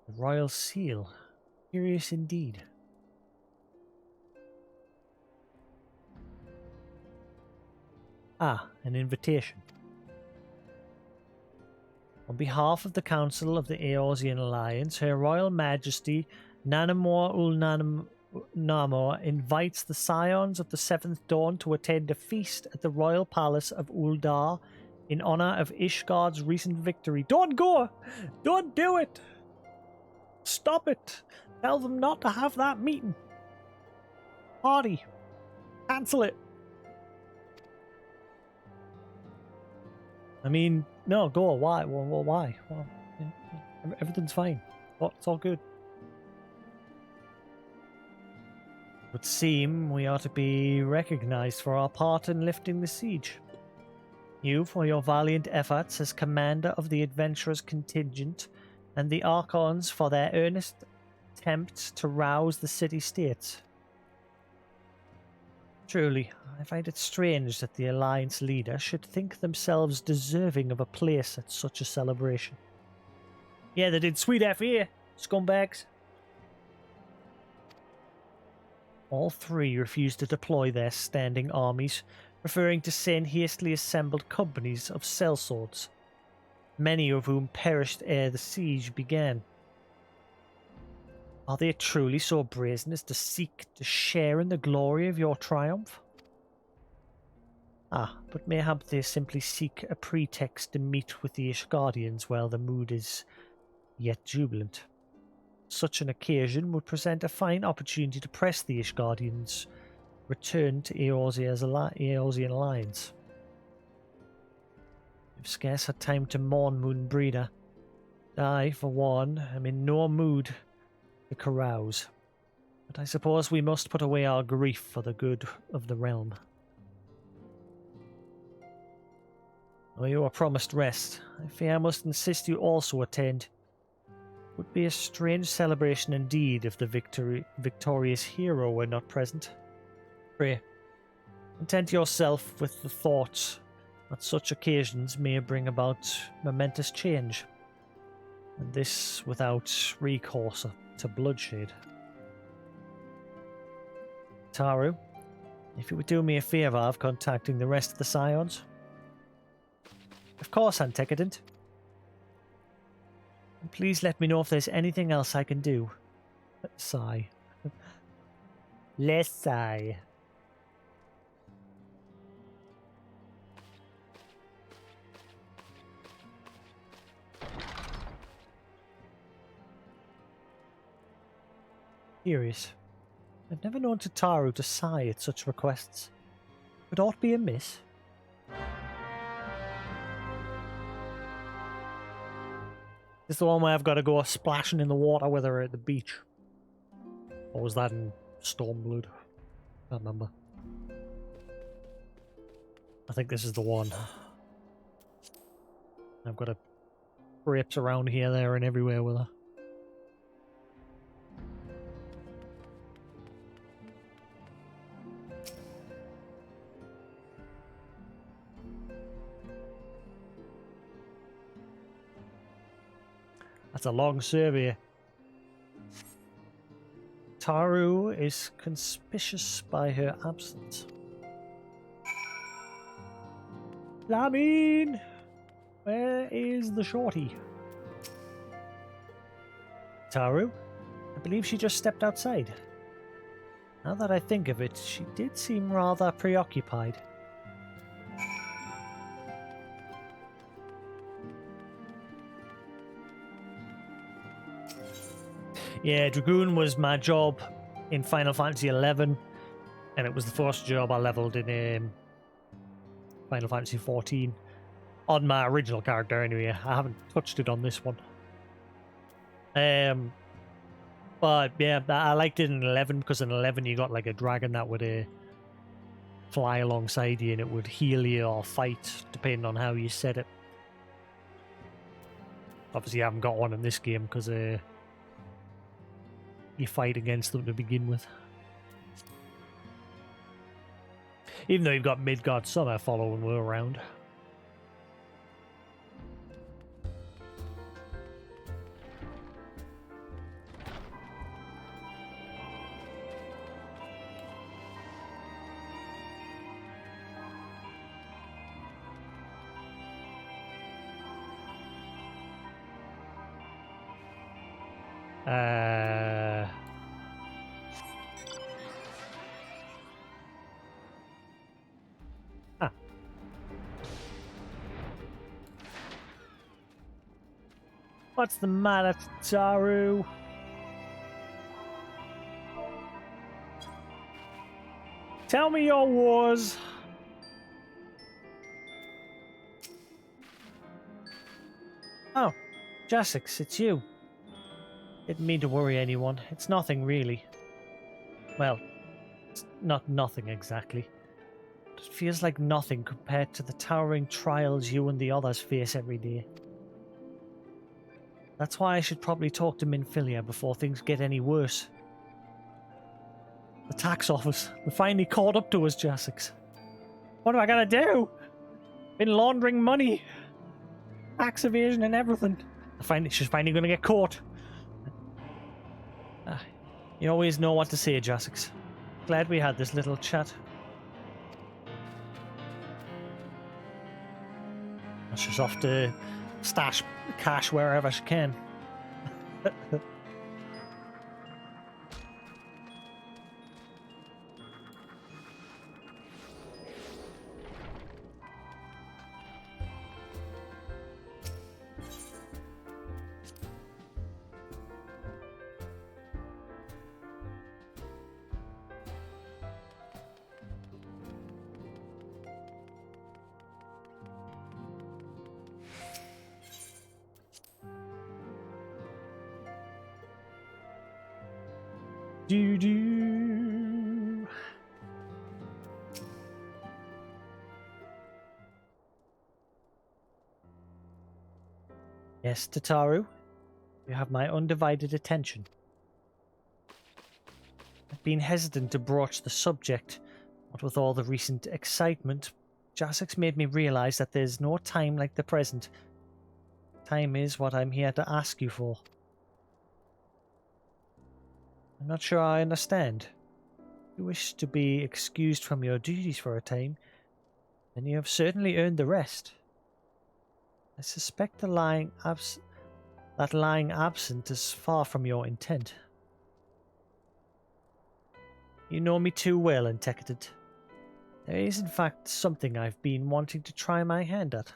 The Royal Seal. Curious indeed. Ah, an invitation. On behalf of the Council of the Eorzean Alliance, Her Royal Majesty Nanamor Namor invites the Scions of the Seventh Dawn to attend a feast at the Royal Palace of Uldar in honor of Ishgard's recent victory. Don't go! Don't do it! Stop it! Tell them not to have that meeting. Party. Cancel it. I mean, no, go. Why? Well, why? Well, everything's fine. It's all good. It would seem we are to be recognized for our part in lifting the siege. You for your valiant efforts as commander of the adventurers contingent, and the Archons for their earnest attempts to rouse the city-states. Truly, I find it strange that the Alliance leader should think themselves deserving of a place at such a celebration. Yeah, they did sweet FA, scumbags. All three refused to deploy their standing armies, preferring to send hastily assembled companies of sellswords, many of whom perished ere the siege began. Are they truly so brazen as to seek to share in the glory of your triumph? Ah, but mayhap they simply seek a pretext to meet with the Ishgardians while the mood is yet jubilant. Such an occasion would present a fine opportunity to press the Ishgardians' return to Eorzean alliance. We've scarce had time to mourn Moonbreeder. I, for one, am in no mood to carouse. But I suppose we must put away our grief for the good of the realm. Though you are promised rest, I fear I must insist you also attend. It would be a strange celebration indeed if the victorious hero were not present. Pray, content yourself with the thought that such occasions may bring about momentous change, and this without recourse to bloodshed. Taru, if you would do me a favour of contacting the rest of the Scions. Of course, Antekadent. And please let me know if there's anything else I can do. Sigh. Less sigh. Curious. I've never known Tataru to sigh at such requests. Could aught be amiss? This is the one where I've got to go splashing in the water with her at the beach. Or was that in Stormblood? Can't remember. I think this is the one. I've got to traipse around here, there, and everywhere with her. That's a long survey. Taru is conspicuous by her absence. Lamin! Where is the shorty? Taru? I believe she just stepped outside. Now that I think of it, she did seem rather preoccupied. Yeah, Dragoon was my job in Final Fantasy XI, and it was the first job I leveled in Final Fantasy XIV. On my original character, anyway. I haven't touched it on this one. But yeah, I liked it in 11 because in 11 you got like a dragon that would fly alongside you and it would heal you or fight, depending on how you set it. Obviously, I haven't got one in this game because you fight against them to begin with. Even though you've got Midgard Summer following you around. What's the matter, Taru? Tell me your wars. Oh, Jasix, it's you. Didn't mean to worry anyone. It's nothing, really. Well, it's not nothing exactly. It feels like nothing compared to the towering trials you and the others face every day. That's why I should probably talk to Minfilia before things get any worse. The tax office. They finally caught up to us, Jasix. What am I gonna do? Been laundering money. Tax evasion and everything. She's finally gonna get caught. You always know what to say, Jasix. Glad we had this little chat. She's off to stash cash wherever she can. Do do. Yes, Tataru, you have my undivided attention. I've been hesitant to broach the subject, but with all the recent excitement, Jasix made me realize that there's no time like the present. Time is what I'm here to ask you for. I'm not sure I understand. If you wish to be excused from your duties for a time, then you have certainly earned the rest. I suspect that lying absent is far from your intent. You know me too well, Intected. There is in fact something I've been wanting to try my hand at.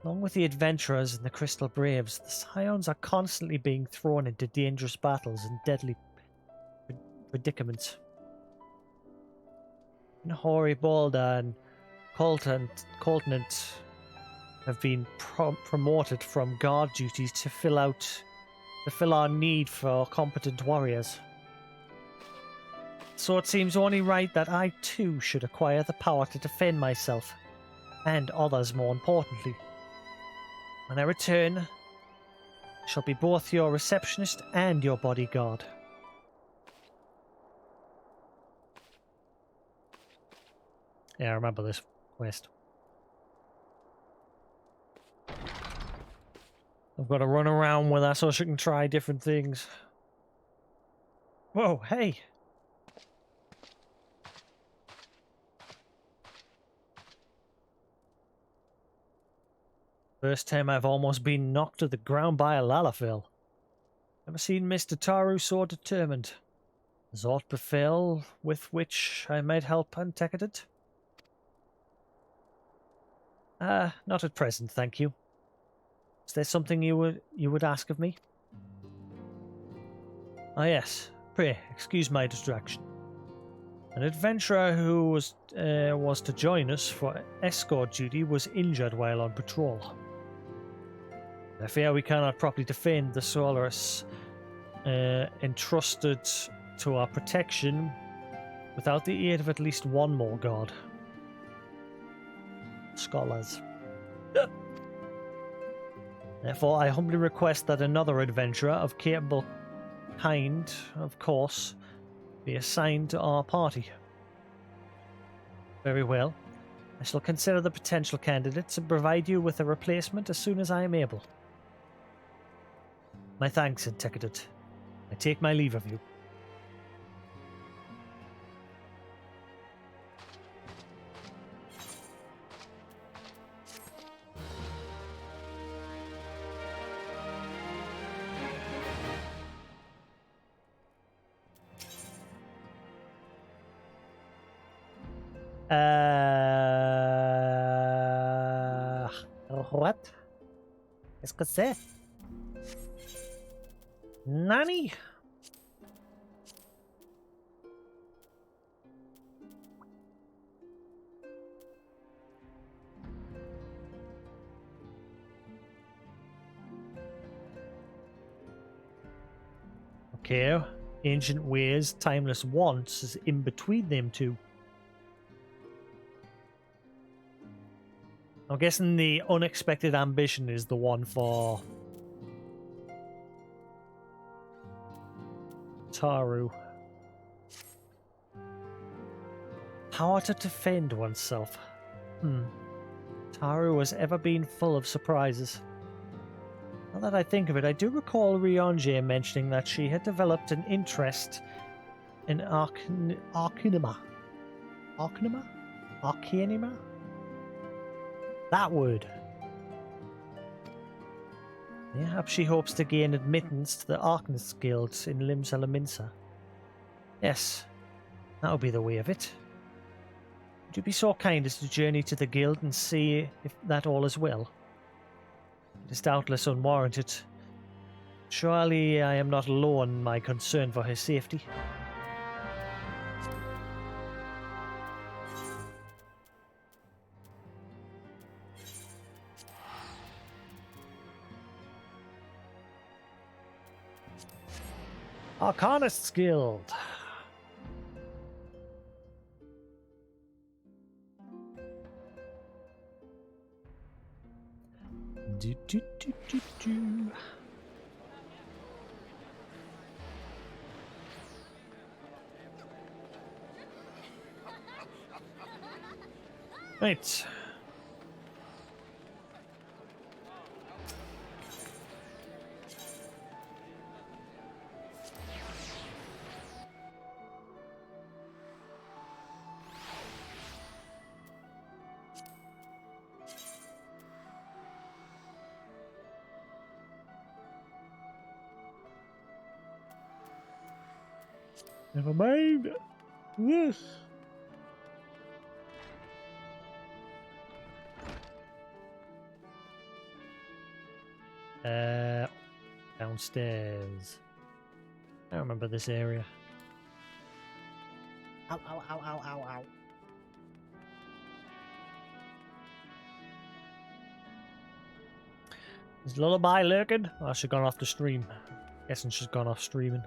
Along with the adventurers and the Crystal Braves, the Scions are constantly being thrown into dangerous battles and deadly predicaments. Hori Balda and Coltonant have been promoted from guard duties to fill our need for competent warriors. So it seems only right that I too should acquire the power to defend myself, and others more importantly. When I return, I shall be both your receptionist and your bodyguard. Yeah, I remember this quest. I've got to run around with her so she can try different things. Whoa, hey! First time I've almost been knocked to the ground by a Lalafell. Never seen Mr. Taru so determined. Has aught befell with which I might help Untected? Not at present, thank you. Is there something you would ask of me? Ah yes, pray, excuse my distraction. An adventurer who was to join us for escort duty was injured while on patrol. I fear we cannot properly defend the Solaris entrusted to our protection without the aid of at least one more god. Scholars. Therefore, I humbly request that another adventurer of capable kind, of course, be assigned to our party. Very well. I shall consider the potential candidates and provide you with a replacement as soon as I am able. My thanks, Intected. I take my leave of you. What? Qu'est-ce que c'est? Nani? Okay, ancient ways, timeless wants is in between them two. I'm guessing the unexpected ambition is the one for Taru. Power to defend oneself. Taru has ever been full of surprises. Now that I think of it, I do recall Rionje mentioning that she had developed an interest in Arcanima. Arcanima? Arcanima? That word. Perhaps she hopes to gain admittance to the Arcanist Guilds in Limsa Laminsa. Yes, that'll be the way of it. Would you be so kind as to journey to the guild and see if that all is well? It is doubtless unwarranted. Surely I am not alone in my concern for her safety. Arcanist's Guild. Do, do, do, do, do. Right. Never mind. Yes. Downstairs. I remember this area. Ow, ow, ow, ow, ow, ow. Is Lullaby lurking? Oh, she's gone off the stream. Guessing she's gone off streaming.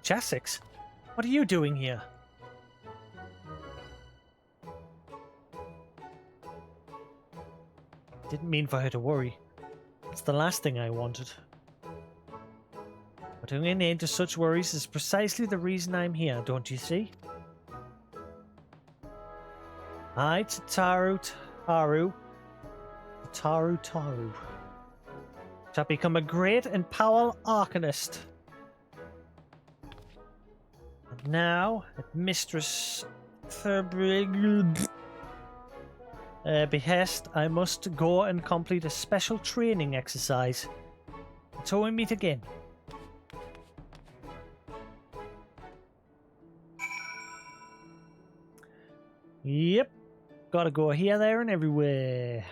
Jasix, what are you doing here? Didn't mean for her to worry. It's the last thing I wanted. Putting an end to such worries is precisely the reason I'm here, don't you see? I, Taru, shall become a great and powerful arcanist. And now, at Mistress Thurbrig's behest, I must go and complete a special training exercise. Until we meet again. Yep. Gotta go here, there, and everywhere.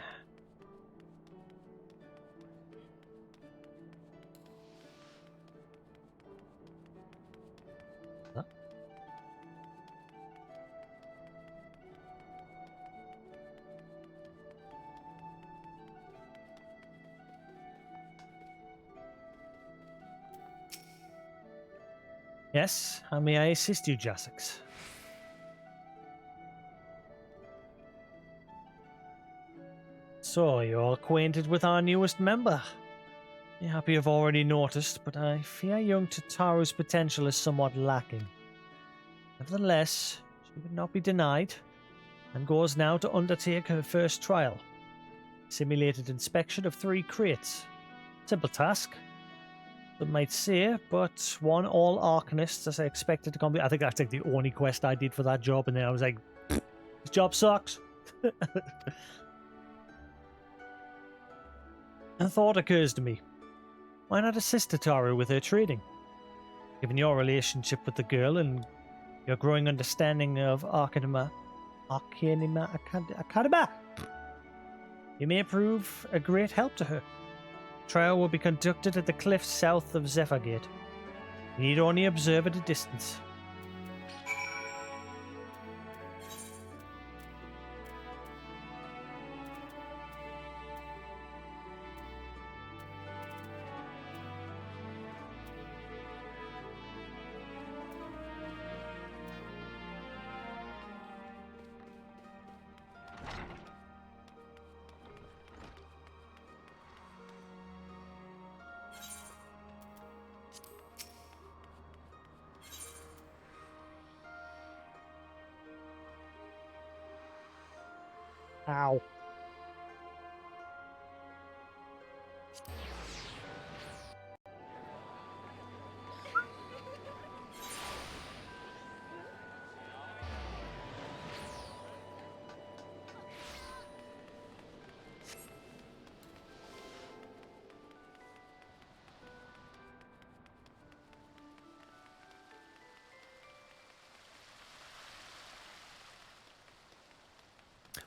Huh? Yes, how may I assist you, Jasix? So, you're acquainted with our newest member. Mayhap you've already noticed, but I fear young Tataru's potential is somewhat lacking. Nevertheless, she would not be denied, and goes now to undertake her first trial. Simulated inspection of 3 crates. Simple task, some might say, but one all arcanists as I expected to complete. I think that's like the only quest I did for that job, and then I was like, this job sucks. A thought occurs to me. Why not assist Tataru with her trading? Given your relationship with the girl and your growing understanding of Arcanima, you may prove a great help to her. Trial will be conducted at the cliffs south of Zephyrgate. You need only observe at a distance. Ow.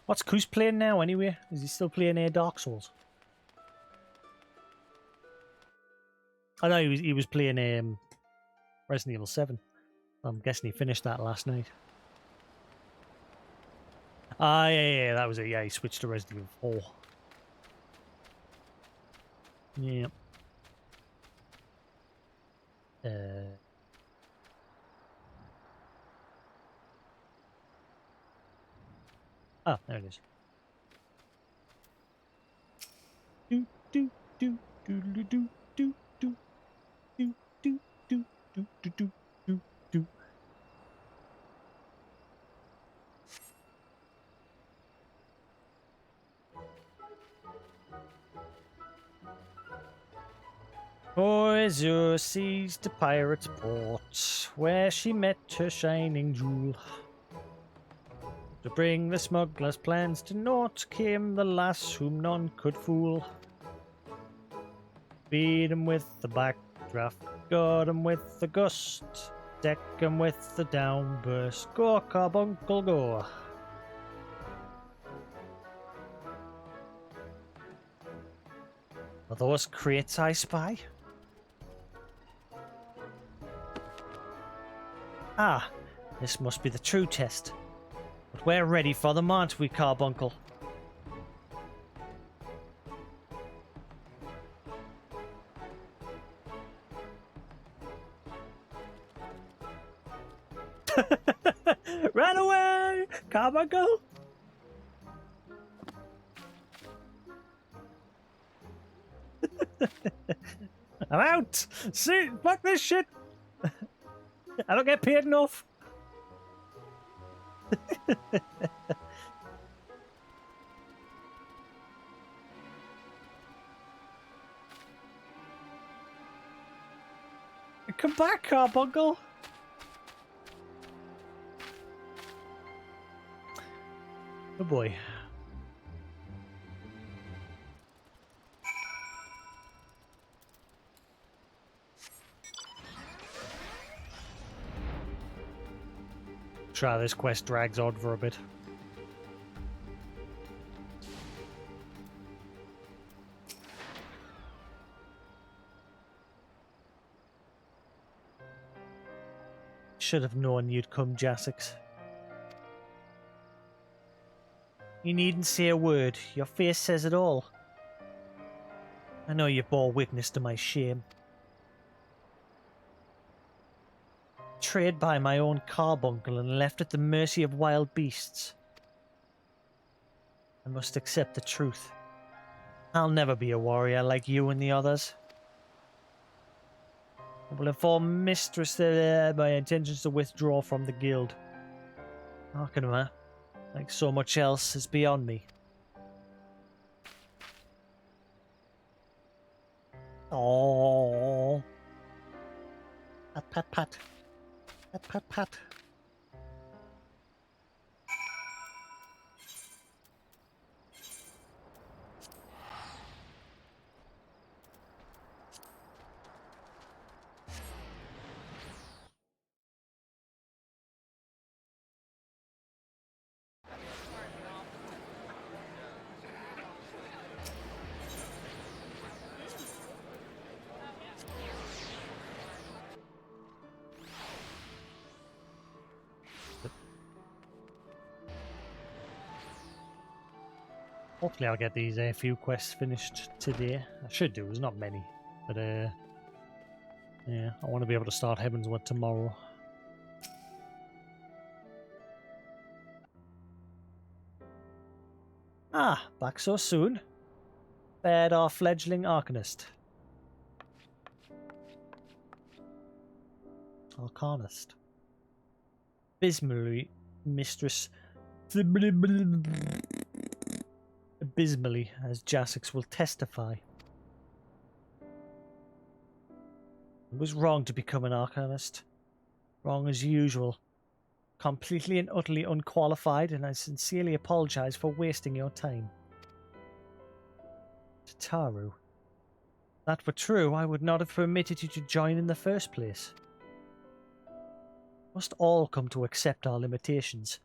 What's Kus playing now anyway? Is he still playing Dark Souls? I know he was playing Resident Evil 7. I'm guessing he finished that last night. Ah, yeah, that was it. Yeah, he switched to Resident Evil 4. Yeah. Oh, there it is. Do do do do do do do do do do do do do do do. Azure seized the pirate's port, where she met her shining jewel. To bring the smuggler's plans to naught came the lass whom none could fool. Beat 'em with the backdraft, got 'em with the gust, deck 'em with the downburst. Go, carbuncle, go. Are those crates I spy? Ah, this must be the true test. But we're ready for them, aren't we, Carbuncle? Run away, Carbuncle! I'm out! See, fuck this shit! I don't get paid enough! Come back, Carbuncle! Oh boy. Try this quest drags on for a bit. Should have known you'd come, Jasix. You needn't say a word. Your face says it all. I know you bore witness to my shame. Betrayed by my own carbuncle and left at the mercy of wild beasts. I must accept the truth. I'll never be a warrior like you and the others. I will inform Mistress that my intentions to withdraw from the guild. Arkanuma, like so much else, is beyond me. Oh, pat pat pat, pat pat pat. Hopefully I'll get these few quests finished today. I should do, there's not many. But yeah, I want to be able to start Heavensward tomorrow. Ah, back so soon. Fared our fledgling Arcanist. Arcanist. Abysmally, Mistress. Abysmally, as Jasix will testify. It was wrong to become an Arcanist. Wrong as usual. Completely and utterly unqualified, and I sincerely apologize for wasting your time. Tataru. If that were true, I would not have permitted you to join in the first place. Must all come to accept our limitations.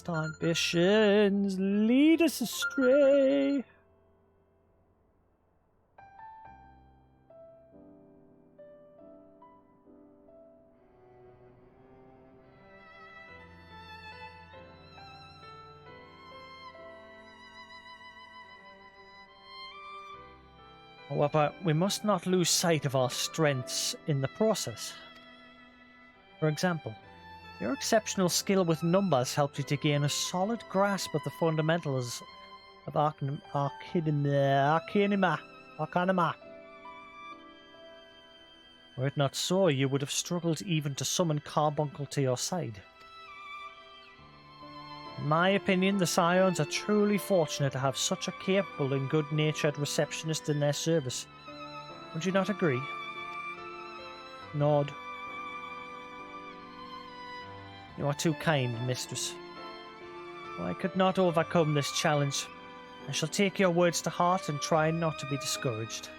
Our ambitions lead us astray. However, we must not lose sight of our strengths in the process. For example, your exceptional skill with numbers helped you to gain a solid grasp of the fundamentals of Arcanima. Were it not so, you would have struggled even to summon Carbuncle to your side. In my opinion, the Scions are truly fortunate to have such a capable and good-natured receptionist in their service. Would you not agree? Nod. You are too kind, mistress. I could not overcome this challenge. I shall take your words to heart and try not to be discouraged.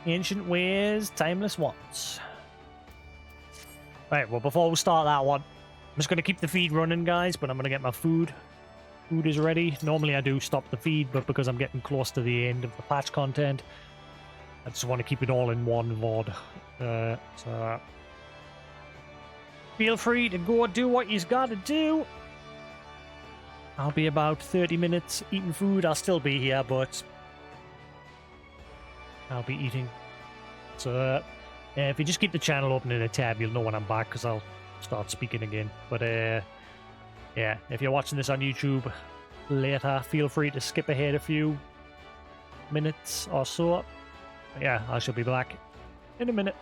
Ancient ways, timeless ones. Right, well, before we start that one, I'm just going to keep the feed running, guys, but I'm going to get my food. Food is ready. Normally I do stop the feed, but because I'm getting close to the end of the patch content, I just want to keep it all in one VOD. So feel free to go do what you've got to do. I'll be about 30 minutes eating food. I'll still be here, but I'll be eating. So if you just keep the channel open in a tab, you'll know when I'm back, because I'll start speaking again. But yeah, if you're watching this on YouTube later, feel free to skip ahead a few minutes or so. But yeah, I shall be back in a minute.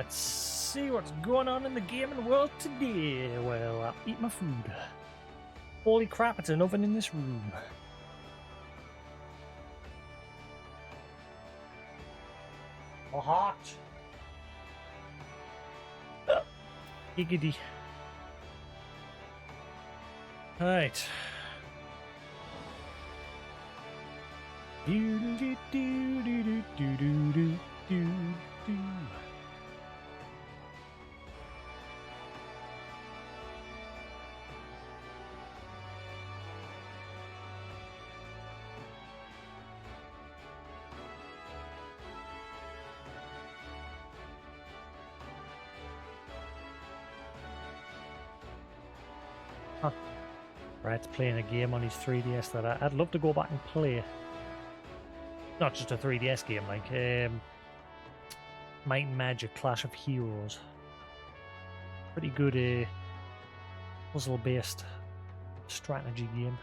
Let's see what's going on in the gaming world today. Well, I'll eat my food. Holy crap, it's an oven in this room. Oh, hot. Giggity. Alright. Do do do do do do do do do do. Huh. Brad's playing a game on his 3DS that I'd love to go back and play. Not just a 3DS game, like Might and Magic Clash of Heroes. Pretty good puzzle-based strategy game.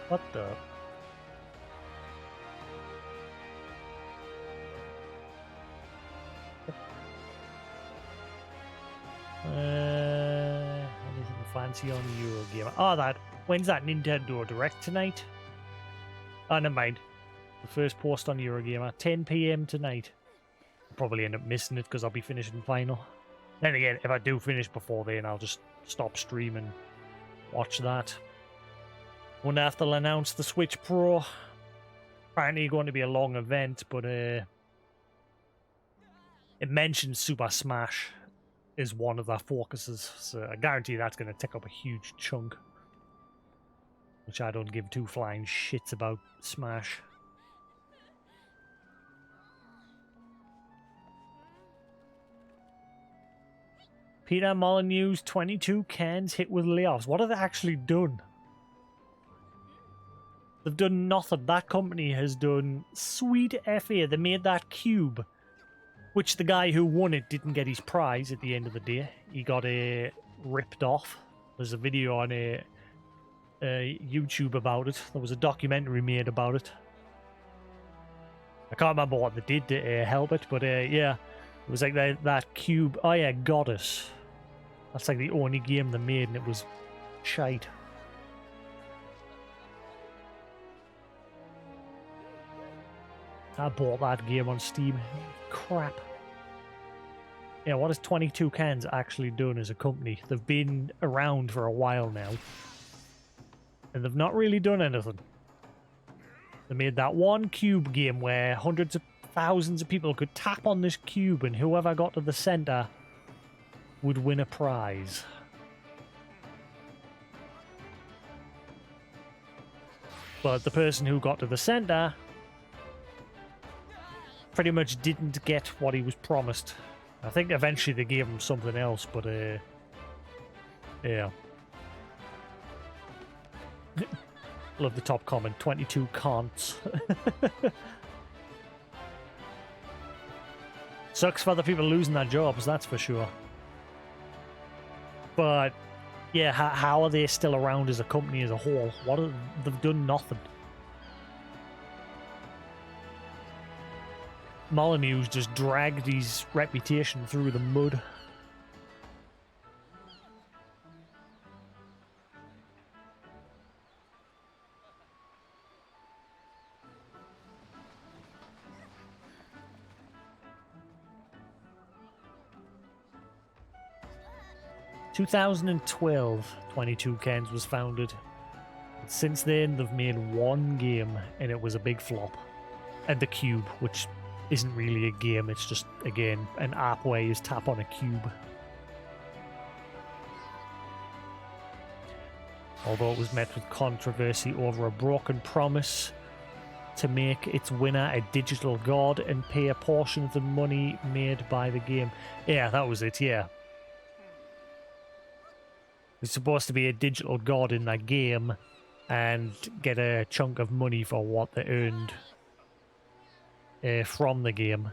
What the? Anything fancy on Eurogamer? Oh, when's that Nintendo Direct tonight? Oh, never mind. The first post on Eurogamer, 10 PM tonight. I'll probably end up missing it because I'll be finishing final. Then again, if I do finish before then, I'll just stop streaming, watch that. Wonder if they'll announce the Switch Pro. Apparently going to be a long event, but it mentions Super Smash is one of their focuses, so I guarantee that's going to take up a huge chunk. Which I don't give two flying shits about Smash. Peter Molyneux's 22 cans hit with layoffs. What have they actually done? They've done nothing. That company has done sweet FA. They made that cube, which the guy who won it didn't get his prize at the end of the day. He got ripped off. There's a video on YouTube about it. There was a documentary made about it. I can't remember what they did to help it, but yeah. It was like that cube. Oh yeah, Goddess. That's like the only game they made, and it was shite. I bought that game on Steam. Crap. Yeah, what has 22 Cans actually done as a company? They've been around for a while now. And they've not really done anything. They made that one cube game where hundreds of thousands of people could tap on this cube and whoever got to the center would win a prize. But the person who got to the center pretty much didn't get what he was promised. I think eventually they gave him something else, but yeah. Love the top comment, 22 can'ts. Sucks for the people losing their jobs, that's for sure. But yeah, how are they still around as a company as a whole? They've done nothing. Molyneux's just dragged his reputation through the mud. In 2012, 22 Cans was founded. Since then, they've made one game, and it was a big flop. And the Cube, which isn't really a game, it's just, again, an app where you just tap on a cube. although it was met with controversy over a broken promise to make its winner a digital god and pay a portion of the money made by the game. Yeah, that was it, yeah. It's supposed to be a digital god in that game and get a chunk of money for what they earned from the game.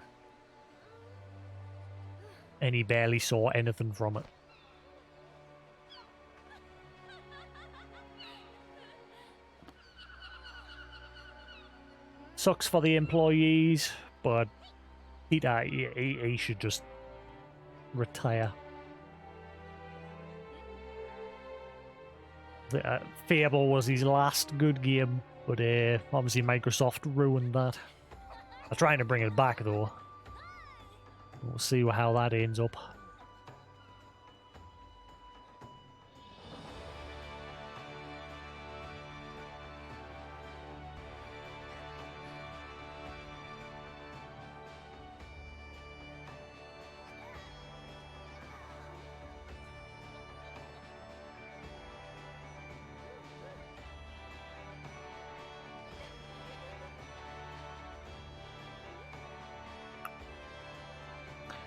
And he barely saw anything from it. Sucks for the employees, but he should just retire. Fable was his last good game, but obviously Microsoft ruined that. They're trying to bring it back though. We'll see how that ends up.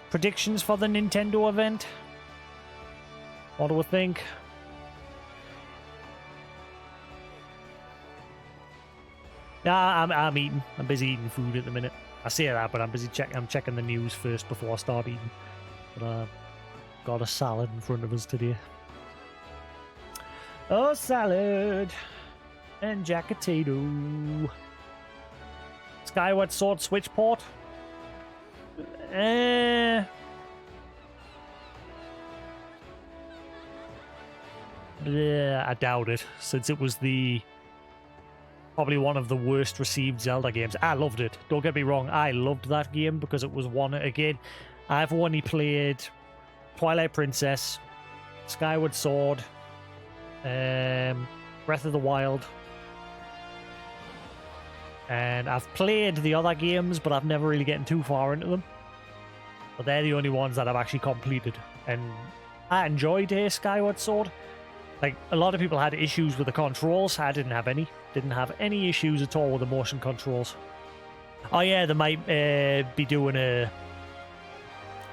Predictions for the Nintendo event? What do we think? Nah, I'm eating. I'm busy eating food at the minute. I say that, but I'm busy I'm checking the news first before I start eating. But got a salad in front of us today. Oh, salad and jackatato. Skyward Sword Switch port. Yeah, I doubt it, since it was probably one of the worst received Zelda games. I loved it. Don't get me wrong, I loved that game because it was one, again, I've only played Twilight Princess, Skyward Sword, Breath of the Wild, and I've played the other games, but I've never really gotten too far into them. But they're the only ones that I've actually completed, and I enjoyed Skyward Sword. Like, a lot of people had issues with the controls. I didn't have any. Didn't have any issues at all with the motion controls. Oh yeah, they might be doing a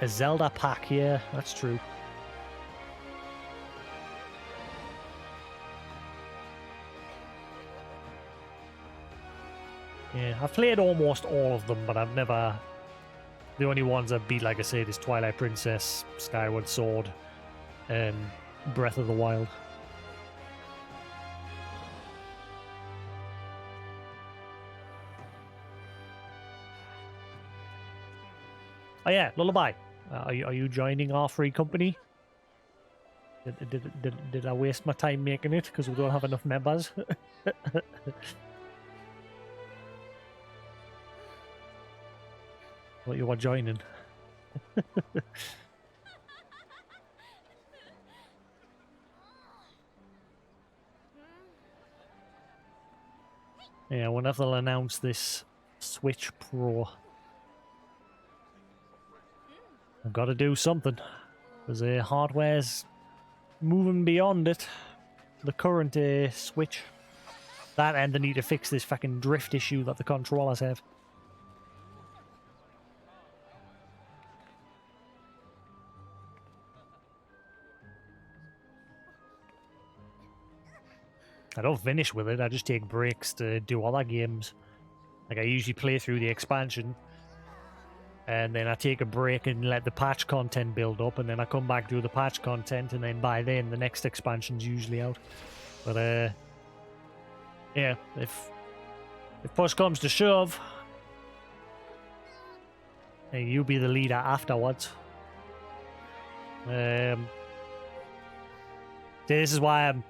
Zelda pack. Yeah, that's true. Yeah, I've played almost all of them, but I've never... The only ones I've beat, like I said, is Twilight Princess, Skyward Sword, and Breath of the Wild. Oh yeah, Lullaby. Are you joining our free company? Did I waste my time making it because we don't have enough members? What you are joining? Yeah, I wonder if they'll announce this Switch Pro. I've got to do something, because hardware's moving beyond it. The current Switch. That, and they need to fix this fucking drift issue that the controllers have. I don't finish with it, I just take breaks to do other games. Like, I usually play through the expansion, and then I take a break and let the patch content build up, and then I come back, do the patch content, and then by then the next expansion's usually out. But yeah, if push comes to shove, hey, you be the leader afterwards. This is why I'm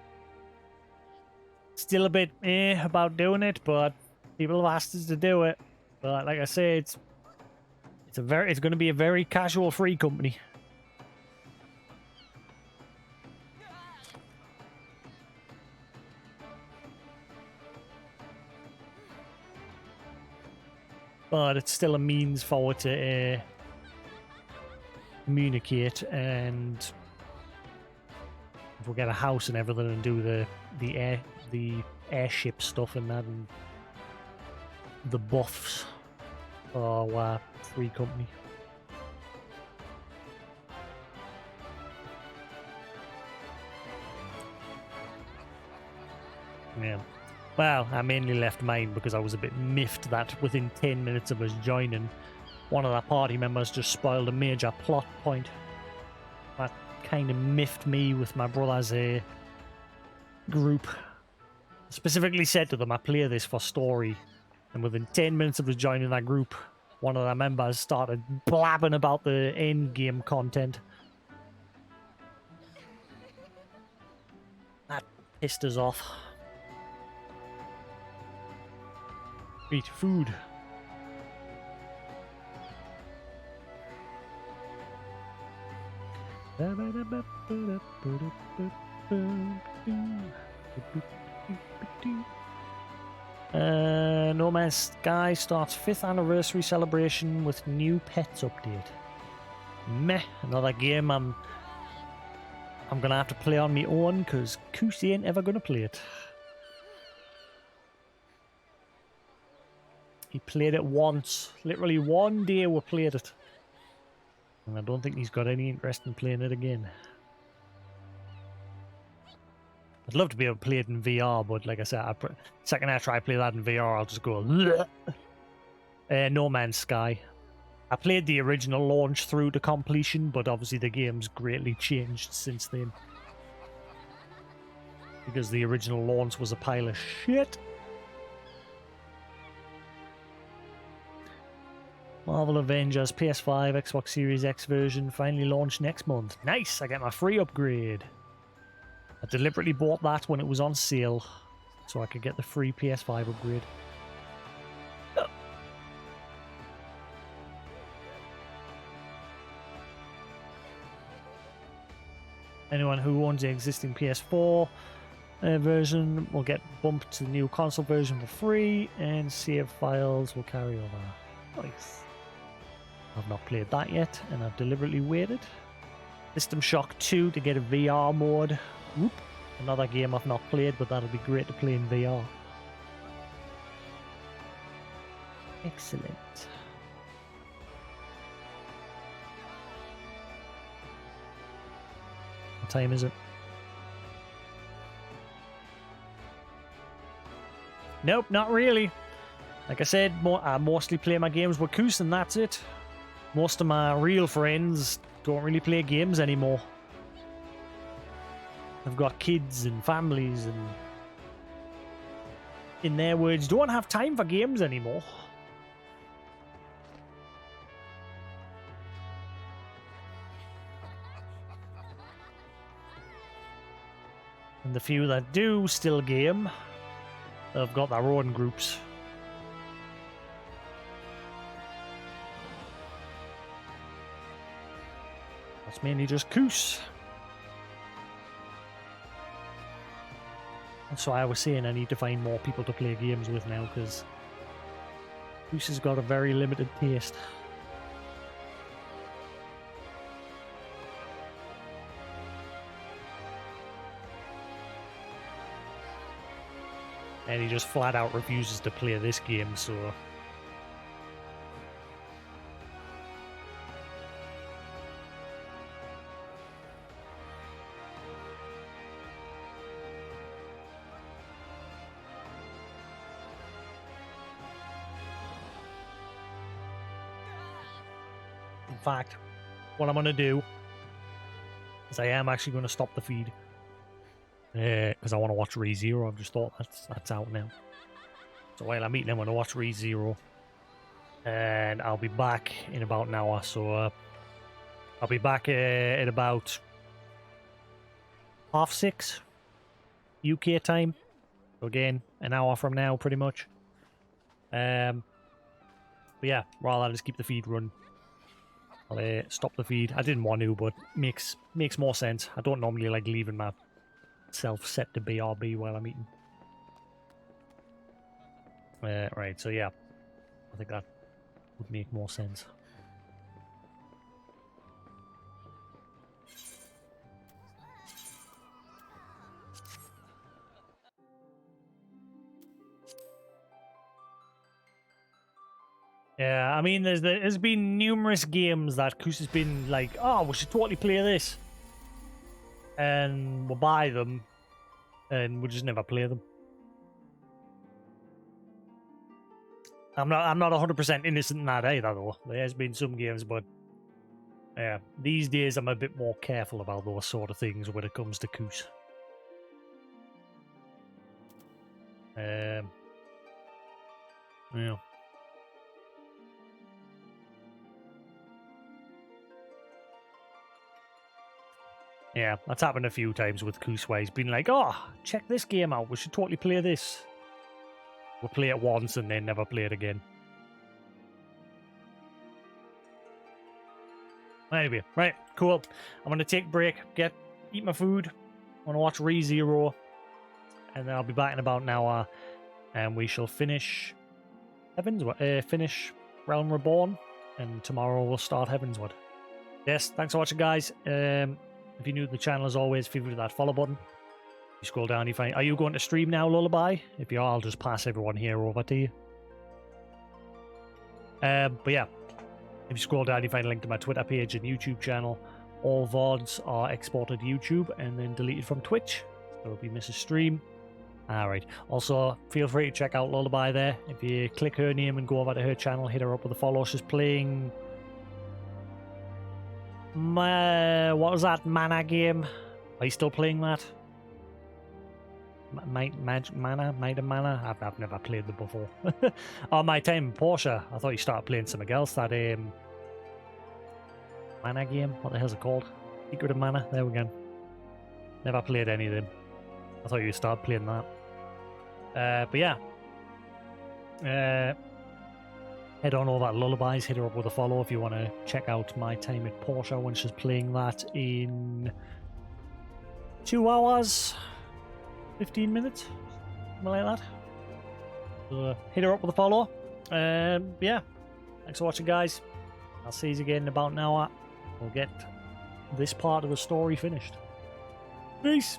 still a bit about doing it, but people have asked us to do it. But like I say, it's going to be a very casual free company. But it's still a means for it to communicate and we get a house and everything and do the airship stuff and that and the buffs for Free Company. Yeah. Well, I mainly left mine because I was a bit miffed that within 10 minutes of us joining, one of the party members just spoiled a major plot point. That kind of miffed me with my brother's group. Specifically said to them, I play this for story. And within 10 minutes of us joining that group, one of the members started blabbing about the end game content. That pissed us off. Eat food. No Man's Sky starts 5th anniversary celebration with new pets update. Meh, another game I'm gonna have to play on my own because Koosy ain't ever gonna play it. He played it once. Literally one day we played it. And I don't think he's got any interest in playing it again. I'd love to be able to play it in VR, but like I said, second I try to play that in VR, I'll just go... No Man's Sky. I played the original launch through to completion, but obviously the game's greatly changed since then. Because the original launch was a pile of shit. Marvel Avengers PS5 Xbox Series X version finally launched next month. Nice! I get my free upgrade. I deliberately bought that when it was on sale so I could get the free PS5 upgrade. Anyone who owns the existing PS4 version will get bumped to the new console version for free, and save files will carry over. Nice. I've not played that yet, and I've deliberately waited. System Shock 2 to get a VR mode. Whoop. Another game I've not played, but that'll be great to play in VR. Excellent. What time is it? Nope, not really. Like I said, I mostly play my games with Koos, and that's it. Most of my real friends don't really play games anymore. I've got kids and families and, in their words, don't have time for games anymore. And the few that do still game, they've got their own groups. That's mainly just Koos. That's why I was saying I need to find more people to play games with now, because Koos has got a very limited taste. And he just flat out refuses to play this game, so... In fact, what I'm going to do is I am actually going to stop the feed. Because I want to watch ReZero. I've just thought that's out now. So while I'm eating, I'm going to watch ReZero. And I'll be back in about an hour. So I'll be back at about 6:30 UK time. So again, an hour from now, pretty much. But yeah, rather than just keep the feed running, I'll stop the feed. I didn't want to, but makes more sense. I don't normally like leaving myself set to BRB while I'm eating. Right, so yeah, I think that would make more sense. Yeah, I mean, there's been numerous games that Kus has been like, oh, we should totally play this. And we'll buy them, and we'll just never play them. I'm not 100% innocent in that either, though. There has been some games, but yeah, these days I'm a bit more careful about those sort of things when it comes to Kus. Yeah. Yeah, that's happened a few times with Kus where he's been like, oh, check this game out, we should totally play this. We'll play it once and then never play it again. Anyway, right, cool. I'm going to take a break, eat my food. I'm going to watch ReZero. And then I'll be back in about an hour. And we shall finish finish Realm Reborn. And tomorrow we'll start Heavensward. Yes, thanks for watching, guys. If you're new to the channel, as always, feel free to that follow button. You scroll down, you find... Are you going to stream now, Lullaby? If you are, I'll just pass everyone here over to you. But yeah, if you scroll down, you find a link to my Twitter page and YouTube channel. All VODs are exported to YouTube and then deleted from Twitch. So if you miss a stream... Alright. Also, feel free to check out Lullaby there. If you click her name and go over to her channel, hit her up with a follow. She's playing... what was that mana game? Are you still playing that? Might of Mana? I've never played them before. Oh, My Time in Porsche. I thought you started playing something else. That mana game. What the hell's it called? Secret of Mana. There we go. Never played any of them. I thought you started playing that. But yeah. Head on over to Lullabies, hit her up with a follow if you want to check out My Time at Porsche when she's playing that in 2 hours, 15 minutes, something like that. So hit her up with a follow. Yeah, thanks for watching, guys. I'll see you again in about an hour. We'll get this part of the story finished. Peace.